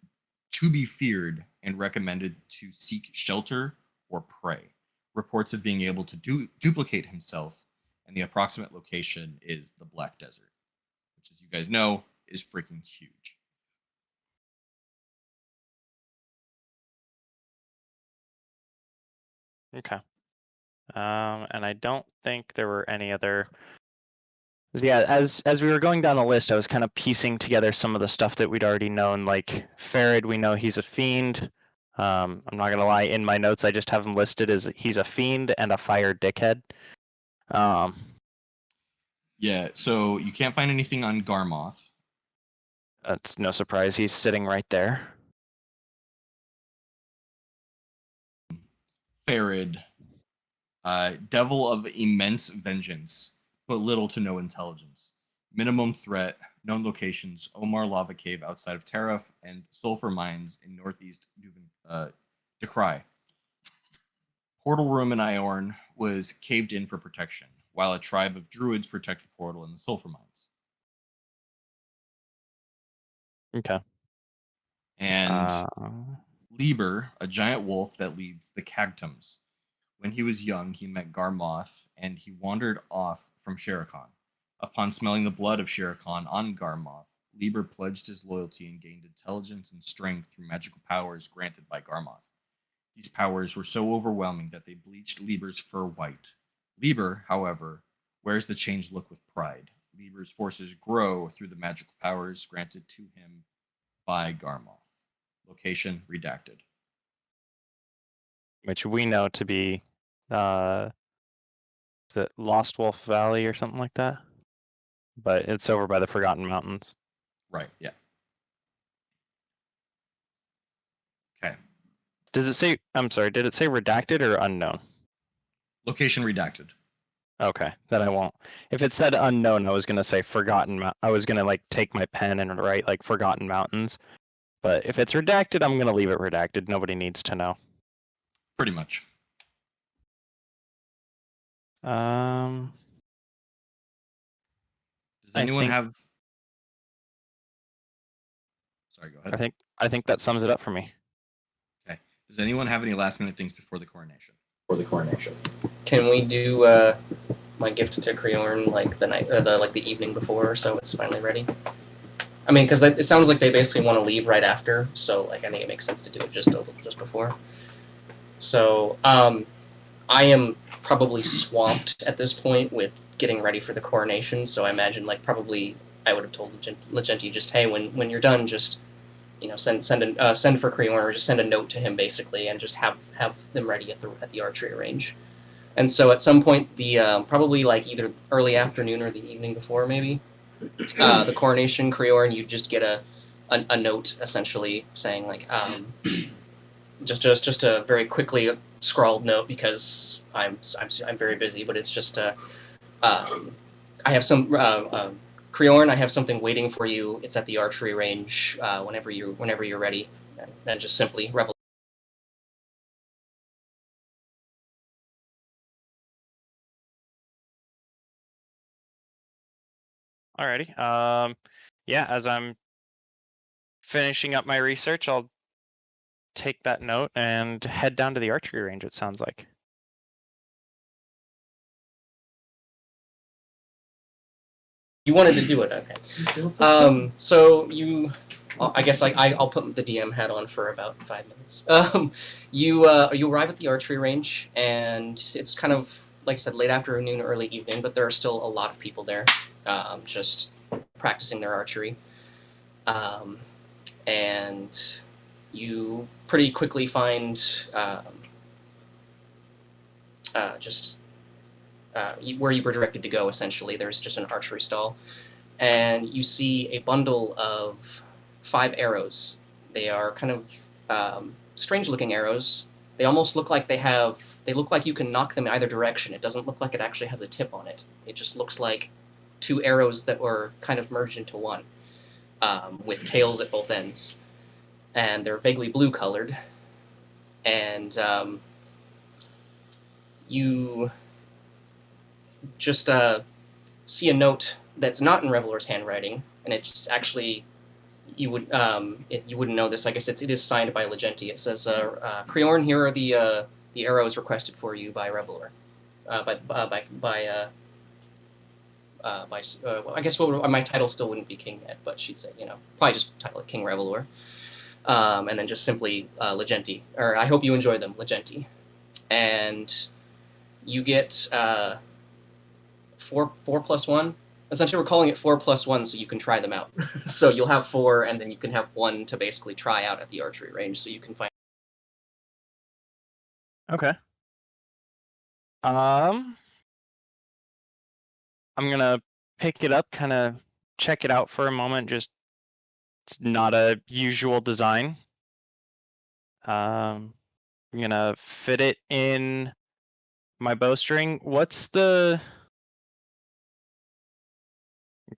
to be feared and recommended to seek shelter or prey. Reports of being able to duplicate himself, and the approximate location is the Black Desert, which, as you guys know, is freaking huge. Okay. And I don't think there were any other. Yeah, as we were going down the list, I was kind of piecing together some of the stuff that we'd already known. Like Farid, we know he's a fiend. I'm not gonna lie, in my notes I just have him listed as he's a fiend and a fire dickhead. Yeah, so you can't find anything on Garmoth. That's no surprise. He's sitting right there. Farid, devil of immense vengeance, but little to no intelligence. Minimum threat, known locations: Omar Lava Cave outside of Taraf and sulfur mines in northeast Decry. Portal room in Iorn was caved in for protection, while a tribe of druids protect the portal in the sulfur mines. Okay. And Lieber, a giant wolf that leads the Cagtums. When he was young, he met Garmoth, and he wandered off from Shere Khan. Upon smelling the blood of Shere Khan on Garmoth, Lieber pledged his loyalty and gained intelligence and strength through magical powers granted by Garmoth. These powers were so overwhelming that they bleached Lieber's fur white. Lieber, however, wears the changed look with pride. Lieber's forces grow through the magical powers granted to him by Garmoth. Location redacted. Which we know to be, is it Lost Wolf Valley or something like that? But it's over by the Forgotten Mountains. Right, yeah. Okay. Does it say, I'm sorry, did it say redacted or unknown? Location redacted. Okay, then I won't. If it said unknown, I was gonna say I was gonna like take my pen and write like Forgotten Mountains. But if it's redacted, I'm gonna leave it redacted. Nobody needs to know. Pretty much. Um, Does anyone think- have... Sorry, go ahead. I think that sums it up for me. Okay. Does anyone have any last minute things before the coronation? Can we do my gift to Creorn like the night, the evening before, so it's finally ready? I mean, because it sounds like they basically want to leave right after, so like I think it makes sense to do it just before. So I am probably swamped at this point with getting ready for the coronation. So I imagine like probably I would have told Legenti just, hey, when you're done, just send for Creorn, or just send a note to him basically, and just have them ready at the archery range. And so at some point, the probably like either early afternoon or the evening before, maybe the coronation, Creorn, you just get a note essentially saying like just a very quickly scrawled note, because I'm very busy, but it's just I have some Creorn, I have something waiting for you. It's at the archery range whenever you're ready, and just simply Revalor. Alrighty. Yeah, as I'm finishing up my research, I'll take that note and head down to the archery range, it sounds like. You wanted to do it, okay. So you, I guess I'll put the DM hat on for about 5 minutes. You arrive at the archery range, and it's kind of, like I said, late afternoon, early evening, but there are still a lot of people there, just practicing their archery. And you pretty quickly find where you were directed to go, essentially. There's just an archery stall. And you see a bundle of 5 arrows. They are kind of strange-looking arrows. They almost look like they look like you can knock them in either direction. It doesn't look like it actually has a tip on it. It just looks like 2 arrows that were kind of merged into one, with tails at both ends. And they're vaguely blue-colored. And you just see a note that's not in Revalor's handwriting, and it's actually, you wouldn't know this. I guess it is signed by Legenti. It says, "Creorn, here are the arrows requested for you by Revalor." I guess my title still wouldn't be King yet, but she'd say, probably just title it King Revalor, and then just simply Legenti, or I hope you enjoy them, Legenti, and you get 4 plus 1. Essentially, we're calling it 4 plus 1 so you can try them out. So you'll have 4, and then you can have 1 to basically try out at the archery range, so you can find. Okay. I'm gonna pick it up, kind of check it out for a moment. Just, it's not a usual design. I'm gonna fit it in my bowstring.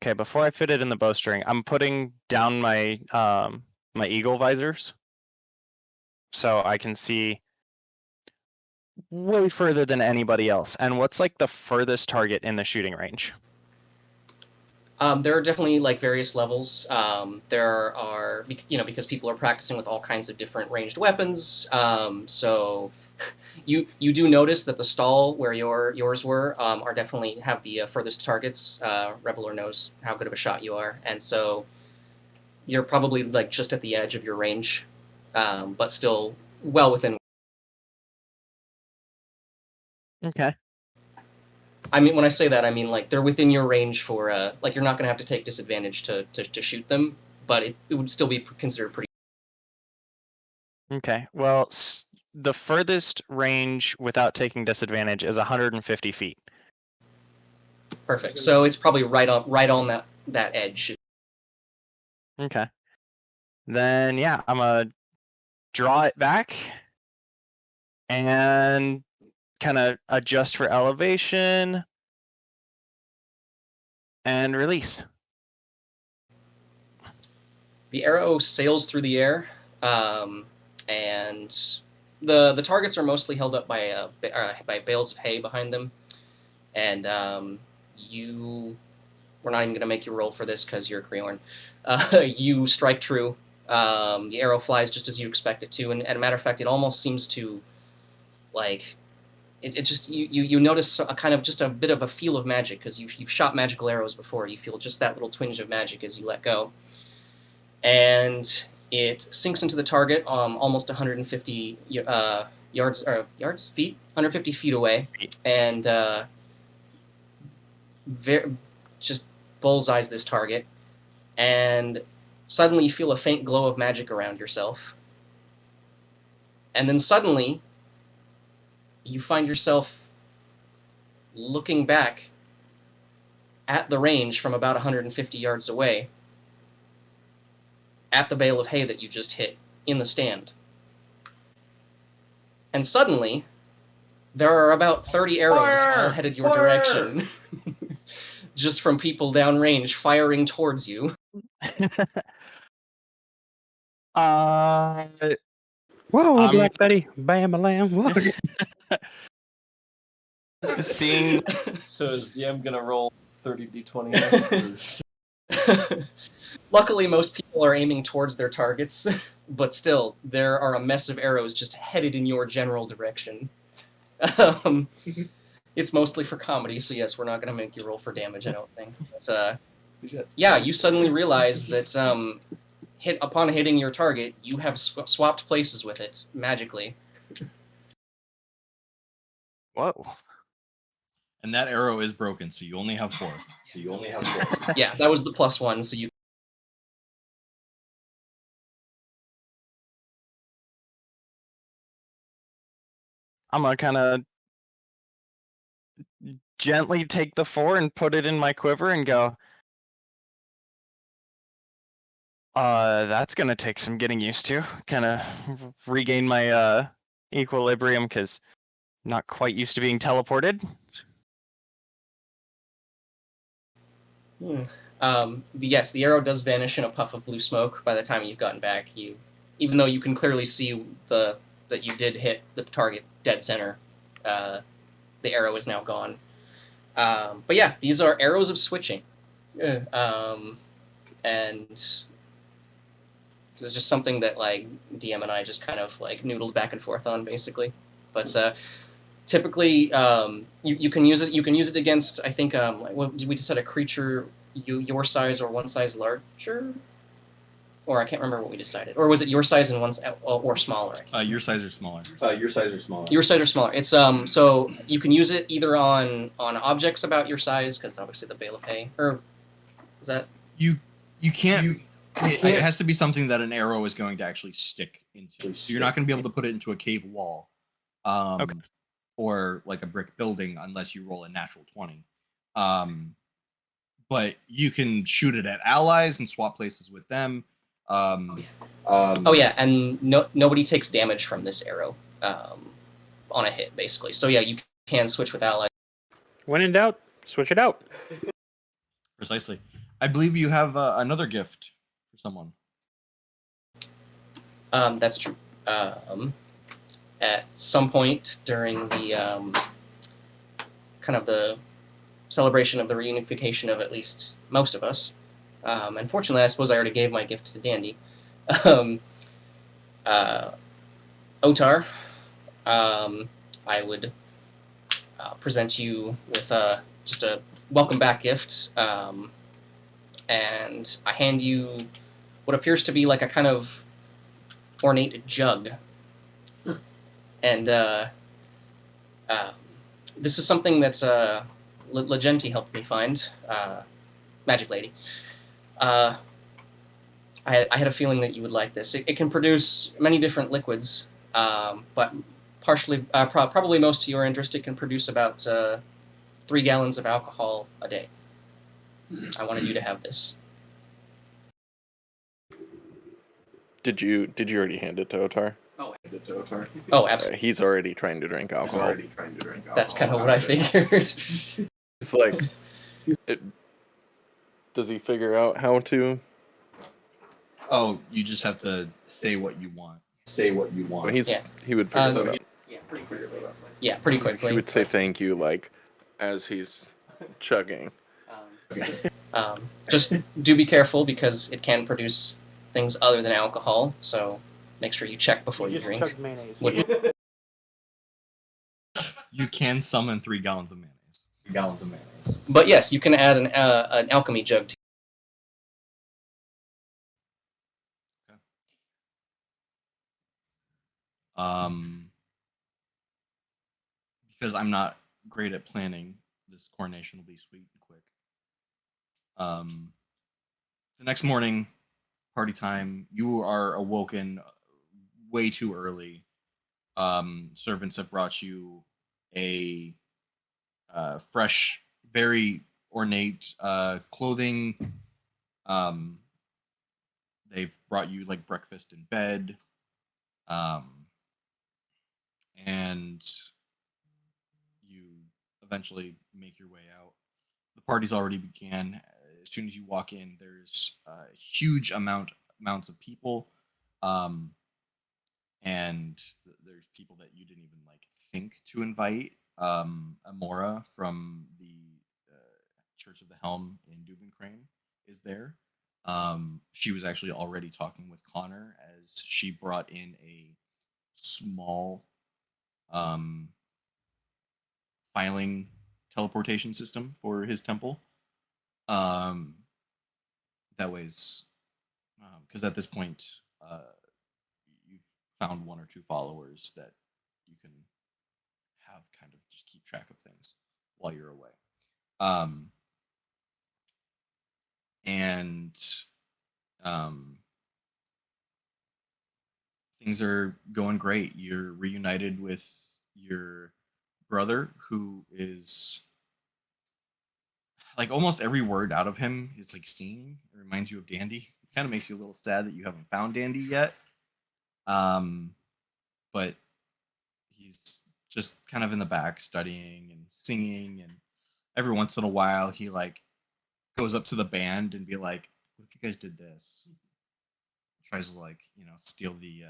Okay, before I fit it in the bowstring, I'm putting down my my eagle visors, so I can see way further than anybody else. And what's like the furthest target in the shooting range? There are definitely like various levels. There are, because people are practicing with all kinds of different ranged weapons. So you do notice that the stall where yours were are definitely have the furthest targets. Revalor knows how good of a shot you are, and so you're probably like just at the edge of your range, but still well within. Okay. I mean, when I say that, I mean like they're within your range for like you're not going to have to take disadvantage to shoot them, but it would still be considered pretty. Okay. Well, the furthest range without taking disadvantage is 150 feet. Perfect. So it's probably right on that edge. Okay. Then yeah, I'm gonna draw it back and kind of adjust for elevation and release. The arrow sails through the air, and the targets are mostly held up by bales of hay behind them, and we're not even going to make you roll for this because you're Creorn. You strike true. The arrow flies just as you expect it to, and as a matter of fact, it almost seems to like it just you notice a kind of just a bit of a feel of magic because you've shot magical arrows before. You feel just that little twinge of magic as you let go, and it sinks into the target almost 150 feet, 150 feet away, and just bullseyes this target, and suddenly you feel a faint glow of magic around yourself, and then suddenly you find yourself looking back at the range from about 150 yards away at the bale of hay that you just hit in the stand. And suddenly, there are about 30 arrows all headed your direction, just from people downrange firing towards you. Uh, Whoa, Black Betty, bam a lamb. Whoa. Seeing So is DM gonna roll 30d20? Luckily, most people are aiming towards their targets, but still, there are a mess of arrows just headed in your general direction. It's mostly for comedy, so yes, we're not going to make you roll for damage, I don't think. But, yeah, you suddenly realize that upon hitting your target, you have swapped places with it magically. whoa. And that arrow is broken, so you only have 4. Yeah, that was the +1, so you. I'm gonna kind of gently take the 4 and put it in my quiver and go, that's gonna take some getting used to. Kind of regain my equilibrium because not quite used to being teleported. Yes, the arrow does vanish in a puff of blue smoke by the time you've gotten back. Even though you can clearly see that you did hit the target dead center, the arrow is now gone. But yeah, these are arrows of switching, and it's just something that like DM and I just kind of like noodled back and forth on basically. But typically, you can use it. You can use it against. I think we just had a creature your size or one size larger, or I can't remember what we decided. Or was it your size and or smaller? Your size or smaller. Your size or smaller. Your size or smaller. It's so you can use it either on objects about your size, because obviously the bale of hay, or is that You can't. It has to be something that an arrow is going to actually stick into. So you're not going to be able to put it into a cave wall, Okay. or like a brick building unless you roll a natural 20. But you can shoot it at allies and swap places with them. oh yeah, and nobody takes damage from this arrow on a hit, basically. So yeah, you can switch with allies. When in doubt, switch it out. Precisely. I believe you have another gift for someone. That's true. At some point during the kind of the celebration of the reunification of at least most of us. And fortunately, I suppose I already gave my gift to Dandy. Um, Otar, I would present you with just a welcome back gift, and I hand you what appears to be like a kind of ornate jug. And this is something that's Legenti helped me find, Magic Lady. I had a feeling that you would like this. It can produce many different liquids, but probably most to your interest, it can produce about 3 gallons of alcohol a day. I wanted you to have this. Did you already hand it to Otar? Oh, absolutely. He's already trying to drink alcohol. That's kind of what I figured. It's like, does he figure out how to? Oh, you just have to say what you want. Well, Yeah. he would figure that out. Yeah, pretty quickly. He would say thank you, like, as he's chugging. Just do be careful because it can produce things other than alcohol, so make sure you check before you just drink. chugged mayonnaise. You can summon 3 gallons of mayonnaise. But yes, you can add an alchemy jug to Because I'm not great at planning, this coronation will be sweet and quick. The next morning, party time, you are awoken way too early. Servants have brought you a fresh, very ornate clothing. They've brought you like breakfast in bed. And you eventually make your way out. The party's already began. As soon as you walk in, there's huge amounts of people, and there's people that you didn't even like think to invite. Amora from the Church of the Helm in Duvencrane is there. She was actually already talking with Connor as she brought in a small filing teleportation system for his temple. That way's because at this point you've found 1 or 2 followers that you can have kind of just keep track of things while you're away. And things are going great. You're reunited with your brother, who is like almost every word out of him is like singing. It reminds you of Dandy. It kind of makes you a little sad that you haven't found Dandy yet. But he's just kind of in the back studying and singing, and every once in a while he like goes up to the band and be like, "What if you guys did this?" Tries to like steal the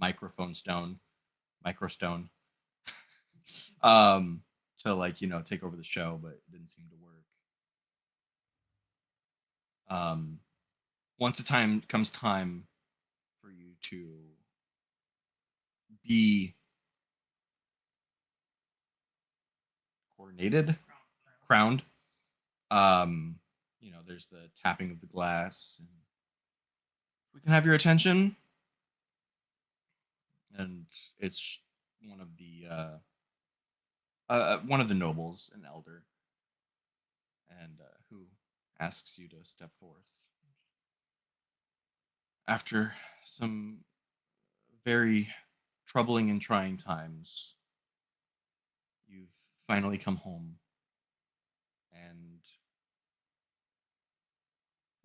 microstone, to like take over the show, but it didn't seem to work. Once time for you to be crowned, there's the tapping of the glass, and we can have your attention. And it's one of the nobles, an elder, and who asks you to step forth after some very troubling and trying times. You've finally come home, and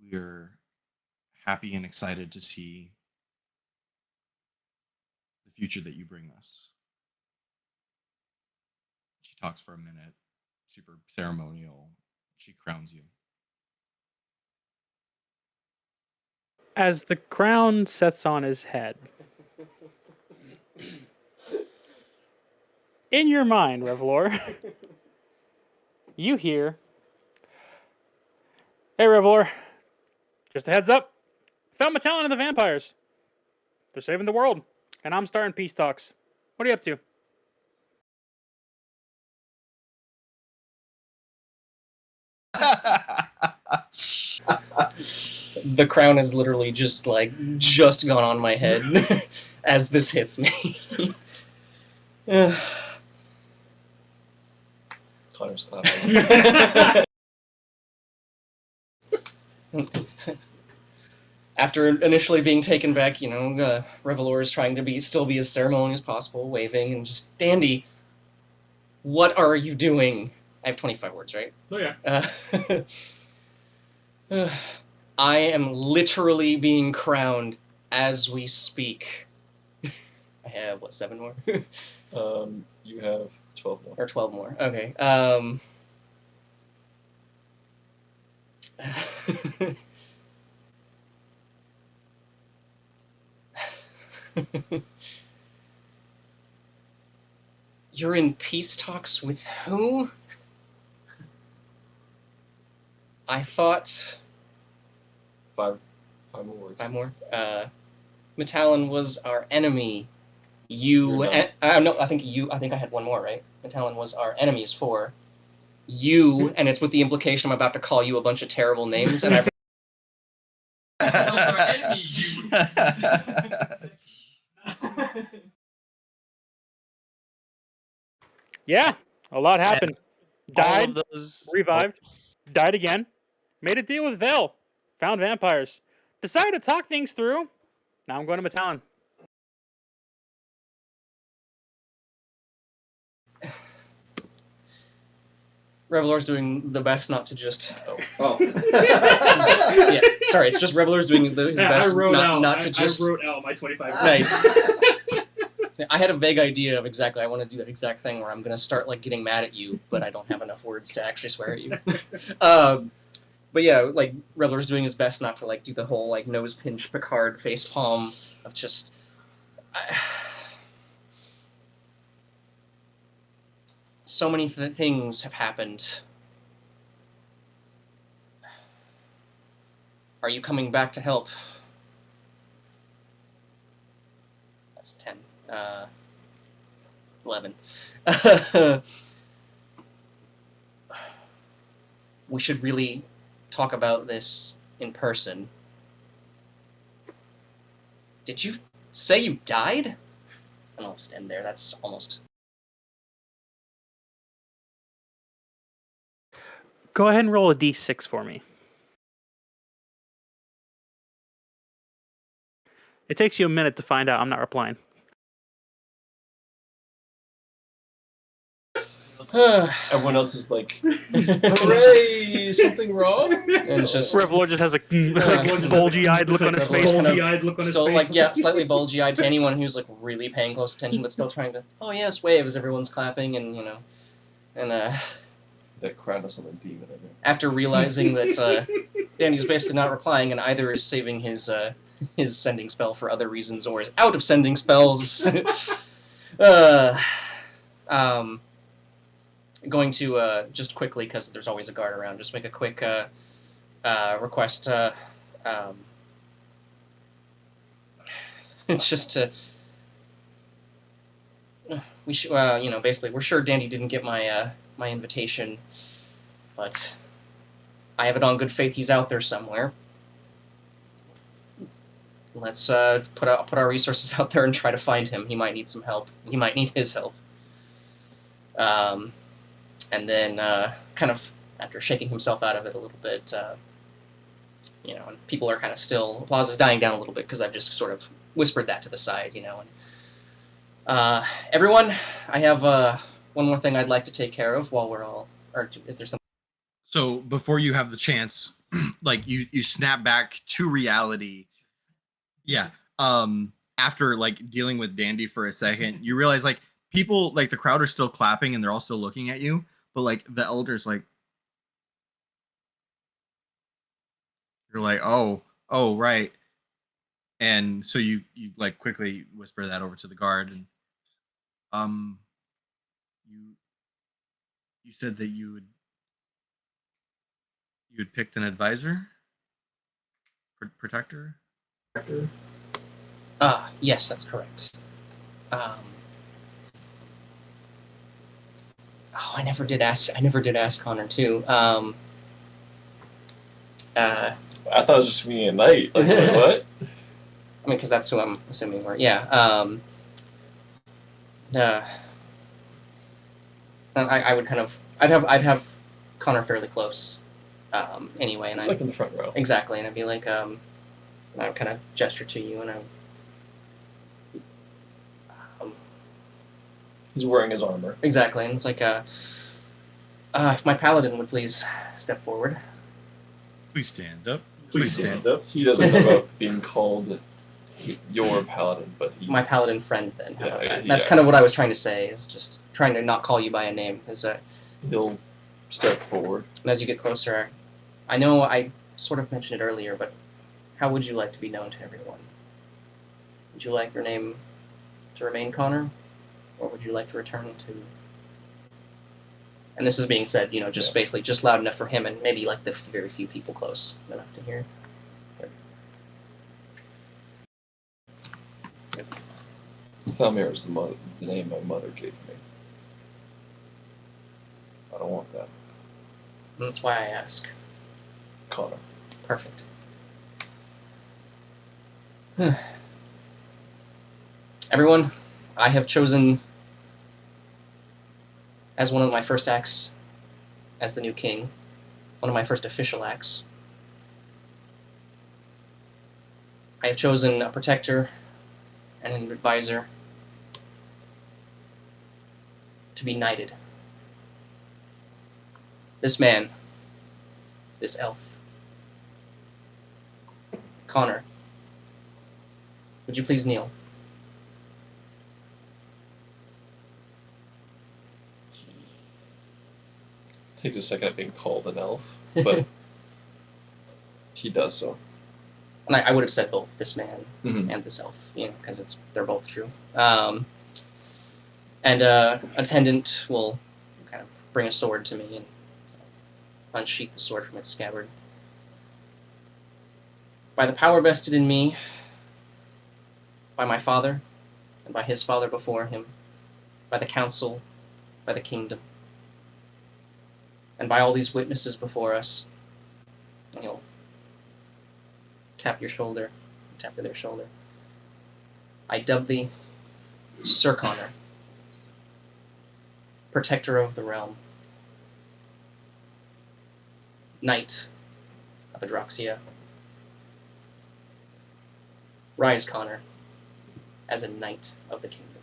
we're happy and excited to see the future that you bring us. She talks for a minute, super ceremonial. She crowns you. As the crown sets on his head, in your mind, Revalor, you hear, "Hey, Revalor, just a heads up. Found Mittalon and the vampires. They're saving the world, and I'm starting peace talks. What are you up to?" The crown is literally just gone on my head as this hits me. Connor's clapping. After initially being taken back, Revalor is trying to still be as ceremonious as possible, waving and just, Dandy, what are you doing? I have 25 words, right? Oh yeah. I am literally being crowned as we speak. I have, 7 more? You have 12 more. Or 12 more. Okay. You're in peace talks with who? I thought... 5 more words. 5 more? Mittalon was our enemy. You... no, I think I had 1 more, right? Mittalon was our enemy is 4. You, and it's with the implication I'm about to call you a bunch of terrible names, and I... Yeah, a lot happened. All Died, of those. revived, died again, made a deal with Vel, found vampires, decided to talk things through. Now I'm going to Mittalon. Revalor's doing the best not to just... Oh. Yeah, sorry, it's just Revalor's doing his best I wrote not to just... I wrote out my 25 words. Nice. I had a vague idea of exactly, I want to do that exact thing where I'm going to start getting mad at you, but I don't have enough words to actually swear at you. But yeah, Revelor's doing his best not to do the whole nose pinch Picard face palm of just... So many things have happened. Are you coming back to help? That's 10. 11. We should really talk about this in person. Did you say you died? And I'll just end there. That's almost... Go ahead and roll a d6 for me. It takes you a minute to find out I'm not replying. Everyone else is like, hooray, something wrong? And it's just... Revalor just has a bulgy-eyed look on his face. Bulgy-eyed look on his Still, face. slightly bulgy-eyed to anyone who's really paying close attention, but still trying to, oh yes, wave as everyone's clapping, and that crown is on a demon, I think. after realizing that Danny's basically not replying, and either is saving his sending spell for other reasons, or is out of sending spells. Going to just quickly, because there's always a guard around, just make a quick request. It's just to... we should, basically, we're sure Dandy didn't get my my invitation, but I have it on good faith he's out there somewhere. Let's put our resources out there and try to find him. He might need some help. He might need his help. And then, kind of after shaking himself out of it a little bit, and people are kind of still... Applause is dying down a little bit because I've just sort of whispered that to the side, And, everyone, I have one more thing I'd like to take care of while we're all... Or is there something... So before you have the chance, you snap back to reality. Yeah. After dealing with Dandy for a second, you realize people the crowd are still clapping and they're all still looking at you, but the elders you're oh right. And so you quickly whisper that over to the guard, and you said that you would You had picked an advisor? Protector? Yes, that's correct. Oh, I never did ask Connor too. I thought it was just me and Knight. Like, what? I mean, because that's who I'm assuming we're. Yeah. I would kind of. I'd have Connor fairly close. Anyway, and It's like in the front row. exactly, and I'd be like, I would kind of gesture to you, and He's wearing his armor. exactly, and it's like, if my paladin would please step forward. Please stand up. Please stand up. He doesn't know about being called your paladin, but he. My paladin friend, then. How about Yeah, that? That's yeah. kind of what I was trying to say. Is just trying to not call you by a name. Is He'll step forward. and as you get closer, I know I sort of mentioned it earlier, but how would you like to be known to everyone? Would you like your name to remain Connor, or would you like to return to? And this is being said, just basically just loud enough for him and maybe like the very few people close enough to hear. Thalmir is the name my mother gave me. I don't want that. And that's why I ask. Connor. Perfect. Everyone, I have chosen as one of my first acts as the new king, one of my first official acts. I have chosen a protector and an advisor to be knighted. This man, this elf, Connor, would you please kneel? Takes a second at being called an elf, but he does so. And I would have said both this man Mhm. and this elf, because they're both true. And attendant will kind of bring a sword to me and unsheath the sword from its scabbard. By the power vested in me, by my father, and by his father before him, by the council, by the kingdom, and by all these witnesses before us, and he'll tap your shoulder, tap their shoulder. I dub thee Sir Connor, protector of the realm, knight of Adroxia. Rise, Connor, as a knight of the kingdom.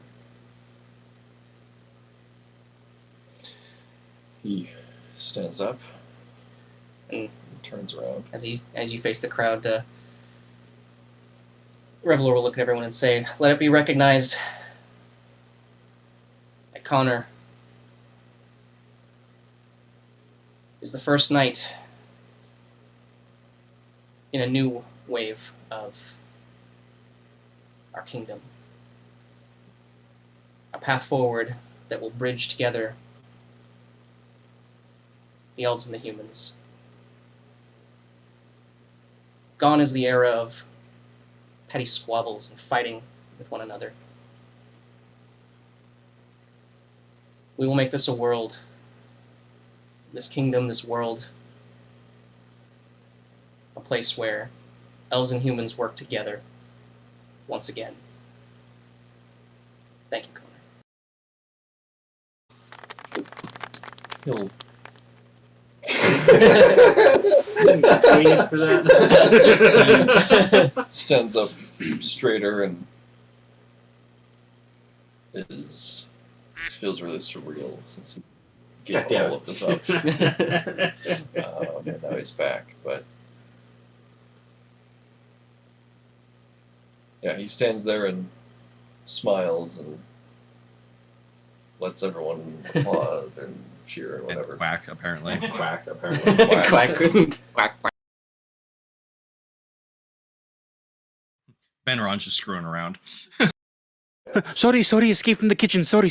He stands up And turns around. as you face the crowd, Revalor will look at everyone and say, "Let it be recognized that Connor is the first knight in a new wave of our kingdom. A path forward that will bridge together the elves and the humans. Gone is the era of petty squabbles and fighting with one another. We will make this a world, this kingdom, this world, a place where elves and humans work together once again. Thank you, Connor." He'll Waited for that. stands up straighter and this feels really surreal since he gave Goddamn all it. of this up. And now he's back, but yeah, he stands there and smiles and lets everyone applaud and cheer and And whatever. quack, apparently. Quack, apparently. Quack, quack, quack. Benron's just screwing around. Sorry, escape from the kitchen. Sorry.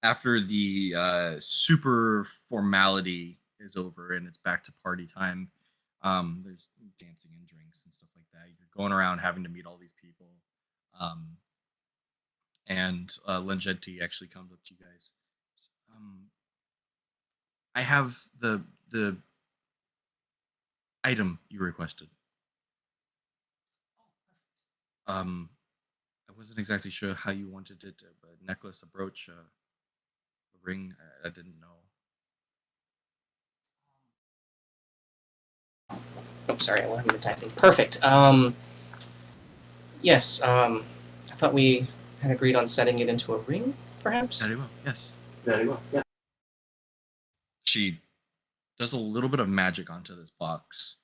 after the super formality is over and it's back to party time, there's dancing and drinks and stuff like that. You're going around having to meet all these people. And Lengenti actually comes up to you guys. I have the item you requested. I wasn't exactly sure how you wanted it, but a necklace, a brooch, a ring. I didn't know. Oh, sorry, I wasn't even typing. Perfect. Yes. I thought we had agreed on setting it into a ring, perhaps. Very well. Yes. Very well. Yeah. She does a little bit of magic onto this box,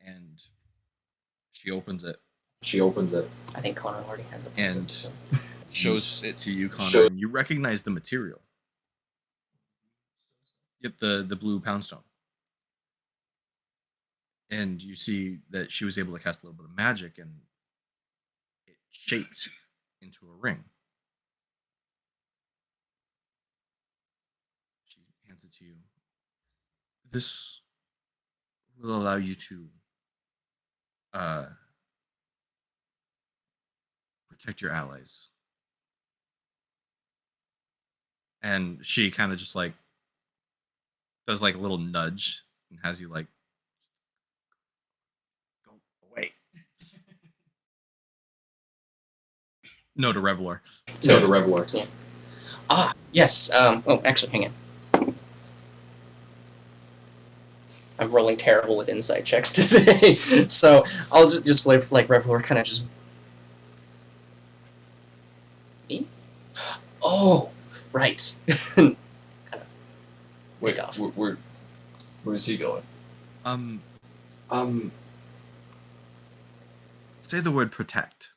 and she opens it. She opens it. I think Connor already has it. And so. shows it to you, Connor, Show- and you recognize the material. Yep, the blue poundstone. And you see that she was able to cast a little bit of magic, and it shaped into a ring. She hands it to you. This will allow you to protect your allies. And she kind of just like does like a little nudge and has you like go away. No to Revalor. No, to Revalor. Yeah. Ah, yes. Oh, actually, hang on. I'm rolling terrible with insight checks today, so I'll just like Revalor kind of just. Me? Oh, right. kind of. Wait, Take off. where's he going? Say the word protect.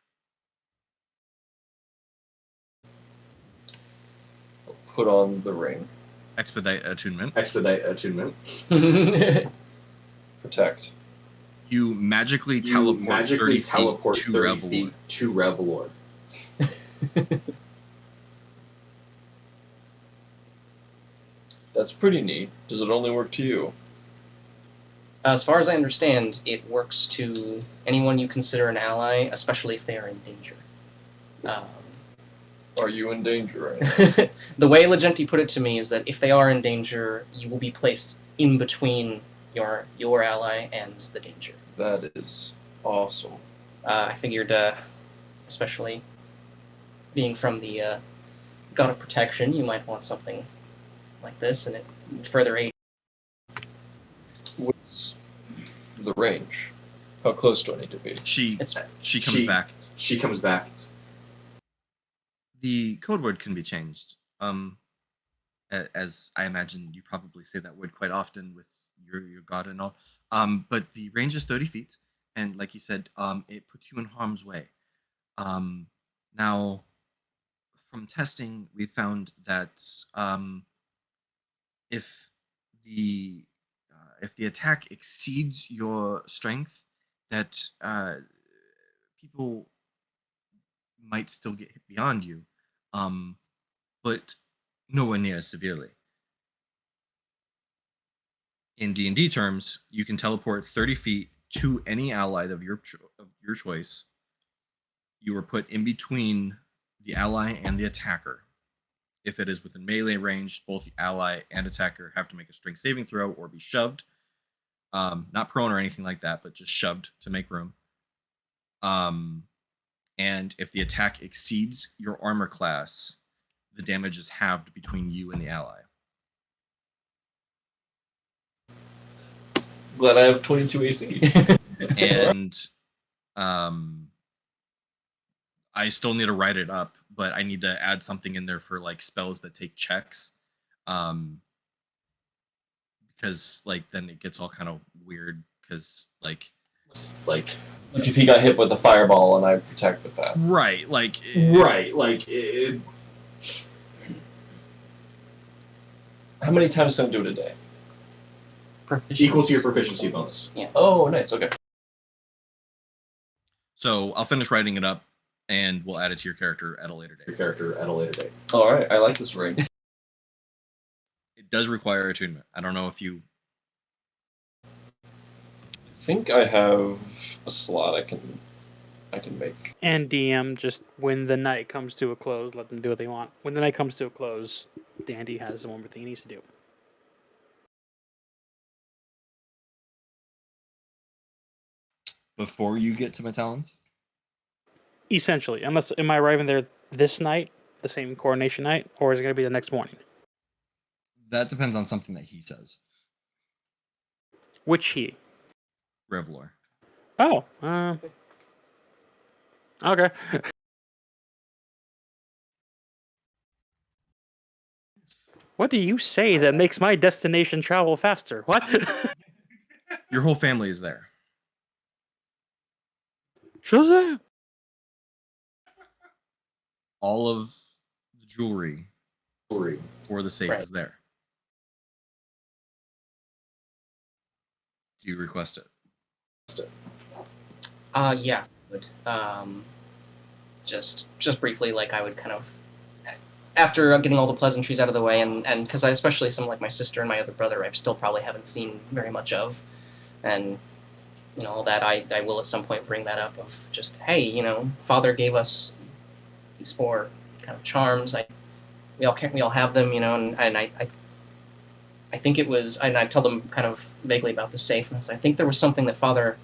I'll put on the ring. Expedite attunement. Expedite attunement. Protect. You magically teleport 30 feet to 30 Revalor. feet to Revalor. That's pretty neat. Does it only work to you? As far as I understand, it works to anyone you consider an ally, especially if they are in danger. Are you in danger right now? The way Legenti put it to me is that if they are in danger, you will be placed in between your ally and the danger. That is awesome. I figured, especially being from the God of Protection, you might want something like this, and it further aid. What's the range? How close do I need to be? She It's comes back. She comes back. The code word can be changed. As I imagine you probably say that word quite often with your god and all. But the range is 30 feet, and like you said, it puts you in harm's way. Now, from testing, we found that if the attack exceeds your strength, that people might still get hit beyond you, but nowhere near as severely. In D&D terms, you can teleport 30 feet to any ally of your choice. You are put in between the ally and the attacker. If it is within melee range, both the ally and attacker have to make a strength saving throw or be shoved. Not prone or anything like that, but just shoved to make room. And if the attack exceeds your armor class, the damage is halved between you and the ally. Glad I have 22 AC. And I still need to write it up, but I need to add something in there for like spells that take checks. Because like then it gets all kind of weird because like Like if he got hit with a fireball and I protect with that. right like How many times can I do it a day? Equal to your proficiency bonus. Yeah. Oh, nice. Okay. So I'll finish writing it up and we'll add it to your character at a later Your date. character at a later date. All right. I like this ring. It does require attunement. I don't know if you. I think I have a slot I can make. And DM, just when the night comes to a close, let them do what they want. When the night comes to a close, Dandy has the one more thing he needs to do. Before you get to Mittalon's? Essentially, unless am I arriving there this night, the same coronation night, or is it going to be the next morning? That depends on something that he says. Which he? Revalor. Oh, okay. What do you say that makes my destination travel faster? What? Your whole family is there. Shazam! All of the jewelry for the safe Right. is there. Do you request it? Yeah. Would just briefly, like I would kind of after getting all the pleasantries out of the way, and because I especially some like my sister and my other brother, I still probably haven't seen very much of, and all that I will at some point bring that up of just hey, Father gave us these 4 kind of charms. We all have them, and I think it was, and I tell them kind of vaguely about the safe, and I think there was something that Father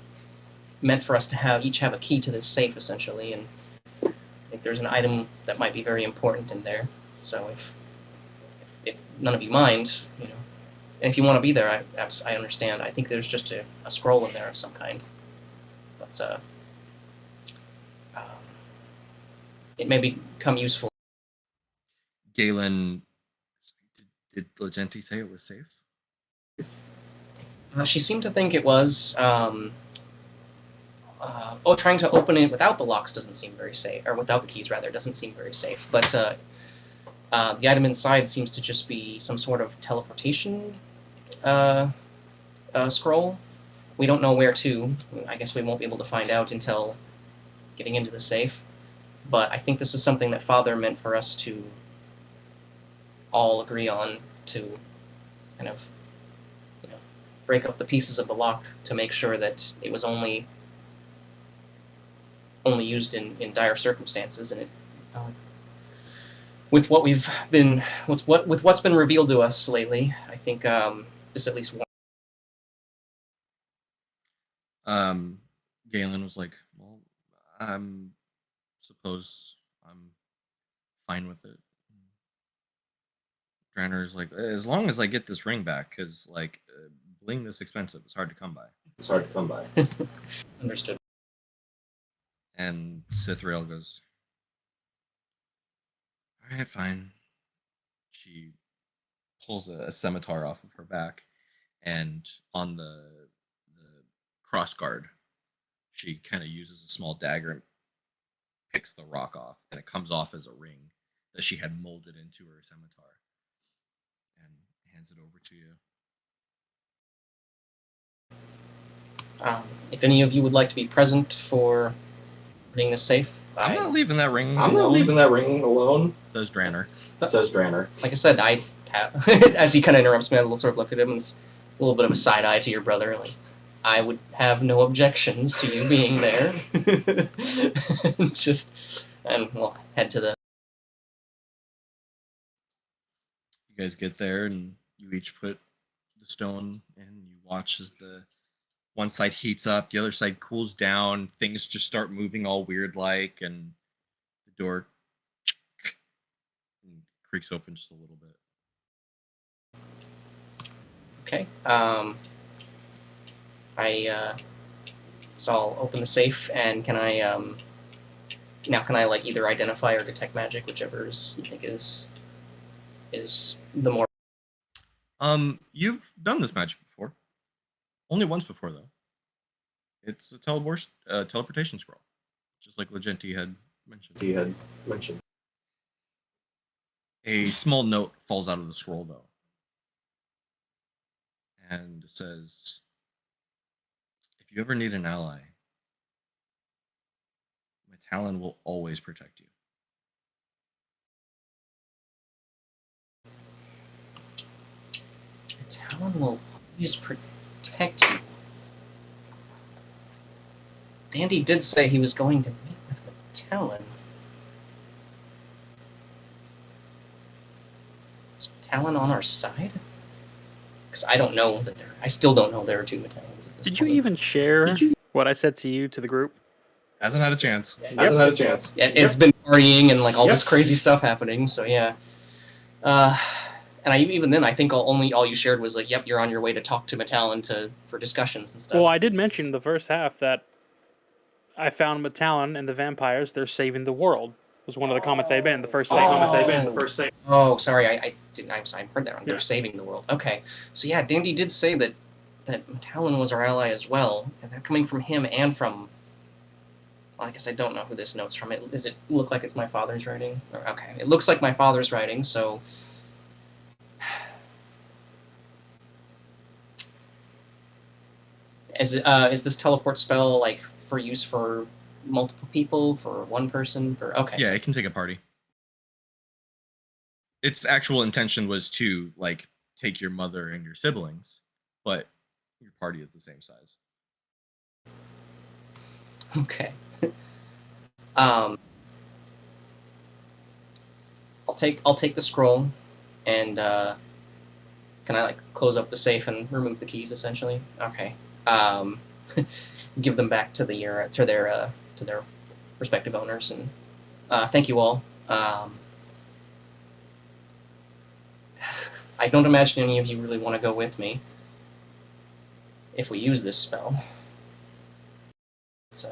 meant for us to each have a key to this safe essentially, and I think there's an item that might be very important in there. So if none of you mind, and if you want to be there, I understand. I think there's just a scroll in there of some kind. But um, it may become useful. Galen, did Legenti say it was safe? She seemed to think it was. Trying to open it without the locks doesn't seem very safe, or without the keys rather, doesn't seem very safe. But the item inside seems to just be some sort of teleportation scroll. We don't know where to. I guess we won't be able to find out until getting into the safe. But I think this is something that Father meant for us to all agree on, to kind of break up the pieces of the lock to make sure that it was only used in dire circumstances, and it with what's been revealed to us lately, I think this at least one. Galen was like, well, suppose I'm fine with it. Dranner's like, as long as I get this ring back, because bling this expensive, it's hard to come by. Understood. And Cithriel goes, all right, fine. She pulls a scimitar off of her back, and on the cross guard, she kind of uses a small dagger and picks the rock off, and it comes off as a ring that she had molded into her scimitar, and hands it over to you. If any of you would like to be present for opening this safe, I'm not leaving that ring. alone. Says Dranner. Like I said, I have, as he kind of interrupts me, I sort of look at him and it's a little bit of a side eye to your brother. Like, I would have no objections to you being there. And we'll head to the. You guys get there, and you each put the stone in. You watch as the one side heats up, the other side cools down. Things just start moving all weird like, and the door creaks open just a little bit. Okay. So I'll open the safe, and can I like either identify or detect magic, whichever you think is the more. You've done this magic before. Only once before, though. It's a teleportation scroll, just like Legenti had mentioned. A small note falls out of the scroll, though, and it says, if you ever need an ally, Mittalon will always protect you. Talon will always protect you. Dandy did say he was going to meet with Talon. Is Talon on our side? Because I don't know that I still don't know there are two Metallons at this Did you point. even share what I said to you to the group? Hasn't had a chance. Hasn't had a chance. It's been partying and like all this crazy stuff happening, so yeah. And even then, I think all you shared was like, "Yep, you're on your way to talk to Mittalon for discussions and stuff." Well, I did mention the first half that I found Mittalon and the vampires. They're saving the world. Was one of the comments I made in the first segment. Oh, sorry, I didn't. I'm sorry, I heard that wrong. They're saving the world. Okay, so yeah, Dandy did say that Mittalon was our ally as well, and that coming from him and from. Well, I guess I don't know who this note's from. Does it look like it's my father's writing? Okay, it looks like my father's writing. So. Is this teleport spell like for use for multiple people, for one person, for okay? Yeah, So, it can take a party. Its actual intention was to like take your mother and your siblings, but your party is the same size. okay. I'll take the scroll, and can I like close up the safe and remove the keys essentially? Okay. Give them back to their respective owners, and thank you all. I don't imagine any of you really want to go with me if we use this spell. It's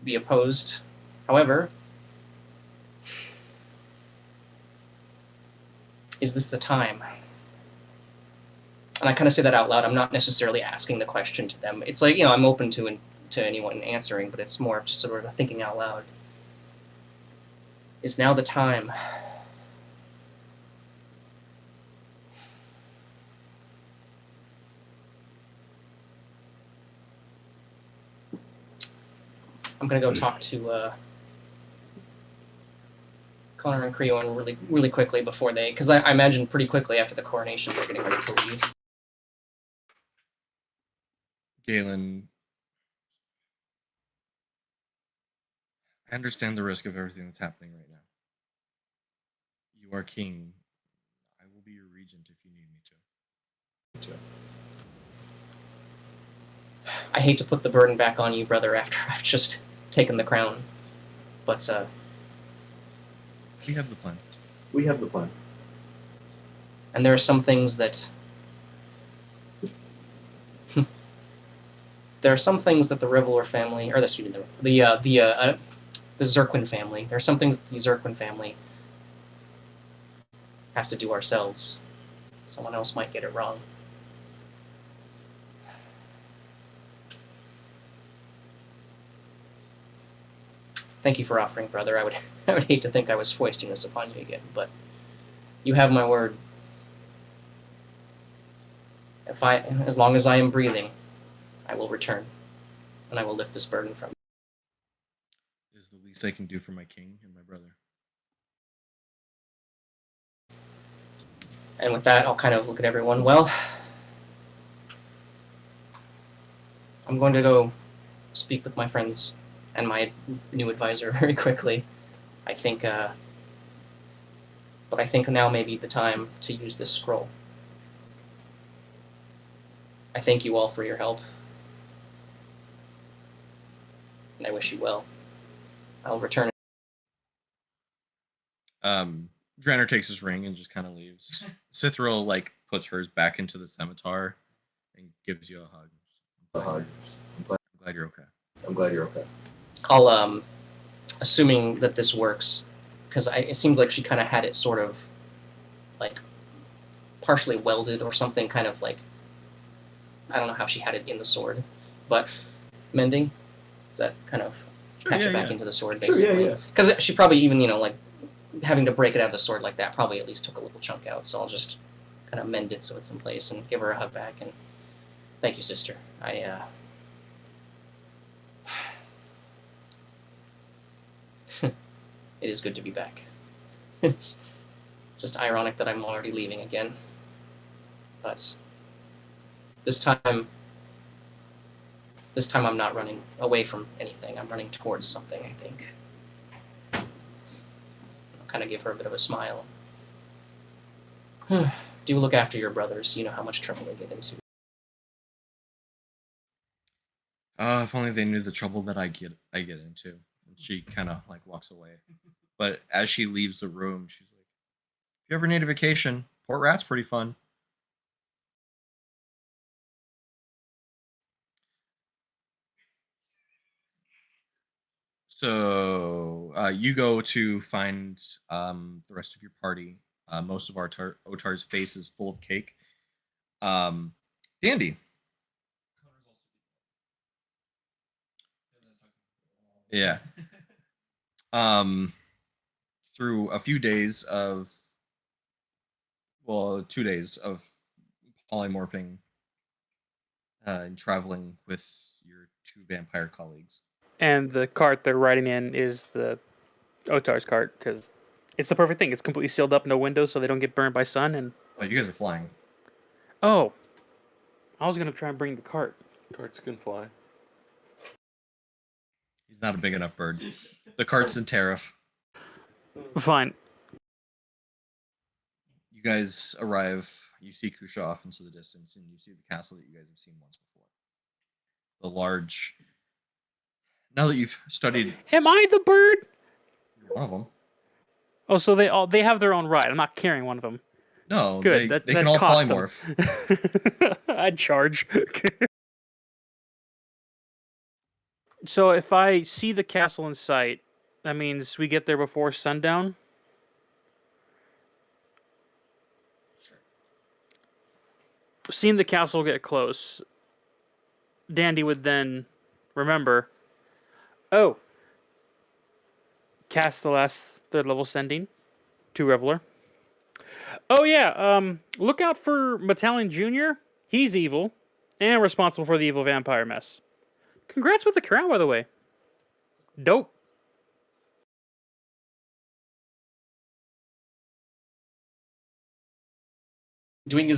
be opposed. However, is this the time? And I kind of say that out loud. I'm not necessarily asking the question to them. It's like, I'm open to anyone answering, but it's more just sort of thinking out loud. Is now the time? I'm gonna go talk to Connor and Creon really quickly before because I imagine pretty quickly after the coronation they're getting ready to leave. Galen, I understand the risk of everything that's happening right now. You are king. I will be your regent if you need me to. I hate to put the burden back on you, brother, after I've just taken the crown, but We have the plan. We have the plan. and there are some things that the Revalor family, or the Zirquin family. There are some things that the Zirquin family has to do ourselves. Someone else might get it wrong. Thank you for offering, brother. I would hate to think I was foisting this upon you again, but you have my word. As long as I am breathing, I will return, and I will lift this burden from you. It is the least I can do for my king and my brother. And with that, I'll kind of look at everyone. Well, I'm going to go speak with my friends and my new advisor very quickly. I think, but I think now may be the time to use this scroll. I thank you all for your help, and I wish you well. I'll return. Dranner takes his ring and just kind of leaves. Cithril like puts hers back into the scimitar and gives you a hug. I'm glad you're okay. I'm glad you're okay. I'll assuming that this works, because it seems like she kind of had it sort of like partially welded or something, kind of like I don't know how she had it in the sword, but mending, does that kind of patch it back into the sword basically? Sure, yeah. Because she probably even like having to break it out of the sword like that probably at least took a little chunk out. So I'll just kind of mend it so it's in place and give her a hug back and thank you, sister. It is good to be back. It's Just ironic that I'm already leaving again. But this time I'm not running away from anything. I'm running towards something, I think. I'll kind of give her a bit of a smile. Do look after your brothers. You know how much trouble they get into. If only they knew the trouble that I get into. And she kind of like walks away. But as she leaves the room, she's like, "If you ever need a vacation, Port Rat's pretty fun." So you go to find the rest of your party. Most of our Otar's face is full of cake. Dandy. Yeah. Through a few days of, 2 days of polymorphing and traveling with your 2 vampire colleagues. And the cart they're riding in is the Otar's cart, because it's the perfect thing. It's completely sealed up, no windows, so they don't get burned by sun. And Oh, you guys are flying. oh, I was gonna try and bring the cart. Carts can fly. He's not a big enough bird. The cart's in tariff. Fine. You guys arrive. You see Kusha off into the distance, and you see the castle that you guys have seen once before. The large. Now that you've studied, Am I the bird? you're one of them. Oh, so they have their own ride. I'm not carrying one of them. No, Good. they can all cost them. polymorph. I'd charge. So if I see the castle in sight, that means we get there before sundown. Seeing the castle get close, Dandy would then remember, oh, cast the last 3rd level sending to Revalor. Oh yeah, look out for Mittalon Jr. He's evil and responsible for the evil vampire mess. Congrats with the crown, by the way. Dope. Doing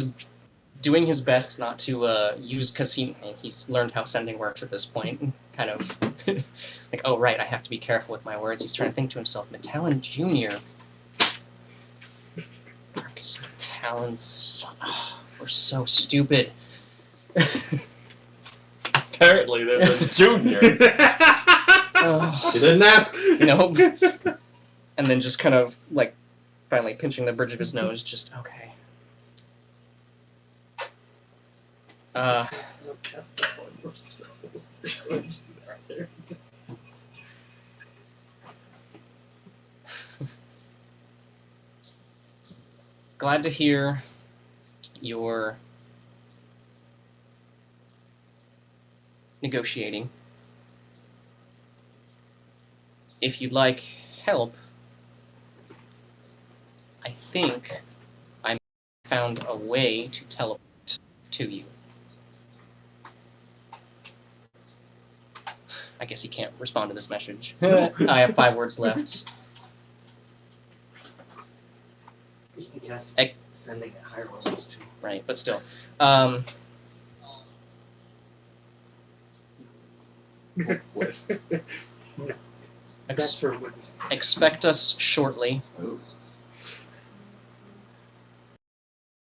his best not to use, because he's learned how sending works at this point. Kind of like, oh right, I have to be careful with my words. He's trying to think to himself, Mittalon Jr. Marcus Mittalon's son. Oh, we're so stupid. Apparently, there's a junior. Oh, You didn't ask. no. And then just kind of like finally pinching the bridge of his nose. Just okay. Glad to hear you're negotiating. If you'd like help, I think I found a way to teleport to you. I guess he can't respond to this message. I have 5 words left. Yes, sending at higher levels too. Right, but still. No. That's for witnesses. Expect us shortly.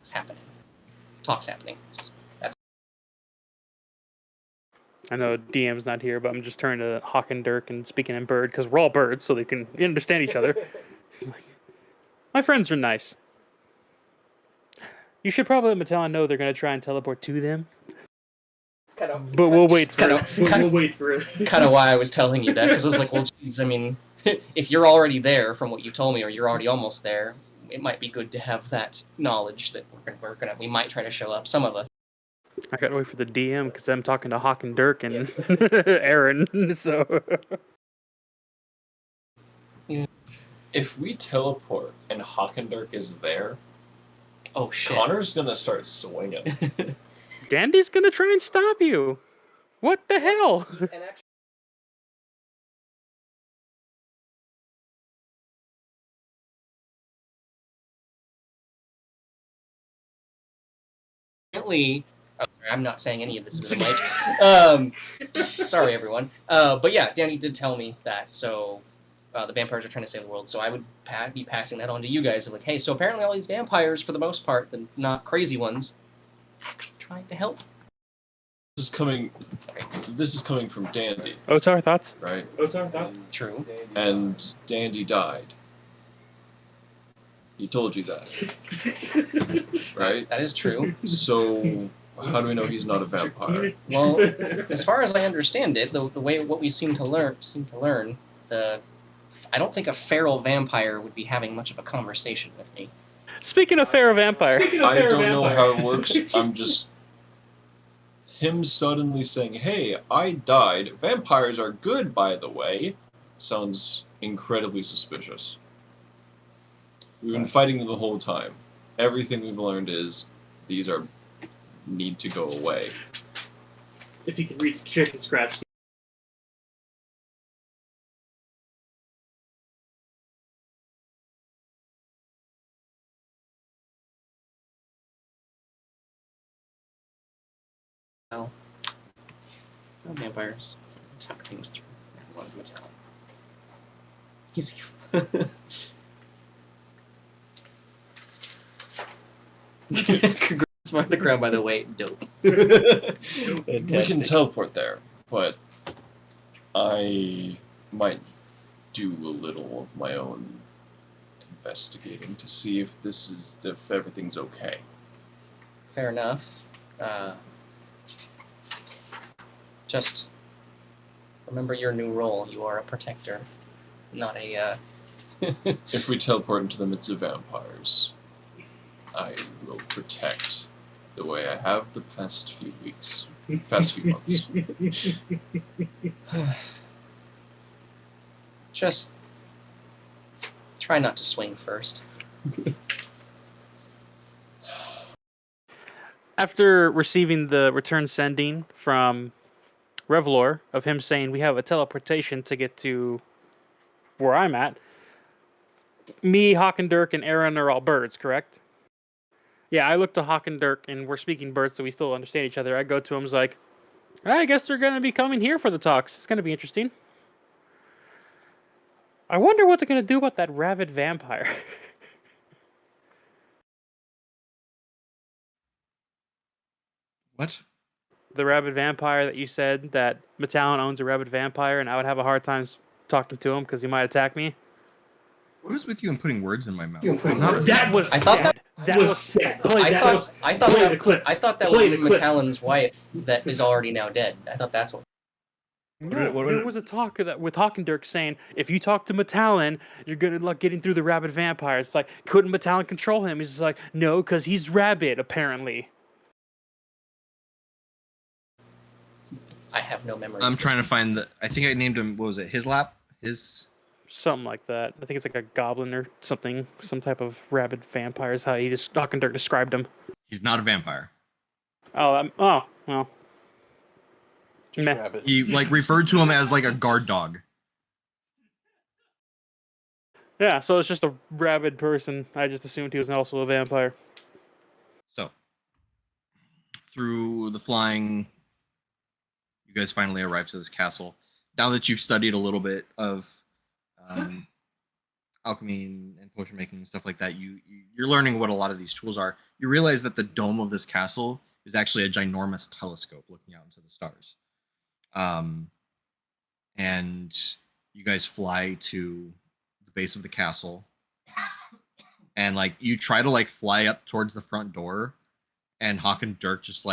It's happening. Talk's happening. That's I know DM's not here, but I'm just turning to Hawk and Dirk and speaking in bird, because we're all birds, so they can understand each other. My friends are nice. You should probably let Mittalon know they're going to try and teleport to them. But we'll wait for it. We'll wait for it. kind of why I was telling you that, because I was like, well, geez, I mean, if you're already there from what you told me, or you're already almost there, it might be good to have that knowledge that we might try to show up, some of us. I gotta wait for the DM, because I'm talking to Hawk and Dirk and Aaron, so... If we teleport and Hawkendirk is there, Oh, shit. Connor's gonna start swinging. Dandy's gonna try and stop you. What the hell? apparently, I'm not saying any of this into the mic. Sorry, everyone. But yeah, Danny did tell me that. So the vampires are trying to save the world. So I would be passing that on to you guys. Of like, hey, so apparently all these vampires, for the most part, the not crazy ones, actually trying to help. This is coming. Sorry. This is coming from Dandy, Otar, thoughts? right? True. And Dandy died. He told you that, right? That is true. So how do we know he's not a vampire? Well, as far as I understand it, the way what we seem to learn, I don't think a feral vampire would be having much of a conversation with me. Speaking of feral vampire, I don't know how it works. I'm just him suddenly saying, "Hey, I died. Vampires are good, by the way." Sounds incredibly suspicious. We've been fighting them the whole time. Everything we've learned is these are need to go away. If you could reach chicken scratch. No vampires. So tuck things through. One Mittalon. Easy. Congrats, mark the crown by the way. Dope. We can teleport there, but I might do a little of my own investigating to see if everything's okay. Fair enough. Just remember your new role. You are a protector, not a. If we teleport into the midst of vampires, I will protect the way I have the past few weeks, past few months. Just try not to swing first. after receiving the return sending from Revalor of him saying we have a teleportation to get to where I'm at, me, Hawk and Dirk, and Aaron are all birds, correct? Yeah, I look to Hawk and Dirk, and we're speaking birds, so we still understand each other. I go to him, like, I guess they're going to be coming here for the talks. It's going to be interesting. I wonder what they're going to do about that rabid vampire. What? The rabid vampire that you said that Mittalon owns a rabid vampire, and I would have a hard time talking to him because he might attack me. What is with you and putting words in my mouth? That was I thought sad. that was sad. I thought that was Play the clip. Mittalon's wife that is already now dead. I thought that's what. No, what- there was a talk of that with Hawk and Dirk saying if you talk to Mittalon, you're good at luck getting through the rabid vampire. It's like, couldn't Mittalon control him? He's just like, no, because he's rabid, apparently. I have no memory. I'm of this trying to one. find the. I think I named him. What was it? His lap. Something like that. I think it's like a goblin or something. Some type of rabid vampire is how Hawk and Dirk described him. He's not a vampire. Oh, well. Just Meh. rabbit. He referred to him as like a guard dog. Yeah, so it's just a rabid person. I just assumed he was also a vampire. So through the flying, you guys finally arrive to this castle. Now that you've studied a little bit of alchemy and potion making and stuff like that, you're learning what a lot of these tools are. You realize that the dome of this castle is actually a ginormous telescope looking out into the stars. And you guys fly to the base of the castle, and you try to fly up towards the front door, and Hawk and Dirk just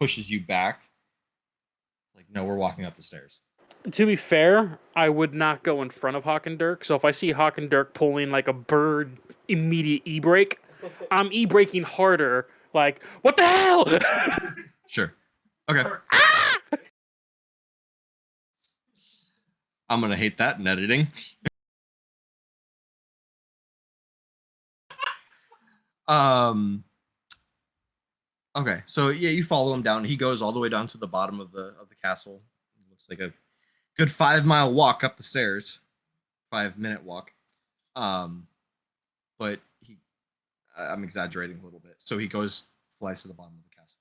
pushes you back. No, we're walking up the stairs. To be fair, I would not go in front of Hawk and Dirk. So if I see Hawk and Dirk pulling like a bird immediate e-brake, I'm e-braking harder. Like, what the hell? Sure. Okay. I'm gonna hate that in editing. Okay, so yeah, you follow him down. He goes all the way down to the bottom of the castle. It looks like a good 5-mile walk up the stairs. 5-minute walk. But I'm exaggerating a little bit. So he goes flies to the bottom of the castle.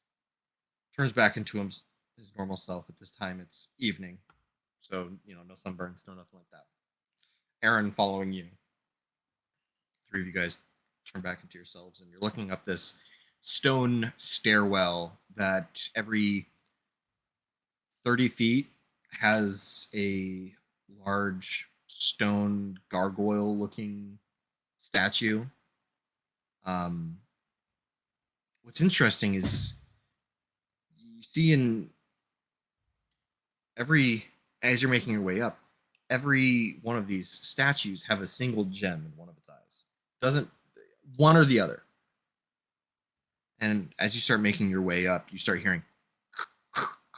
Turns back into his normal self. At this time, it's evening, so no sunburns, no nothing like that. Aaron following you. Three of you guys turn back into yourselves, and you're looking up this stone stairwell that every 30 feet has a large stone gargoyle looking statue. What's interesting is you see in as you're making your way up, every one of these statues have a single gem in one of its eyes. Doesn't one or the other. And as you start making your way up, you start hearing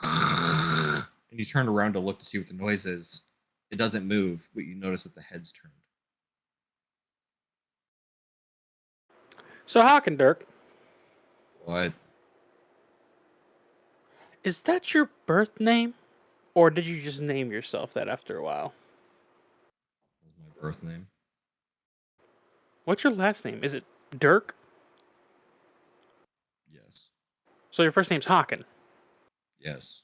and you turn around to look to see what the noise is. It doesn't move, but you notice that the head's turned. So Hawkendirk, What? is that your birth name? Or did you just name yourself that after a while? That's my birth name. What's your last name? Is it Dirk? Yes. So your first name's Hawken. Yes.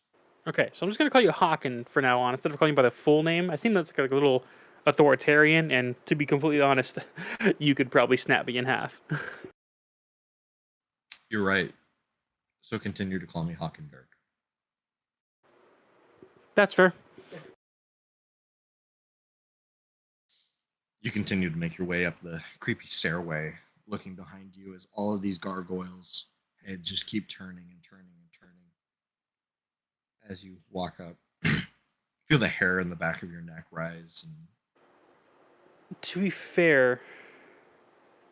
Okay, so I'm just gonna call you Hawken for now on instead of calling you by the full name. I think that's like a little authoritarian, and to be completely honest, you could probably snap me in half. You're right. So continue to call me Hawkenberg. That's fair. You continue to make your way up the creepy stairway, looking behind you as all of these gargoyles' heads just keep turning and turning and turning. As you walk up, feel the hair in the back of your neck rise. And To be fair,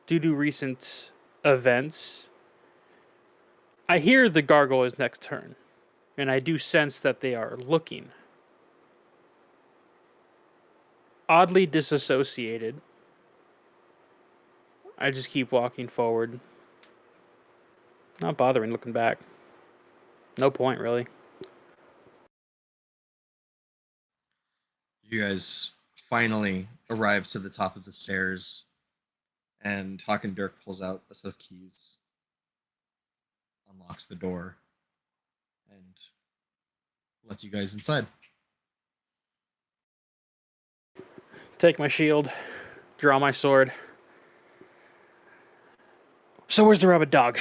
due to recent events, I hear the gargoyle's next turn, and I do sense that they are looking. Oddly disassociated, I just keep walking forward. Not bothering looking back. No point, really. you guys finally arrive to the top of the stairs, and Hawken Dirk pulls out a set of keys, unlocks the door, and lets you guys inside. Take my shield, draw my sword. So where's the rabbit dog?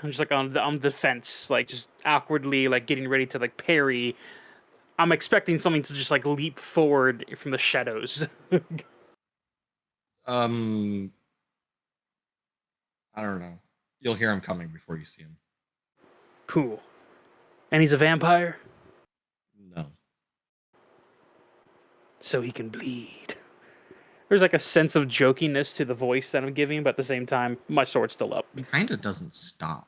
I'm just like on the fence, like just awkwardly, like getting ready to like parry. I'm expecting something to just like leap forward from the shadows. I don't know. You'll hear him coming before you see him. Cool. And he's a vampire, No. so he can bleed. There's like a sense of jokiness to the voice that I'm giving, but at the same time, my sword's still up. It kind of doesn't stop.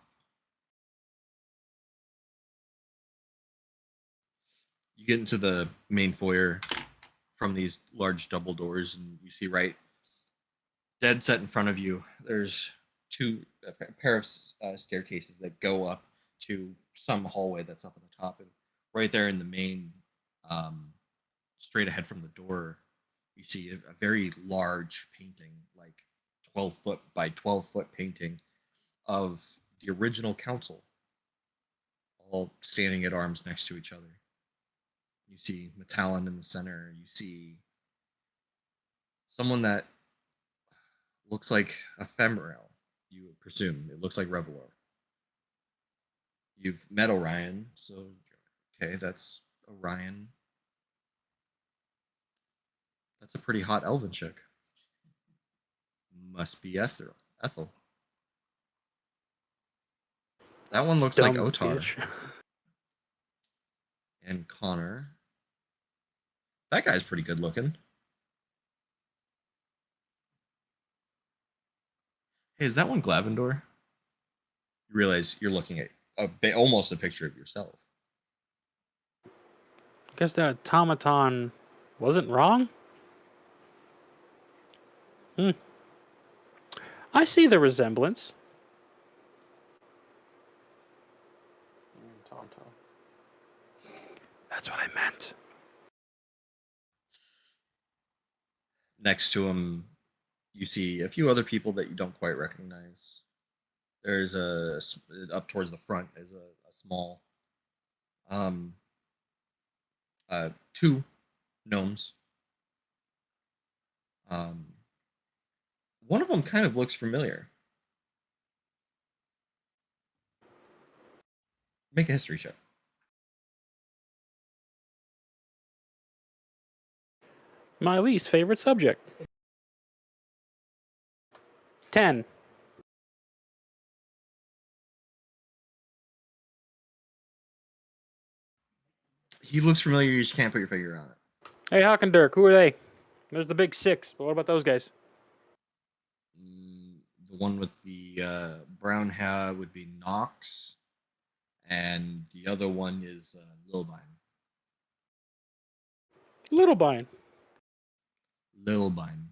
You get into the main foyer from these large double doors, and you see right dead set in front of you, there's a pair of staircases that go up to some hallway that's up at the top. And right there in the main, straight ahead from the door, you see a very large painting, like 12-foot by 12-foot painting of the original council, all standing at arms next to each other. You see Mittalon in the center. You see someone that looks like ephemeral. You would presume it looks like Revalor. You've met Orion, so okay, that's Orion. That's a pretty hot elven chick. Must be Ethel. That one looks like Dumb Otar. bitch. And Connor. That guy's pretty good looking. Hey, is that one Glavendor? You realize you're looking at almost a picture of yourself. Guess that automaton wasn't wrong? I see the resemblance. That's what I meant. Next to him, you see a few other people that you don't quite recognize. There's up towards the front is a small, 2 gnomes. One of them kind of looks familiar. Make a history check. My least favorite subject. 10. He looks familiar. You just can't put your finger on it. Hey, Hawk and Dirk, who are they? There's the big 6, but what about those guys? The one with the brown hair would be Nox, and the other one is Lilbine. Littlebine. Lilbine.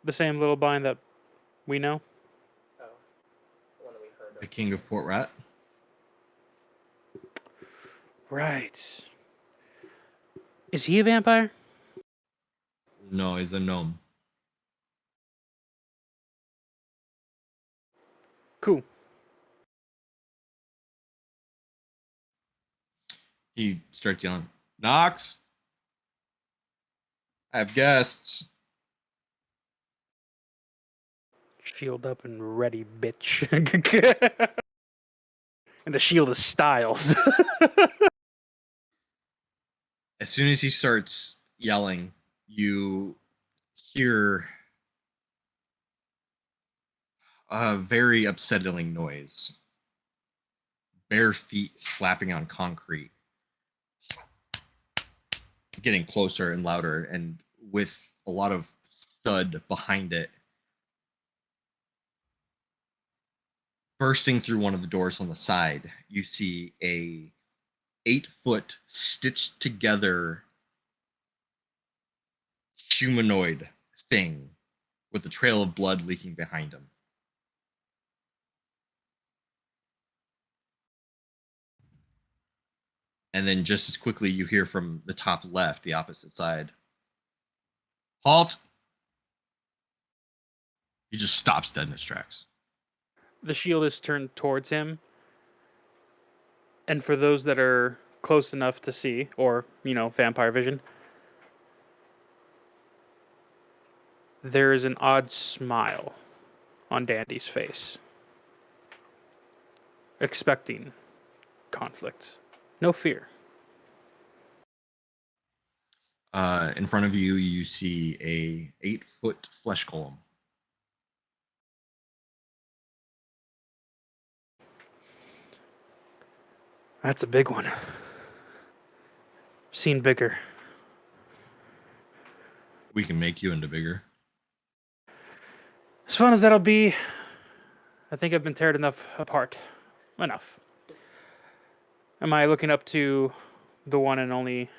The same Littlebine that we know? Oh, the one that we heard The king of Port Rat. Right. Is he a vampire? No, he's a gnome. Cool. He starts yelling, Nox! I have guests. Shield up and ready, bitch. And the shield is Styles. As soon as he starts yelling, you hear a very upsetting noise. Bare feet slapping on concrete. Getting closer and louder, and with a lot of thud behind it. Bursting through one of the doors on the side, you see a 8-foot stitched together humanoid thing with a trail of blood leaking behind him. And then just as quickly you hear from the top left, the opposite side, halt! He just stops dead in his tracks. The shield is turned towards him. And for those that are close enough to see, or, vampire vision, there is an odd smile on Dandy's face. Expecting conflict. No fear. In front of you, you see a 8-foot flesh column. That's a big one. Seen bigger. We can make you into bigger. As fun as that'll be, I think I've been teared enough apart. Enough. Am I looking up to the one and only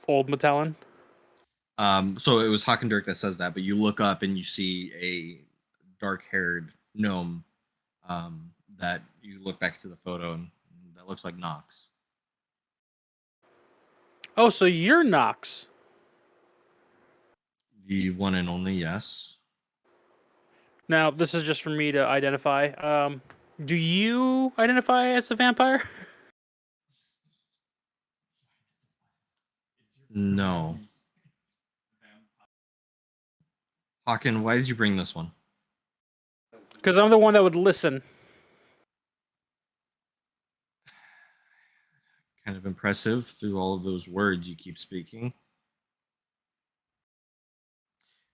old Mittalon? So it was Hawk and Dirk that says that, but you look up and you see a dark-haired gnome that you look back to the photo and that looks like Nox. Oh, so you're Nox. The one and only, yes. Now, this is just for me to identify. Do you identify as a vampire? No. Hawken, why did you bring this one? Because I'm the one that would listen. Kind of impressive through all of those words you keep speaking.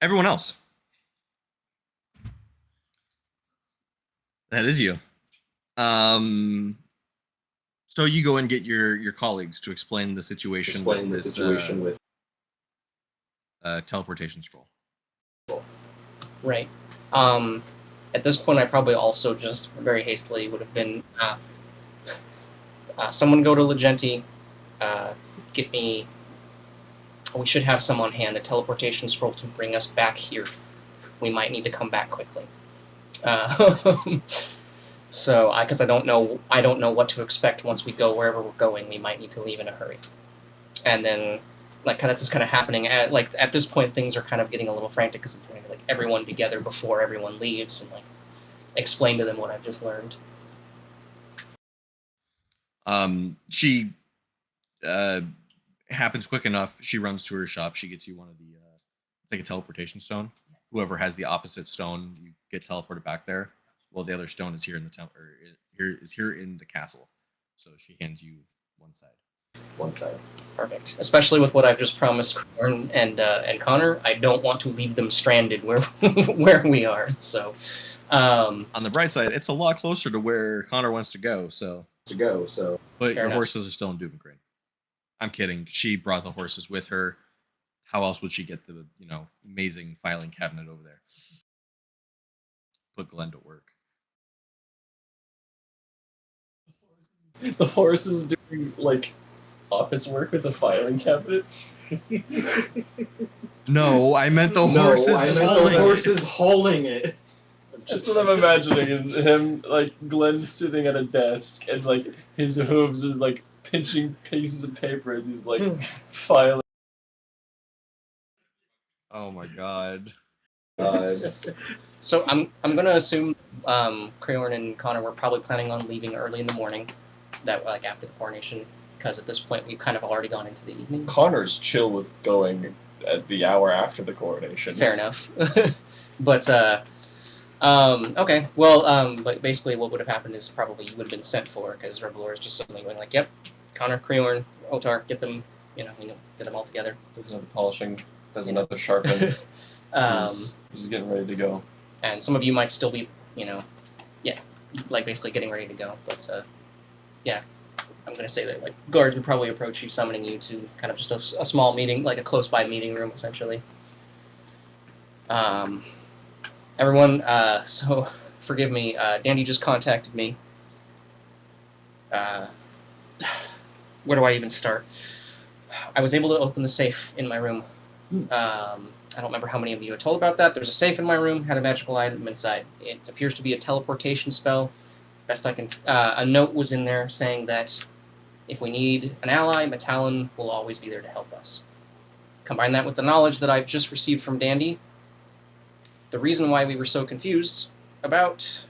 Everyone else. That is you. So you go and get your colleagues to explain the situation with teleportation scroll. Right. At this point, I probably also just very hastily would have been someone go to Legenti, get me. We should have some on hand, a teleportation scroll to bring us back here. We might need to come back quickly. So, because I don't know what to expect once we go wherever we're going. We might need to leave in a hurry. And then like that's just kind of happening. At this point, things are kind of getting a little frantic because I'm trying to like everyone together before everyone leaves and like explain to them what I've just learned. She happens quick enough. She runs to her shop. She gets you one of the it's like a teleportation stone. Whoever has the opposite stone, you get teleported back there. Well, the other stone is here in the here in the castle. So she hands you one side. One side. Perfect. Especially with what I've just promised Corn and Connor, I don't want to leave them stranded where where we are. So, on the bright side, it's a lot closer to where Connor wants to go. But your horses are still in Duvengrin. I'm kidding. She brought the horses with her. How else would she get the amazing filing cabinet over there? Put Glenn to work. The horse is doing like office work with the filing cabinet. No, I meant the horses hauling it. That's what I'm imagining is him like Glenn sitting at a desk and like his hooves are like pinching pieces of paper as he's like filing. Oh my god. so I'm gonna assume Creorn and Connor were probably planning on leaving early in the morning, that like after the coronation, because at this point we've kind of already gone into the evening. Connor's chill with going at the hour after the coronation. Fair enough. But okay. Well, but basically what would have happened is probably you would have been sent for because Revalor is just suddenly going like, "Yep, Connor, Creorn, Otar, get them, get them all together." Does another polishing, does another sharpen. He's getting ready to go. And some of you might still be, like basically getting ready to go. But yeah, I'm gonna say that like guards would probably approach you, summoning you to kind of just a small meeting, like a close by meeting room, essentially. Everyone, so forgive me. Dandy just contacted me. Where do I even start? I was able to open the safe in my room. I don't remember how many of you are told about that. There's a safe in my room, had a magical item inside. It appears to be a teleportation spell. Best I can... a note was in there saying that if we need an ally, Mittalon will always be there to help us. Combine that with the knowledge that I've just received from Dandy. The reason why we were so confused about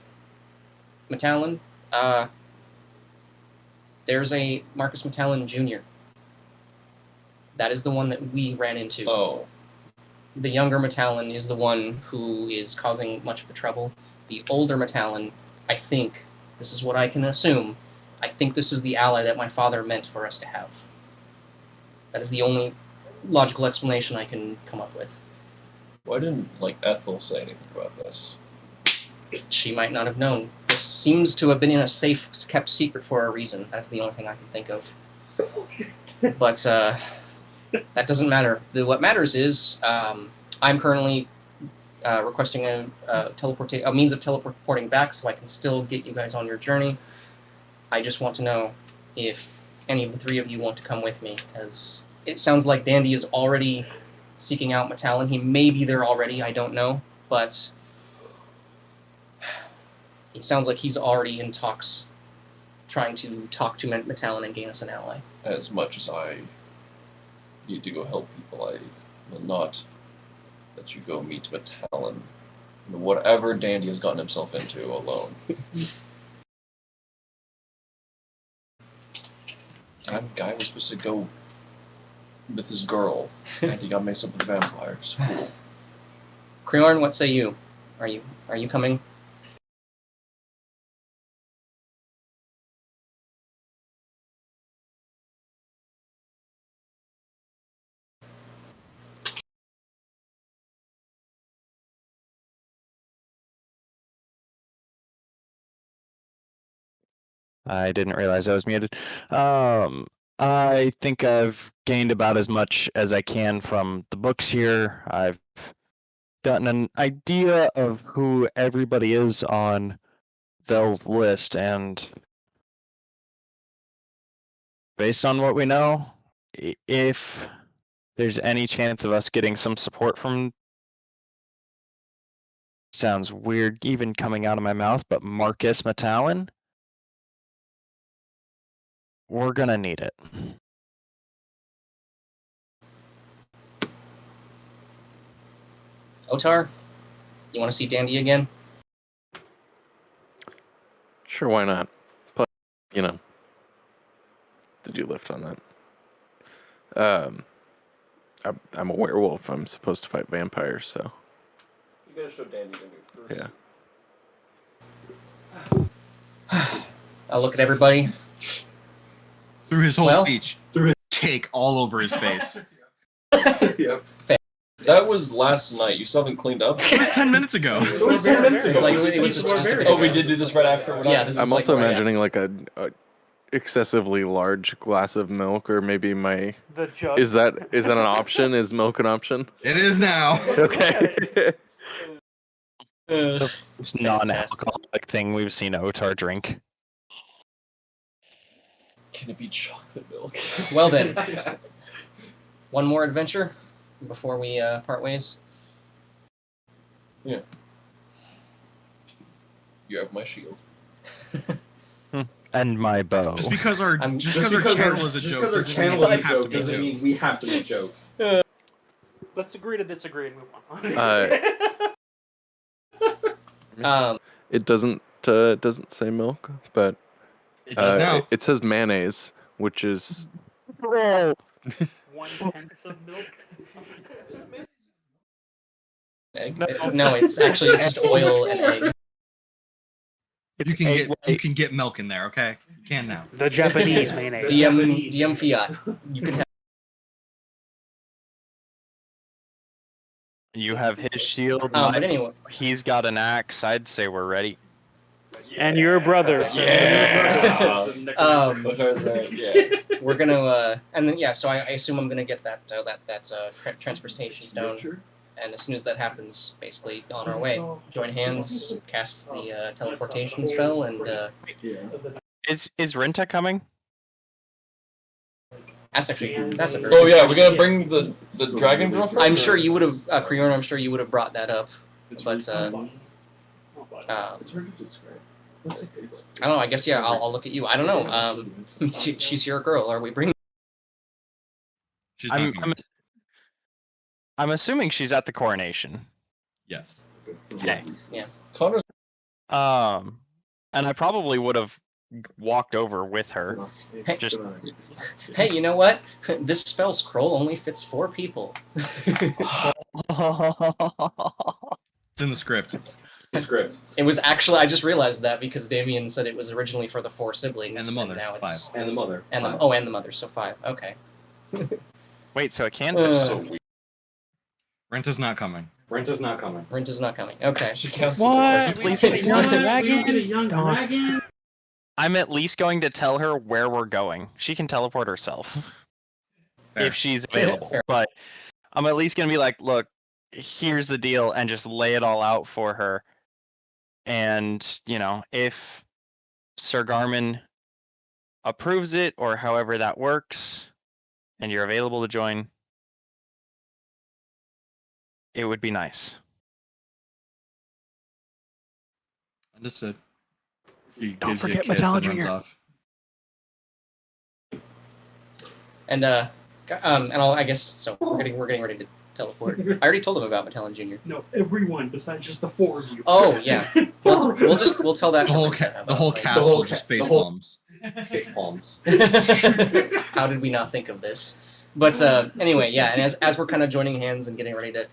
Mittalon, there's a Marcus Mittalon Jr. That is the one that we ran into. Oh. The younger Mittalon is the one who is causing much of the trouble. The older Mittalon, I think, this is what I can assume, I think this is the ally that my father meant for us to have. That is the only logical explanation I can come up with. Why didn't, Ethel say anything about this? She might not have known. This seems to have been in a safe, kept secret for a reason. That's the only thing I can think of. But, that doesn't matter. What matters is I'm currently requesting a means of teleporting back so I can still get you guys on your journey. I just want to know if any of the three of you want to come with me, because it sounds like Dandy is already seeking out Mittalon. He may be there already, I don't know, but it sounds like he's already in talks, trying to talk to Mittalon and gain us an ally. As much as I need to go help people, I will not let you go meet Mittalon and whatever Dandy has gotten himself into alone. That guy was supposed to go with his girl, and he got mixed up with the vampires. Cool. Creorn, what say you? Are you coming? I didn't realize I was muted. I think I've gained about as much as I can from the books here. I've gotten an idea of who everybody is on Vel's list, and based on what we know, if there's any chance of us getting some support from, sounds weird even coming out of my mouth, but Marcus Mittalon, we're gonna need it. Otar, you want to see Dandy again? Sure, why not? But, you know, did you lift on that? I'm a werewolf. I'm supposed to fight vampires, so You gotta show Dandy the new first. yeah. I'll look at everybody. Through his whole Well- speech, through his cake all over his face. Yep. That was last night. You still haven't cleaned up? It was 10 minutes ago. It was 10 minutes It's ago. like it was just a bit Oh, we ago. did do this right after. We're not- Yeah, this is I'm like also right imagining like a excessively large glass of milk, or maybe my The jug. is that an option? Is milk an option? It is now. Okay. Fantastic. Non-alcoholic thing we've seen Otar drink. Can it be chocolate milk? Well then, one more adventure before we part ways. Yeah. You have my shield. And my bow. Just because our I'm- just Just because our because channel is a just joke because our doesn't channel mean is we a have to joke make doesn't mean jokes. we have to make jokes. Let's agree to disagree and move on. It doesn't say milk, but It does now. it says mayonnaise, which is 1/10 of milk. Egg? No, it's just oil and egg. You can egg get you can get milk in there, okay? You can now. The Japanese mayonnaise. DM Fiat. You can have. You have his shield. But anyway, He's got an axe. I'd say we're ready. And your brothers. We're gonna and then so I assume I'm gonna get that transportation stone, and as soon as that happens, basically on our way. Join hands, cast the teleportation spell, and Is Renta coming? that's a very Oh good yeah, question. we're gonna bring the dragon girlfriend. I'm sure you would have, Kriorn, I'm sure you would have brought that up, but I don't know. I guess I'll look at you. I don't know. She's your girl. Are we bringing? She's not coming. I'm assuming she's at the coronation. Yes. Okay. Yeah. Connor's And I probably would have walked over with her. Hey, Just hey, you know what? This spell scroll only fits 4 people. It's in the script. Script. It was actually, I just realized that because Damien said it was originally for the 4 siblings. And the mother, now it's 5. And the mother. and the mother, so 5. Okay. Wait, so it can so weird. Renta's not coming. Renta's not coming. Renta's not coming. Okay. What? Please We get a young What? We dragon? get a young Darn. dragon? I'm at least going to tell her where we're going. She can teleport herself Fair. if she's available. Fair. But I'm at least going to be like, look, here's the deal, and just lay it all out for her. And, if Sir Garmin approves it, or however that works, and you're available to join, it would be nice. Understood. She Don't gives you a forget kiss Mittalon and runs Jr. off. And I guess so. We're getting ready to teleport. I already told him about Mittalon Jr. No, everyone besides just the 4 of you. Oh yeah. We'll tell that. The whole to Renta, the whole like- castle just face palms. Face palms. How did we not think of this? But anyway, yeah. And as we're kind of joining hands and getting ready to,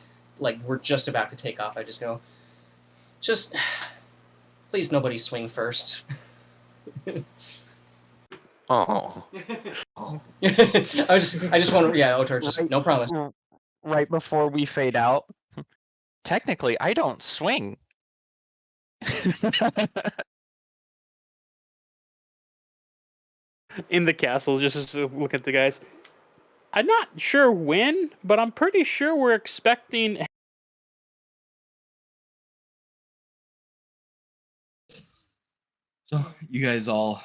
we're just about to take off, I just go, please nobody swing first. oh. I just want to, Otar, just no promise. Right before we fade out, technically, I don't swing. In the castle, just to look at the guys. I'm not sure when, but I'm pretty sure we're expecting. So you guys all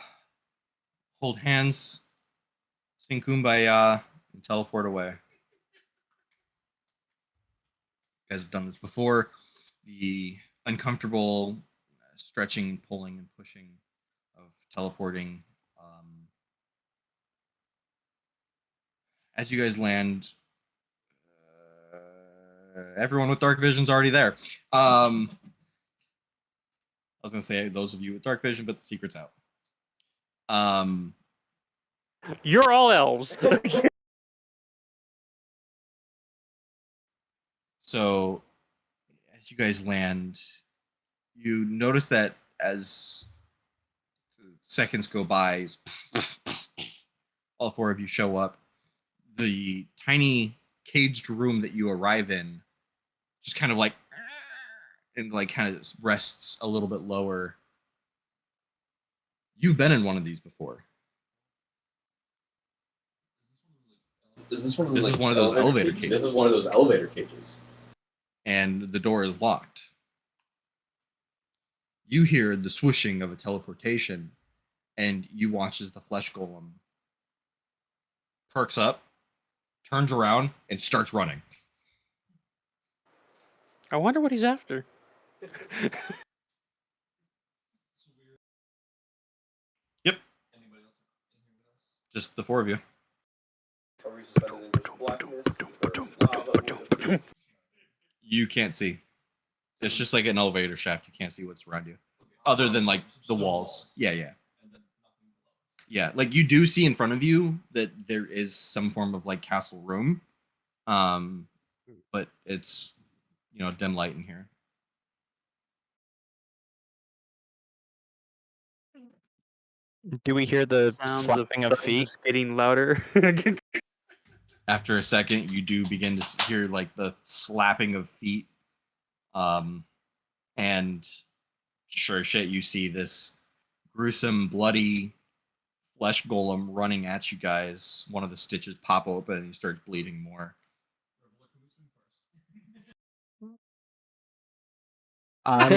hold hands, sing Kumbaya, and teleport away. You guys have done this before. The uncomfortable stretching, pulling, and pushing of teleporting. As you guys land, everyone with dark vision's already there. I was gonna say those of you with dark vision, but the secret's out. You're all elves. So as you guys land, you notice that as seconds go by, all four of you show up. The tiny caged room that you arrive in just kind of like and like kind of rests a little bit lower. You've been in one of these before. Is this one of This those, is one of those elevator cages. This is one of those elevator cages. And the door is locked. You hear the swooshing of a teleportation, and you watch as the flesh golem perks up, turns around, and starts running. I wonder what he's after. Yep. Just the four of you. You can't see. It's just like an elevator shaft. You can't see what's around you, other than like the walls. Yeah. Yeah, like you do see in front of you that there is some form of like castle room, but it's dim light in here. Do we hear the Sounds slapping of feet? thuds getting louder. After a second, you do begin to hear like the slapping of feet, and sure shit, you see this gruesome, bloody flesh golem running at you guys. One of the stitches pop open, and he starts bleeding more. I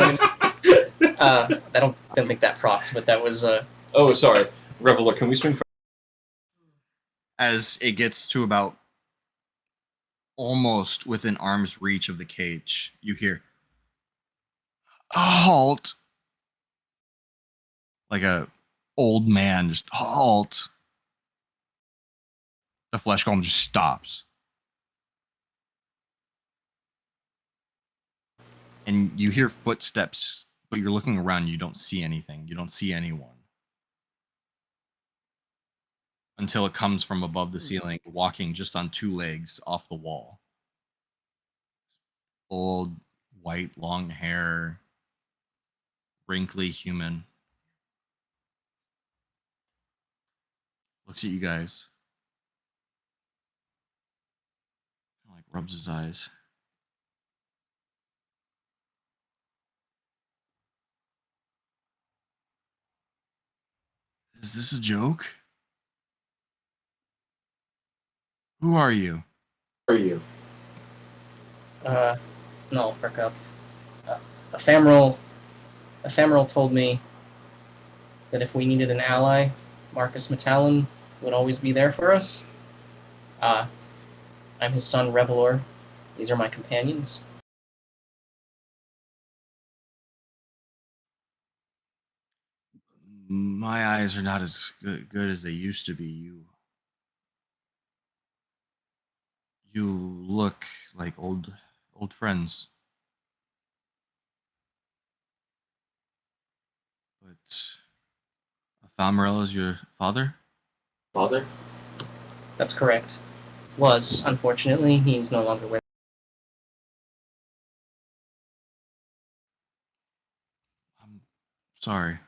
don't think that propped, but that was Oh, sorry. Revalor, can we swing first? As it gets to about almost within arm's reach of the cage, you hear a halt. Like a old man just halt. The flesh golem just stops. And you hear footsteps, but you're looking around, you don't see anything. You don't see anyone. Until it comes from above the ceiling, walking just on two legs off the wall. Old, white, long hair, wrinkly human. Looks at you guys. Like rubs his eyes. Is this a joke? Who are you? no, I'll perk up. Ephemeral told me that if we needed an ally, Marcus Mittalon would always be there for us. I'm his son, Revalor. These are my companions. My eyes are not as good as they used to be. You look like old friends. But Ephemeral is your father? Father? That's correct. Was, unfortunately, he's no longer with. I'm sorry.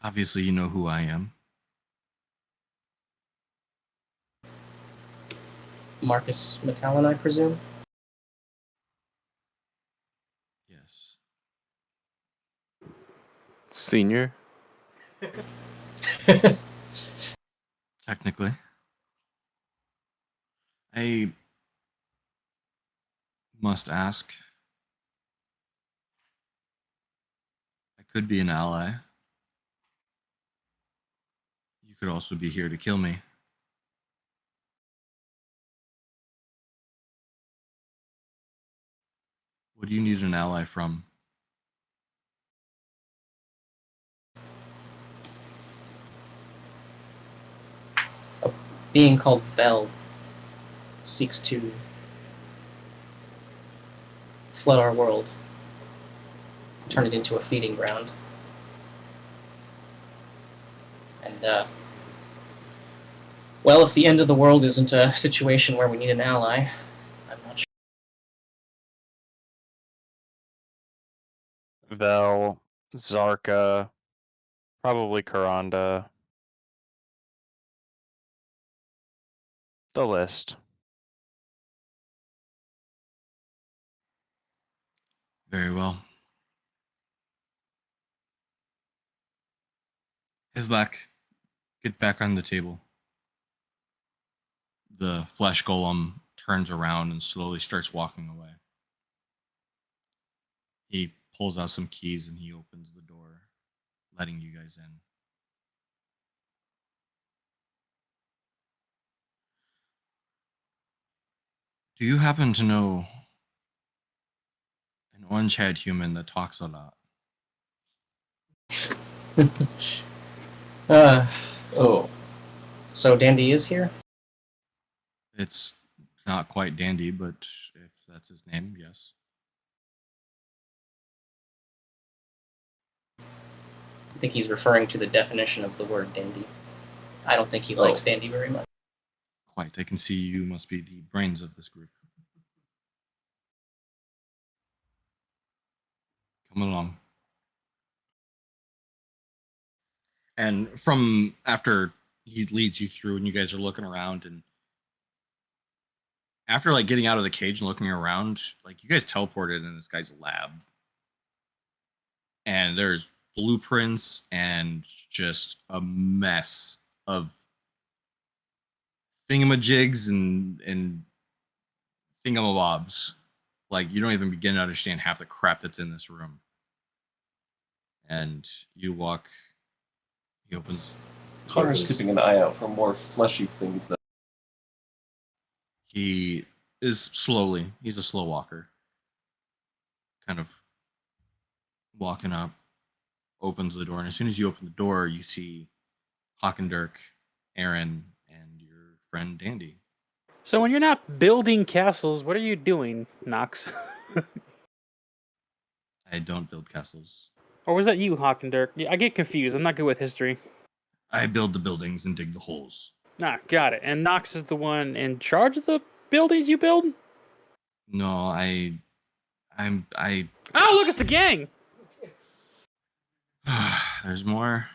Obviously, you know who I am. Marcus Mittalon, I presume? Yes. Senior? Technically. I must ask. I could be an ally. You could also be here to kill me. What do you need an ally from? being called Vel seeks to flood our world, turn it into a feeding ground. And, well, if the end of the world isn't a situation where we need an ally, I'm not sure. Vel, Zarka, probably Karanda. The list. Very well. Hizlak, get back on the table. The flesh golem turns around and slowly starts walking away. He pulls out some keys and he opens the door, letting you guys in. Do you happen to know an orange-haired human that talks a lot? Oh, So Dandy is here? It's not quite Dandy, but if that's his name, yes. I think he's referring to the definition of the word dandy. I don't think he likes dandy very much. Quite. I can see you must be the brains of this group. Come along. And from after he leads you through and you guys are looking around, and after like getting out of the cage and looking around, like you guys teleported in this guy's lab. And there's blueprints and just a mess of thingamajigs and thingamabobs. Like you don't even begin to understand half the crap that's in this room. And you walk. He opens. Connor's keeping an eye out for more fleshy things. That He is slowly. He's a slow walker. Kind of walking up. Opens the door, and as soon as you open the door, you see Hawkendirk, Aaron, and your friend Dandy. So when you're not building castles, what are you doing, Nox? I don't build castles. Or was that you, Hawk and Dirk? Yeah, I get confused. I'm not good with history. I build the buildings and dig the holes. Ah, got it. And Nox is the one in charge of the buildings you build? No, I. Oh, look, it's the gang! There's more.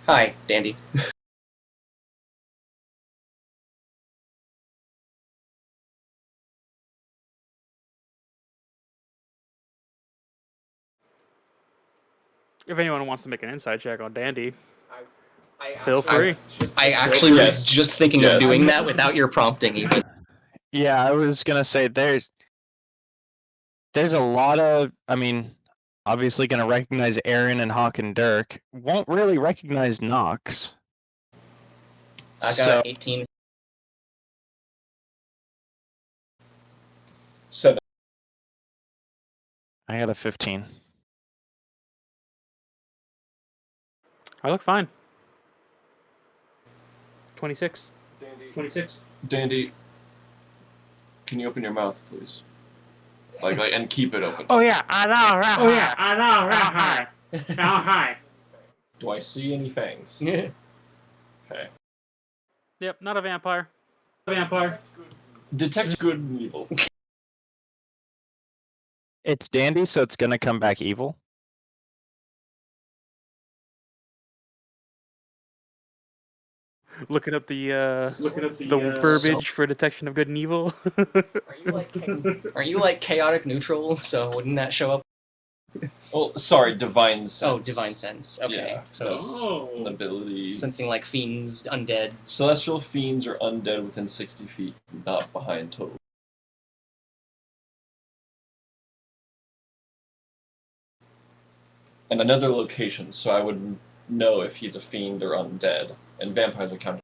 Hi, Dandy. If anyone wants to make an inside check on Dandy, I feel free. I actually was just thinking of Yes. doing that without your prompting, even. Yeah, I was gonna say there's a lot of, I mean, obviously gonna recognize Aaron and Hawk and Dirk. Won't really recognize Nox. I got So 18. 7. I got a 15. I look fine. 26. 26. Dandy, can you open your mouth, please? Like, and keep it open. Oh yeah, I know, right? Oh yeah, I know, right? Now hi. Do I see any fangs? Yeah. Okay. Yep, not a vampire. Vampire. Detect good and evil. It's Dandy, so it's gonna come back evil. Looking up the verbiage for detection of good and evil. Are you like chaotic neutral? So wouldn't that show up? Oh, sorry, divine sense. Oh, divine sense. Okay. Yeah, So that's Oh. an ability. sensing like fiends, undead. Celestial fiends are undead within 60 feet, not behind total. And another location, so I would know if he's a fiend or undead. And vampires are counted.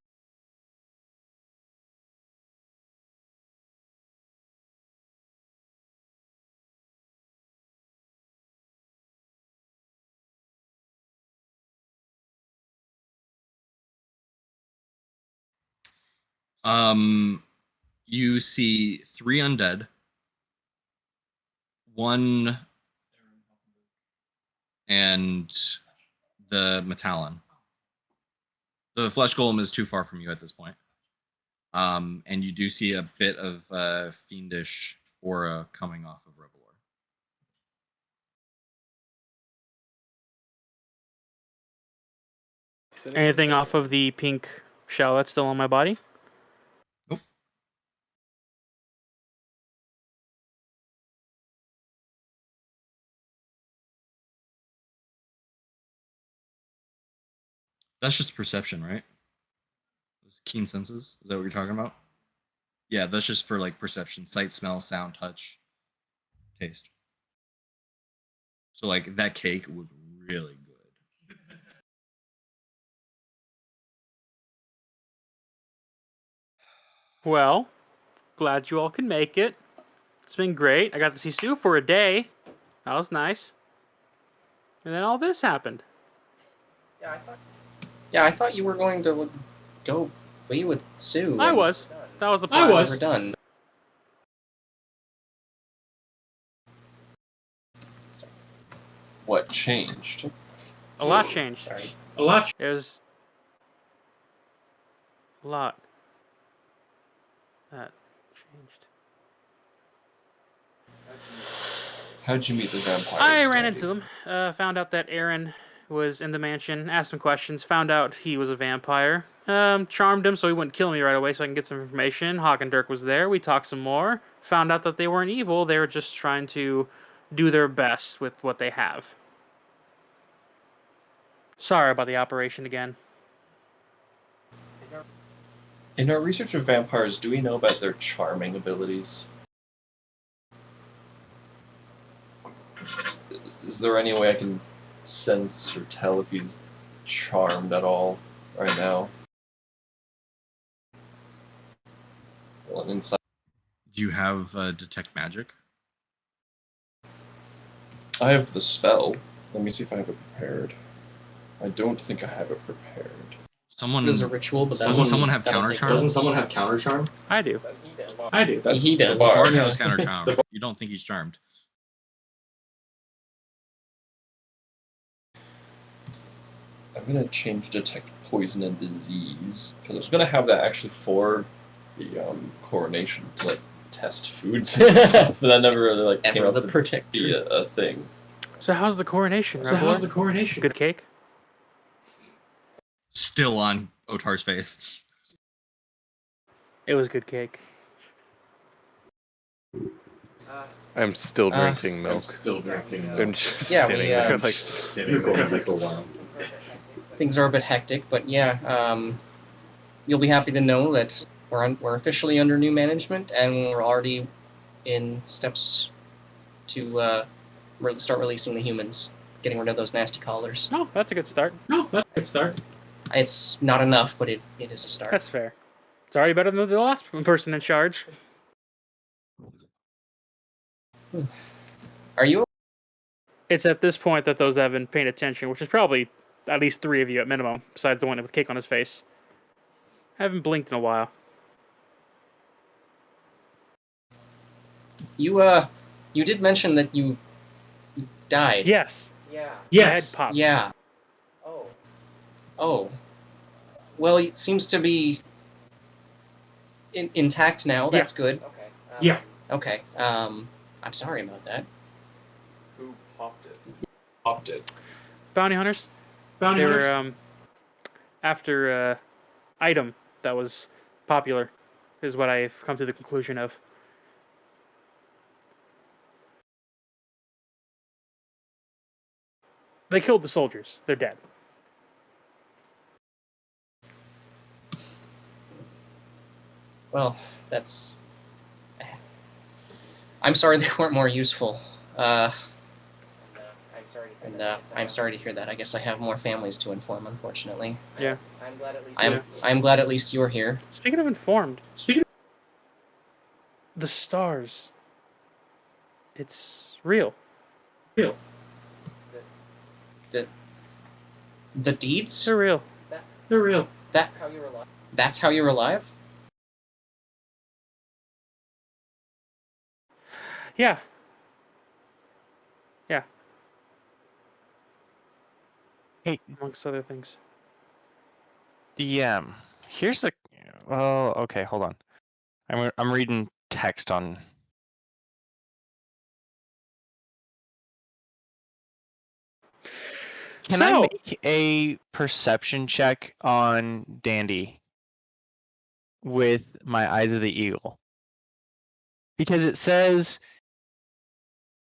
You see 3 undead, 1, and the Mittalon. The flesh golem is too far from you at this point. And you do see a bit of fiendish aura coming off of Revalor. Anything off of the pink shell that's still on my body? Nope. That's just perception, right? Those keen senses. Is that what you're talking about? Yeah, that's just for like perception, sight, smell, sound, touch, taste. So like that cake was really good. Well, glad you all can make it. It's been great. I got to see Sue for a day. That was nice. And then all this happened. Yeah, I thought you were going to go be with Sue. I and was. That was the plan. we were done. What changed? A lot changed. Sorry. A lot. There's a lot that changed. How'd you meet the vampires? I ran Daddy? into them. Found out that Aaron was in the mansion. Asked some questions. Found out he was a vampire. Charmed him so he wouldn't kill me right away so I can get some information. Hawk and Dirk was there. We talked some more. Found out that they weren't evil. They were just trying to do their best with what they have. Sorry about the operation again. In our research of vampires, do we know about their charming abilities? Is there any way I can sense or tell if he's charmed at all right now? Well, an insight. Do you have detect magic? I have the spell. Let me see if I have it prepared. I don't think I have it prepared. Someone It is a ritual, but doesn't someone have that'll counter take- charm? Doesn't someone have counter charm? I do. I do. That's He the does. bar. Bard has counter charm. You don't think he's charmed? I'm gonna change detect poison and disease because I was gonna have that actually for the coronation to like test foods and stuff, but that never really like came Ever up the to protector. be a thing. So how's the coronation, So how's Revalor? the coronation? Good cake? Still on Otar's face. It was good cake. I'm still drinking I'm milk. still drinking I'm milk. just Yeah, sitting we, there like Sitting there like a while. Things are a bit hectic, but yeah, you'll be happy to know that we're officially under new management, and we're already in steps to start releasing the humans, getting rid of those nasty collars. Oh, that's a good start. No, that's a good start. It's not enough, but it is a start. That's fair. It's already better than the last person in charge. Are you? It's at this point that those that have been paying attention, which is probably at least 3 of you at minimum, besides the one with cake on his face. I haven't blinked in a while. You did mention that you died. Yes. Yeah. My head Yes. popped. Yeah. Oh. Well, it seems to be intact now. That's good. Okay. Yeah. Okay. I'm sorry about that. Who popped it? Popped it. Bounty hunters. Bounty They hunters. were after item that was popular, is what I've come to the conclusion of. They killed the soldiers. They're dead. Well, that's. I'm sorry they weren't more useful. I'm sorry to hear that. I guess I have more families to inform, unfortunately. Yeah. I'm glad at least you're here. Speaking of informed, Speaking the stars. It's real. of real, The deeds? They're real. they're real. That's how you're alive? Yeah. Yeah. Hey, Amongst other things. DM. Here's the. Oh, okay. Hold on. I'm reading text on. Can I So- make a perception check on Dandy with my Eyes of the Eagle? Because it says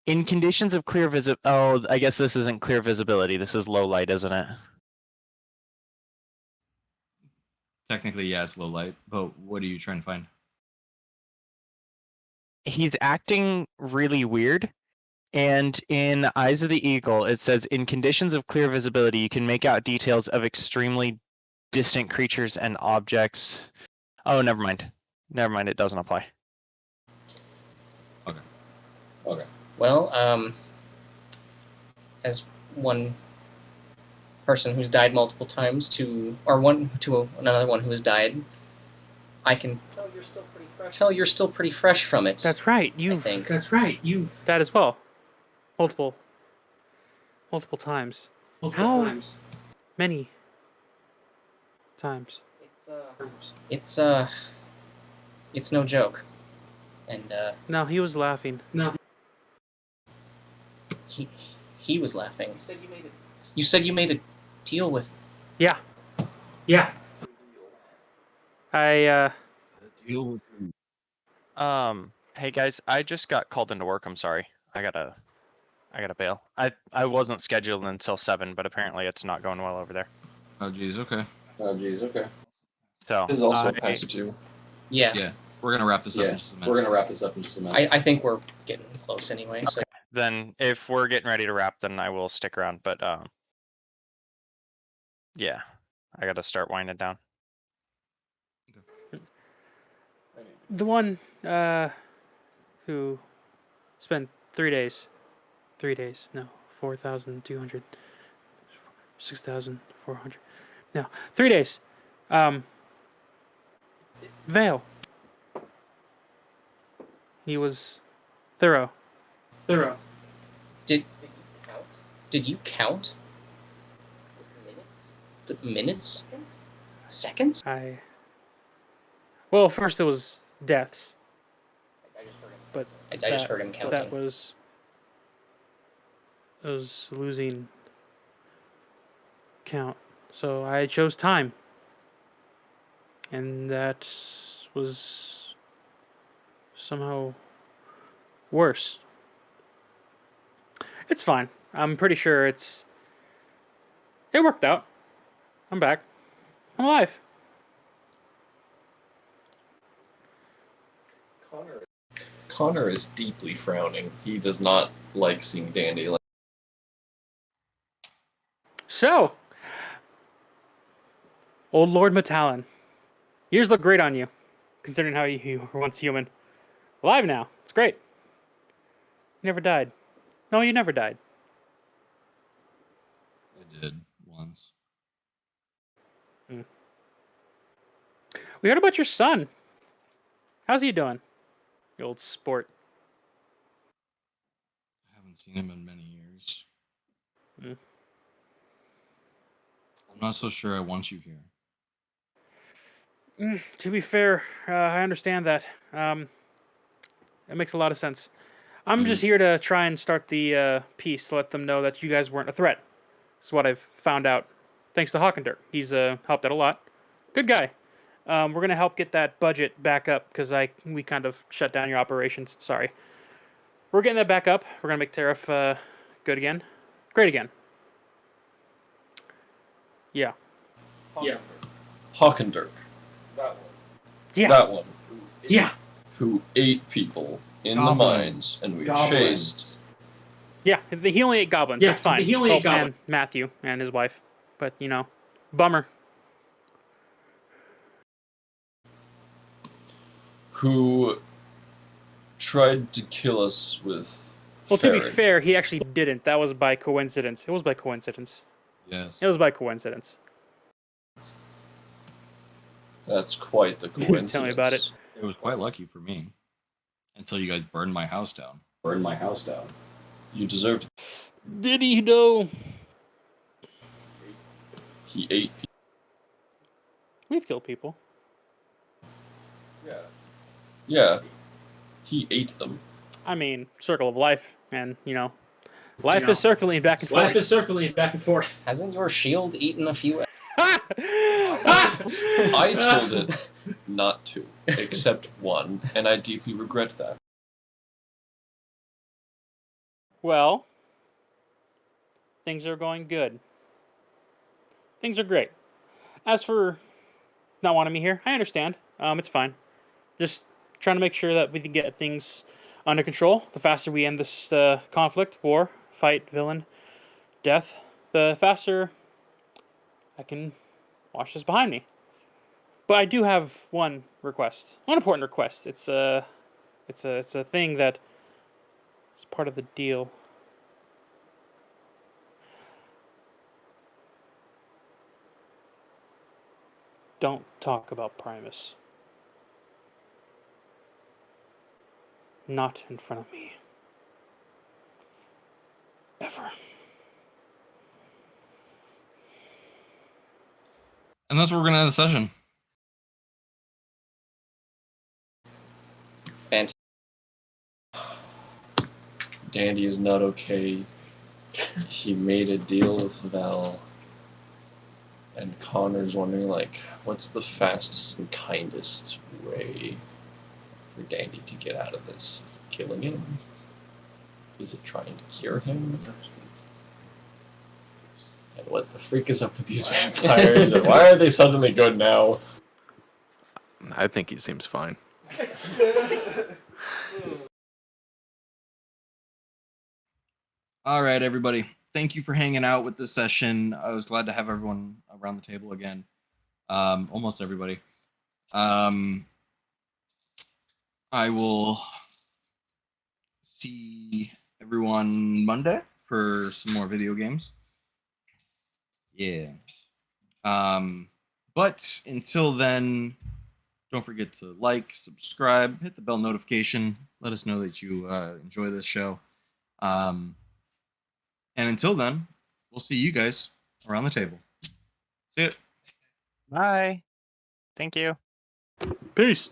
in conditions of clear Oh, I guess this isn't clear visibility. This is low light, isn't it? Technically, yeah, it's low light, but what are you trying to find? He's acting really weird. And in Eyes of the Eagle, it says in conditions of clear visibility, you can make out details of extremely distant creatures and objects. Oh, never mind. Never mind. It doesn't apply. Okay. Well, as one person who's died multiple times to another one who has died, I can tell you're still pretty fresh from it. That's right. I You think. That's right. You that as well. Multiple times. How many times? It's no joke. And No, he was laughing. he was laughing. You said you made a deal with. Yeah. I Deal with who? Hey guys, I just got called into work. I'm sorry. I gotta bail. I wasn't scheduled until 7, but apparently it's not going well over there. Oh, geez, okay. So This is also I- past 2. Yeah. Yeah, we're gonna wrap this up in just a minute. We're gonna wrap this up in just a minute. I think we're getting close anyway. So then if we're getting ready to wrap, then I will stick around. But yeah, I gotta start winding down. the one who spent 3 days. 3 days. No, 4,200. 6,400. No, 3 days. Vale. He was thorough. did you count the minutes? Seconds? Well, first it was deaths. But I just heard him counting. that was losing count. So I chose time. And that was somehow worse. It's fine. I'm pretty sure it worked out. I'm back. I'm alive. Connor is deeply frowning. He does not like seeing Dandy. So, old Lord Mittalon, years look great on you, considering how you were once human. Alive now. It's great. You never died. No, you never died. I did once. We heard about your son. How's he doing? You old sport. I haven't seen him in many years. Mm. I'm not so sure I want you here. To be fair, I understand that. It makes a lot of sense. I'm just here to try and start the peace to let them know that you guys weren't a threat. That's what I've found out. Thanks to Hawkender. He's helped out a lot. Good guy. We're going to help get that budget back up because we kind of shut down your operations. Sorry. We're getting that back up. We're going to make Tariff good again. Great again. Yeah. Hawkender. Yeah. That one. Yeah. Who ate people in Goblins. the mines and we chased. Yeah, he only ate goblins. Yeah, That's fine. he only ate goblins. And Matthew and his wife. But, bummer. Who tried to kill us with. Well, to be Farron. fair, he actually didn't. That was by coincidence. It was by coincidence. Yes. It was by coincidence. That's quite the coincidence. Tell me about it. It was quite lucky for me. Until you guys burned my house down. Burn my house down. You deserved it. Did he though? He ate people. We've killed people. Yeah. Yeah. He ate them. I mean, circle of life, and life is circling back and Life forth. is circling back and forth. Hasn't your shield eaten a few? I told it not to, except one, and I deeply regret that. Well, things are going good. Things are great. As for not wanting me here, I understand. It's fine. Just trying to make sure that we can get things under control. The faster we end this conflict, war, fight, villain, death, the faster I can wash this behind me. But I do have one request, one important request. It's a thing that is part of the deal. Don't talk about Primus. Not in front of me. Ever. And that's where we're gonna end the session. Fantastic. Dandy is not okay. He made a deal with Val. And Connor's wondering, like, what's the fastest and kindest way for Dandy to get out of this? Is it killing him? Is it trying to cure him? And what the freak is up with these vampires? And why are they suddenly good now? I think he seems fine. All right, everybody. Thank you for hanging out with this session. I was glad to have everyone around the table again. Almost everybody. I will see everyone Monday for some more video games. Yeah. But until then, don't forget to like, subscribe, hit the bell notification. Let us know that you enjoy this show. And until then, we'll see you guys around the table. See ya. Bye. Thank you. Peace.